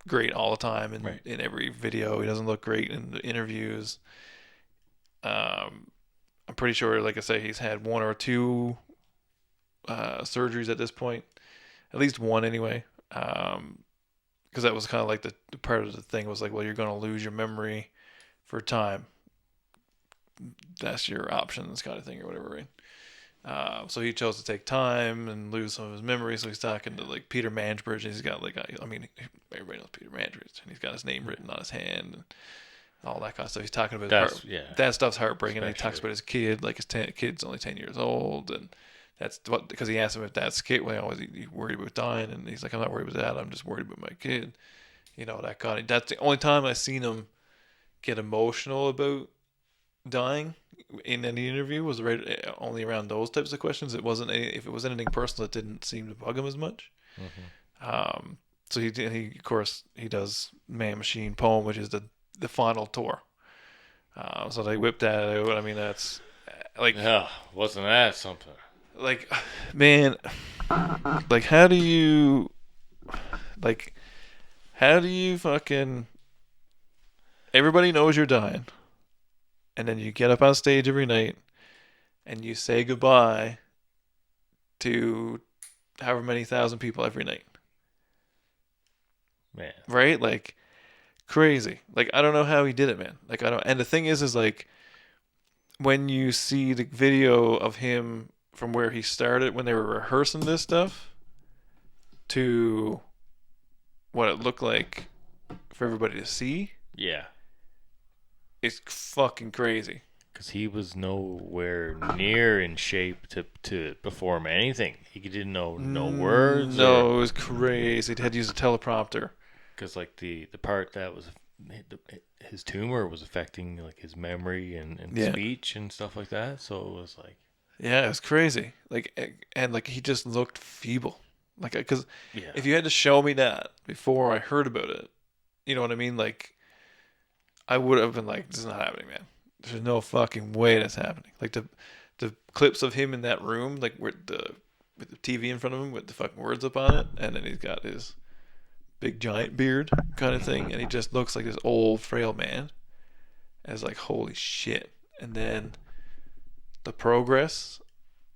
great all the time in every video. He doesn't look great in the interviews. I'm pretty sure, like I say, he's had one or two surgeries at this point. At least one anyway. Because that was kind of like the part of the thing was like, well, you're going to lose your memory for time. That's your options kind of thing or whatever, right? So he chose to take time and lose some of his memory. So he's talking to like Peter Mangebridge, and he's got like, everybody knows Peter Mangebridge, and he's got his name written on his hand and all that kind of stuff. He's talking about that stuff's heartbreaking. And he talks about his kid, like his kid's only 10 years old, and that's what, because he asked him if that's kid, well, was he worried about dying, and he's like, I'm not worried about that. I'm just worried about my kid. That kind of. That's the only time I've seen him get emotional about dying in any interview was only around those types of questions. It wasn't if it was anything personal, it didn't seem to bug him as much. Mm-hmm. So he of course he does Man, Machine, Poem, which is the final tour. So they whipped that out. I mean, that's like, wasn't that something? Like, man, Like, how do you, like, how do you fucking, everybody knows you're dying, and then you get up on stage every night, and you say goodbye to however many thousand people every night, Man. right? Like, crazy. Like, I don't know how he did it, man. Like, I don't, and the thing is like, when you see the video of him from where he started when they were rehearsing this stuff to what it looked like for everybody to see, Yeah. it's fucking crazy. Because he was nowhere near in shape to perform anything. He didn't know no words. No, it was crazy. He had to use a teleprompter. Because like the part that was his tumor was affecting like his memory and Yeah. speech and stuff like that. So it was like, Yeah, it was crazy. Like, and like he just looked feeble. Like, because yeah, if you had to show me that before I heard about it, you know what I mean? Like, I would have been like, this is not happening, man. There's no fucking way that's happening. Like the clips of him in that room, like with the TV in front of him with the fucking words up on it, and then he's got his big giant beard kind of thing, and he just looks like this old frail man. And it's like, holy shit. And then the progress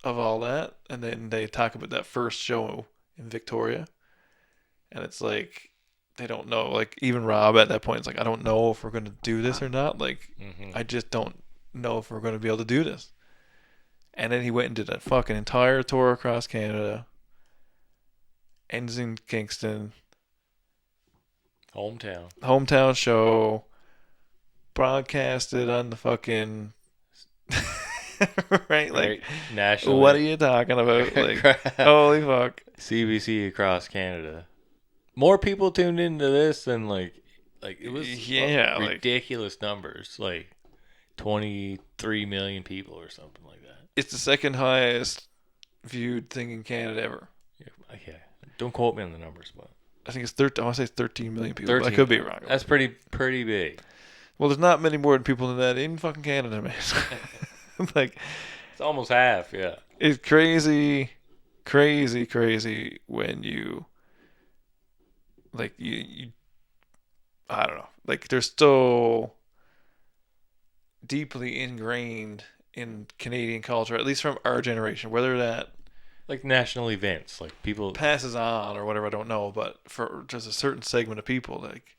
of all that, and then they talk about that first show in Victoria, and it's like they don't know. Like, even Rob at that point is like, I don't know if we're going to do this or not. Like, I just don't know if we're going to be able to do this. And then he went and did a fucking entire tour across Canada, ends in Kingston, hometown show, broadcasted on the fucking right, like, nationally. what are you talking about? Like, holy fuck. CBC across Canada. More people tuned into this than like it was ridiculous numbers, like 23 million people or something like that. It's the second highest viewed thing in Canada ever. Yeah. Don't quote me on the numbers, but I think it's 13. I want to say 13 million people. But I could be wrong. That's pretty big. Well, there's not many more people than that in fucking Canada, man. Like, it's almost half. Yeah. It's crazy when you like you I don't know. Like, they're so deeply ingrained in Canadian culture, at least from our generation, whether that like national events, like people passes on or whatever, I don't know, but for just a certain segment of people, like,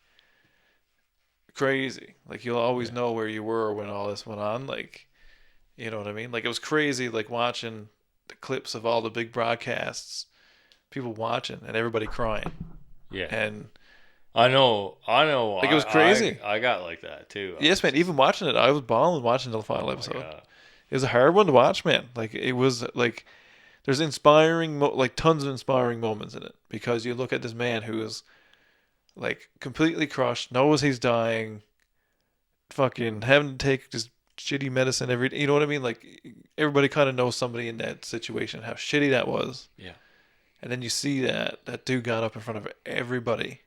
crazy. Like, you'll always know where you were when all this went on. Like, you know what I mean? Like, it was crazy, like, watching the clips of all the big broadcasts, people watching and everybody crying. Yeah. And I know. Like, it was crazy. I got like that too. Yes, man. Even watching it, I was bawling watching the final episode. It was a hard one to watch, man. Like, it was like, there's like tons of inspiring moments in it, because you look at this man who is like completely crushed, knows he's dying, fucking having to take this shitty medicine you know what I mean? Like, everybody kind of knows somebody in that situation, how shitty that was. Yeah. And then you see that dude got up in front of everybody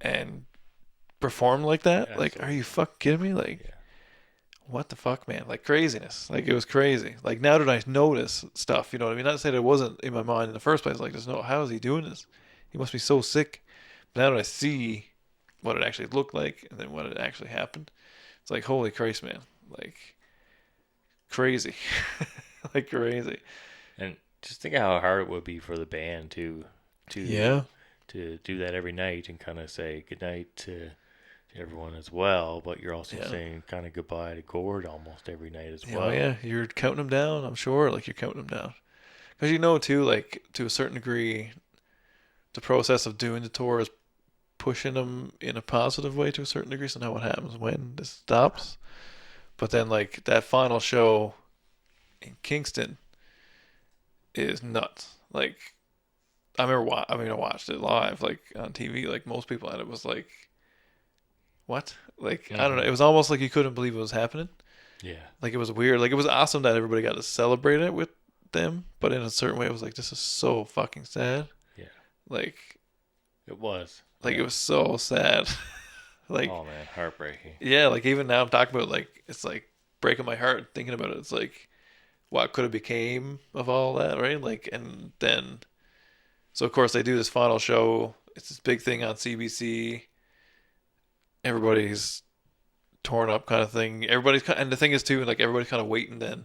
and performed like that. Yeah, like, are you fucking kidding me? Like, what the fuck, man? Like, craziness. Like, it was crazy. Like, now that I notice stuff, you know what I mean? Not to say that it wasn't in my mind in the first place. Like, how is he doing this? He must be so sick. But now that I see what it actually looked like and then what it actually happened, it's like, holy Christ, man. Like, crazy. Like, crazy. And just think how hard it would be for the band to do that every night and kind of say goodnight to everyone as well, but you're also saying kind of goodbye to Gord almost every night as well. Yeah, you're counting them down, I'm sure. Like, you're counting them down. Because you know, too, like, to a certain degree, the process of doing the tour is pushing them in a positive way to a certain degree. So now what happens when this stops? But then, like, that final show in Kingston is nuts. Like, I watched it live, like, on TV, like most people, and it was like, what? Like, I don't know. It was almost like you couldn't believe it was happening. Yeah. Like, it was weird. Like, it was awesome that everybody got to celebrate it with them, but in a certain way, it was like, this is so fucking sad. Yeah. Like, it was. Like, it was so sad. Like, oh man, heartbreaking. Yeah, like, even now I'm talking about, like, it's like breaking my heart thinking about it. It's like, what could have became of all that, right? Like, and then, so of course they do this final show. It's this big thing on CBC. Everybody's torn up, kind of thing. And the thing is too, like everybody's kind of waiting then,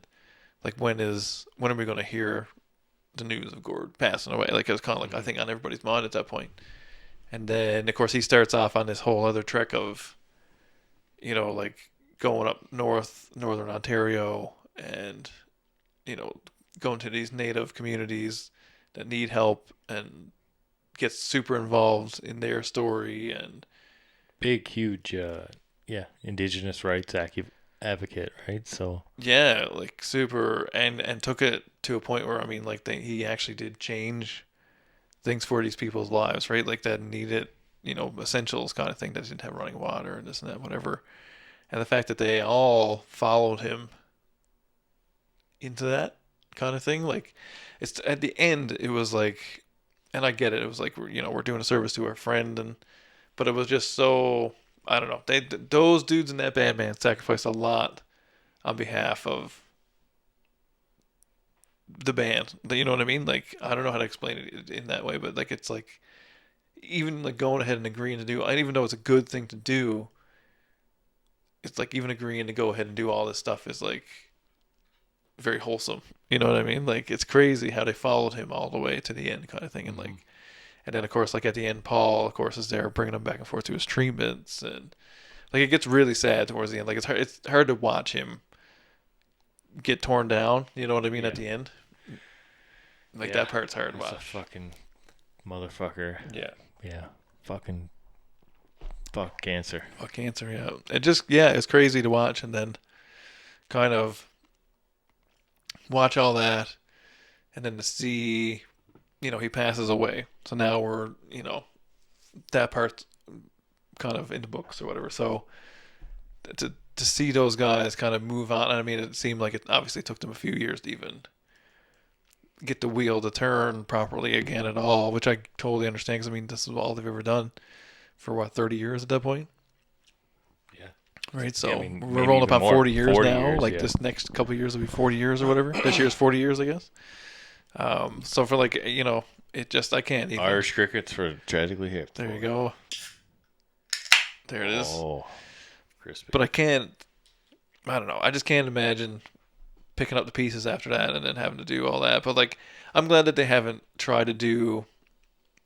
like when are we going to hear the news of Gord passing away? Like it was kind of like I think on everybody's mind at that point. And then of course he starts off on this whole other trek of, like going up northern Ontario, and going to these native communities that need help, and gets super involved in their story, and Big, huge, Indigenous rights advocate, right? So yeah, like super, and took it to a point where I mean, like he actually did change things for these people's lives, right? Like that needed, essentials kind of thing, that didn't have running water and this and that, whatever. And the fact that they all followed him into that kind of thing, like it's at the end, it was like, and I get it, it was like we're doing a service to our friend, but it was just so, I don't know. Those dudes in that band, man, sacrificed a lot on behalf of the band. You know what I mean? Like I don't know how to explain it in that way, but like it's like even like going ahead and agreeing to do, and even though it's a good thing to do, it's like even agreeing to go ahead and do all this stuff is like very wholesome. You know what I mean? Like it's crazy how they followed him all the way to the end, kind of thing, and like. And then, of course, like at the end, Paul, of course, is there bringing him back and forth to his treatments, and like it gets really sad towards the end. Like it's hard to watch him get torn down. You know what I mean? Yeah. At the end, like that part's hard to That's watch. a fucking motherfucker. Yeah. Yeah. Fucking fuck cancer. Fuck cancer. Yeah. It's crazy to watch, and then kind of watch all that, and then to see, he passes away. So now we're, that part's kind of in the books or whatever. So to see those guys kind of move on, I mean, it seemed like it obviously took them a few years to even get the wheel to turn properly again at all, which I totally understand, because I mean, this is all they've ever done for 30 years at that point. Yeah. Right. So Yeah, I mean, we're maybe rolling up even on more. 40 years 40 now. years, Like yeah. this next couple of years will be 40 years or whatever. This year's 40 years, I guess. So for like, it just, I can't even. Irish crickets for Tragically Hip. There you go. There it is. Oh, crispy. But I don't know. I just can't imagine picking up the pieces after that and then having to do all that. But like, I'm glad that they haven't tried to do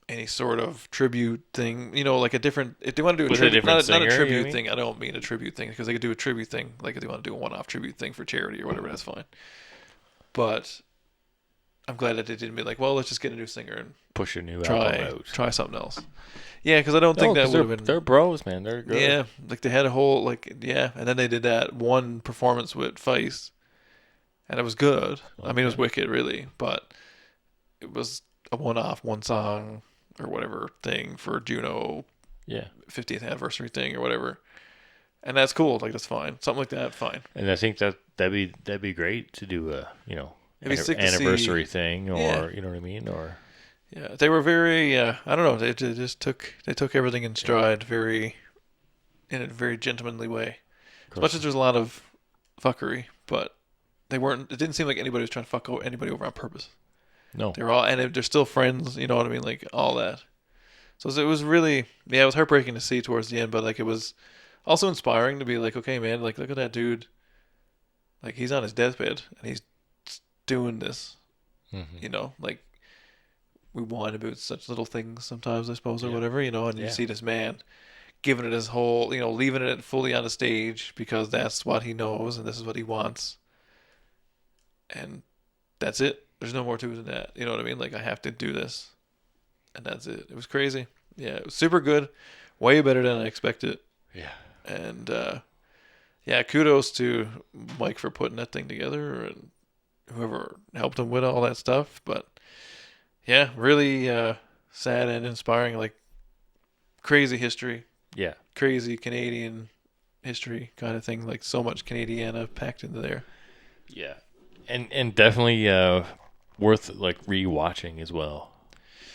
any sort of tribute thing. Like a different, if they want to do a With a tribute, different not a singer, you tribute mean? thing. I don't mean a tribute thing, because they could do a tribute thing. Like if they want to do a one-off tribute thing for charity or whatever, that's fine. But I'm glad that they didn't be like, well, let's just get a new singer and Push a new album out. try something else. Yeah, because I don't think that would have been. They're bros, man. They're good. Yeah, like they had a whole and then they did that one performance with Feist, and it was good. I mean, it was wicked, really, but it was a one-off, one song or whatever thing for Juno Yeah. 50th anniversary thing or whatever, and that's cool. Like that's fine. Something like that, fine. And I think that'd be great to do a It'd be sick to anniversary see. thing, or Yeah. you know what I mean, or Yeah, they were very. I don't know. They just took everything in stride, in a very gentlemanly way. As much as there's a lot of fuckery, but they weren't. It didn't seem like anybody was trying to fuck anybody over on purpose. no. They're all, and they're still friends. You know what I mean? Like all that. So it was really, it was heartbreaking to see towards the end, but like it was also inspiring to be like, okay, man, like look at that dude. Like he's on his deathbed and he's doing this. Mm-hmm. Like we whine about such little things sometimes, I suppose, or Yeah. whatever. And you Yeah. see this man giving it his whole, leaving it fully on the stage because that's what he knows and this is what he wants. And that's it. There's no more to it than that. You know what I mean? Like, I have to do this. And that's it. It was crazy. Yeah, it was super good. Way better than I expected. Yeah. And, kudos to Mike for putting that thing together and whoever helped him with all that stuff. But, yeah, really sad and inspiring. Like, crazy history. Yeah. Crazy Canadian history kind of thing. Like, so much Canadiana packed into there. Yeah. And definitely worth like rewatching as well.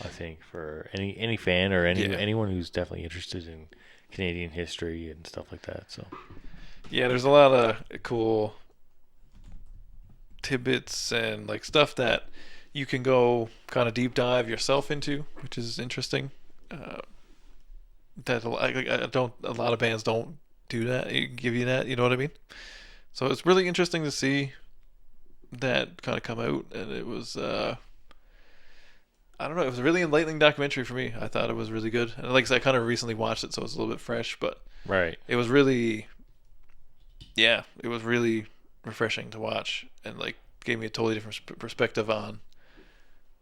I think for any fan or anyone who's definitely interested in Canadian history and stuff like that. So yeah, there's a lot of cool tidbits and like stuff that you can go kind of deep dive yourself into, which is interesting. That a lot of bands don't do that. Give you that, you know what I mean? So it's really interesting to see that kind of come out, and it was I don't know, it was a really enlightening documentary for me. I thought it was really good, and like I said, I kind of recently watched it, so it's a little bit fresh, but Right. it was really, yeah, it was really refreshing to watch, and like gave me a totally different perspective on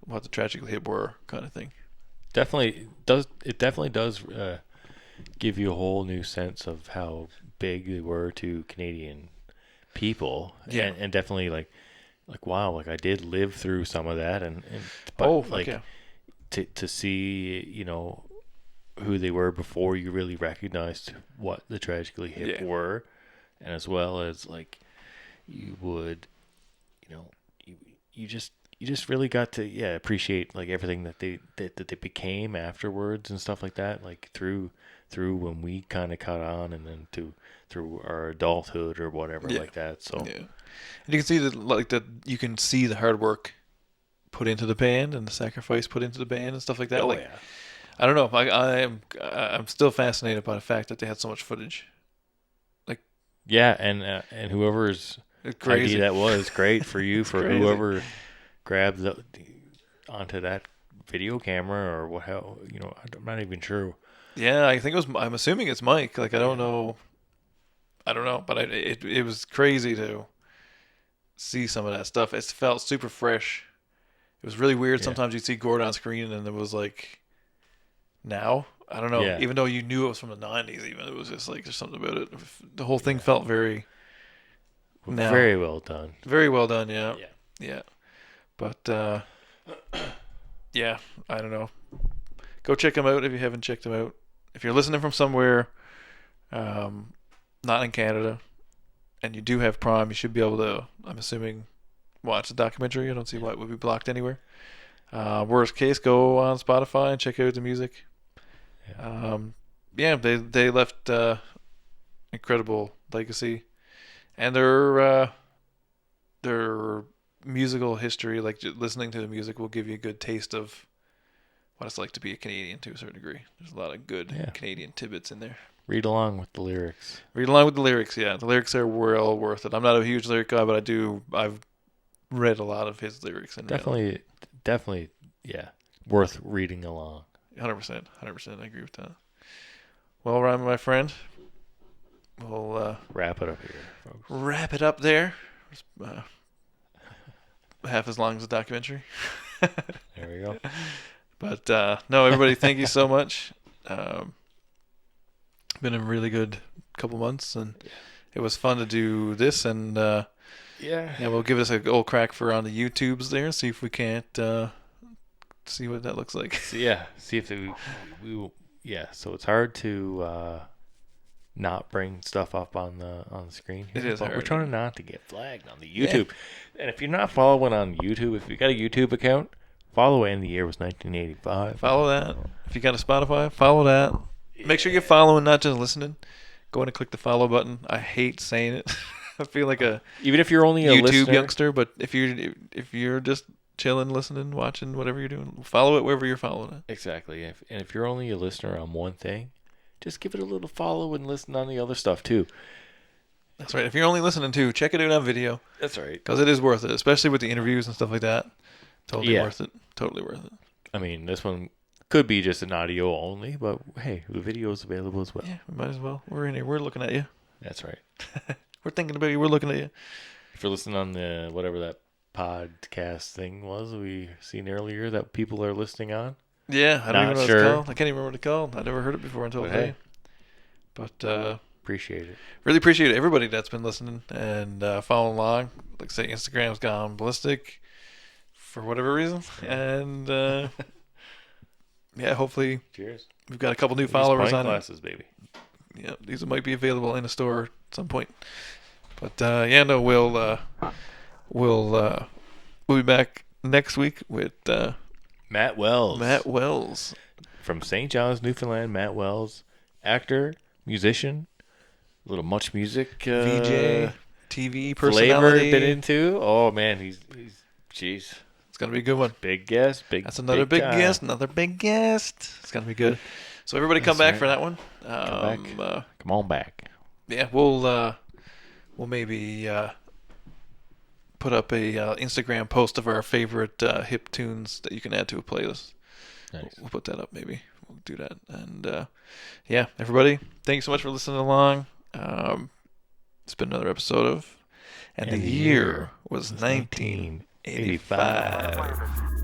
what the Tragically Hip were, kind of thing. Definitely does give you a whole new sense of how big they were to Canadian people. Yeah. And definitely like wow, like I did live through some of that, and but Oh, fuck like yeah. to see, you know, who they were before you really recognized what the Tragically Hip Yeah. were, and as well as like you would, you know, you just really got to appreciate like everything that they became afterwards and stuff like that, like through when we kind of caught on, and then through our adulthood or whatever like that. So Yeah, and you can see you can see the hard work put into the band and the sacrifice put into the band and stuff like that. Like, I don't know. I'm still fascinated by the fact that they had so much footage. Yeah, and whoever's It's crazy. idea that was great for you for crazy. whoever grabbed onto that video camera or what hell, you know, I'm not even sure. Yeah, I think it was. I'm assuming it's Mike. Like, I don't know. But it was crazy to see some of that stuff. It felt super fresh. It was really weird. Yeah. Sometimes you'd see Gord on screen and it was like, now? I don't know. Yeah. Even though you knew it was from the 90s, even, it was just like, there's something about it. The whole thing felt very, now. Very well done. Very well done, yeah. Yeah. Yeah. But, yeah, I don't know. Go check them out if you haven't checked them out. If you're listening from somewhere, not in Canada, and you do have Prime, you should be able to, I'm assuming, watch the documentary. I don't see why it would be blocked anywhere. Worst case, go on Spotify and check out the music. Yeah. They left incredible legacy, and their musical history, like listening to the music, will give you a good taste of what it's like to be a Canadian to a certain degree. There's a lot of good Canadian tidbits in there. Read along with the lyrics. Read along with the lyrics, yeah. The lyrics are well worth it. I'm not a huge lyric guy, but I've read a lot of his lyrics. And Definitely, yeah, worth reading along. 100%, I agree with that. Well, Ryan, my friend, we'll Wrap it up here, folks. wrap it up there. Half as long as the documentary. There we go. But no, everybody, thank you so much. Been a really good couple months, and it was fun to do this. And we'll give this a old crack for on the YouTubes there. See if we can't see what that looks like. So, see if we will. Yeah, so it's hard to not bring stuff up on the screen here. It is but hard. We're trying not to get flagged on the YouTube. And if you're not following on YouTube, if you got a YouTube account, follow it. In the year was 1985. Follow that. If you got a Spotify, follow that. Make sure you're following, not just listening. Go in and click the follow button. I hate saying it. I feel like a Even if you're only a YouTube listener, youngster, but if you're just chilling, listening, watching, whatever you're doing, follow it wherever you're following it. Exactly. If you're only a listener on one thing, just give it a little follow and listen on the other stuff too. That's right. If you're only listening to, check it out on video. That's right. Because it is worth it, especially with the interviews and stuff like that. Totally Yeah. worth it. Totally worth it. I mean, this one could be just an audio only, but hey, the video is available as well. Yeah, we might as well. We're in here. We're looking at you. That's right. We're thinking about you. We're looking at you. If you're listening on the whatever that podcast thing was we seen earlier that people are listening on. Yeah, I don't Not even know what sure. it's called. I can't even remember what it's called. I never heard it before until But today. hey. But Appreciate it. really appreciate everybody that's been listening and following along. Like I say, Instagram's gone ballistic for whatever reason. And hopefully Cheers. we've got a couple new followers on it. glasses, baby. Yeah, these might be available in a store at some point. But we'll be back next week with Matt Wells. Matt Wells. From St. John's, Newfoundland. Matt Wells, actor, musician, a little much music, VJ, TV Flavor personality. been into? Oh man, he's jeez. It's gonna be a good one. Big guest, That's another big time. guest. Another big guest. It's gonna be good. So everybody, come That's back for right. that one. Come back. Come on back. Yeah, we'll maybe put up a Instagram post of our favorite hip tunes that you can add to a playlist. Nice. We'll put that up maybe. We'll do that. And yeah, everybody, thank you so much for listening along. It's been another episode of And the Year was 1985.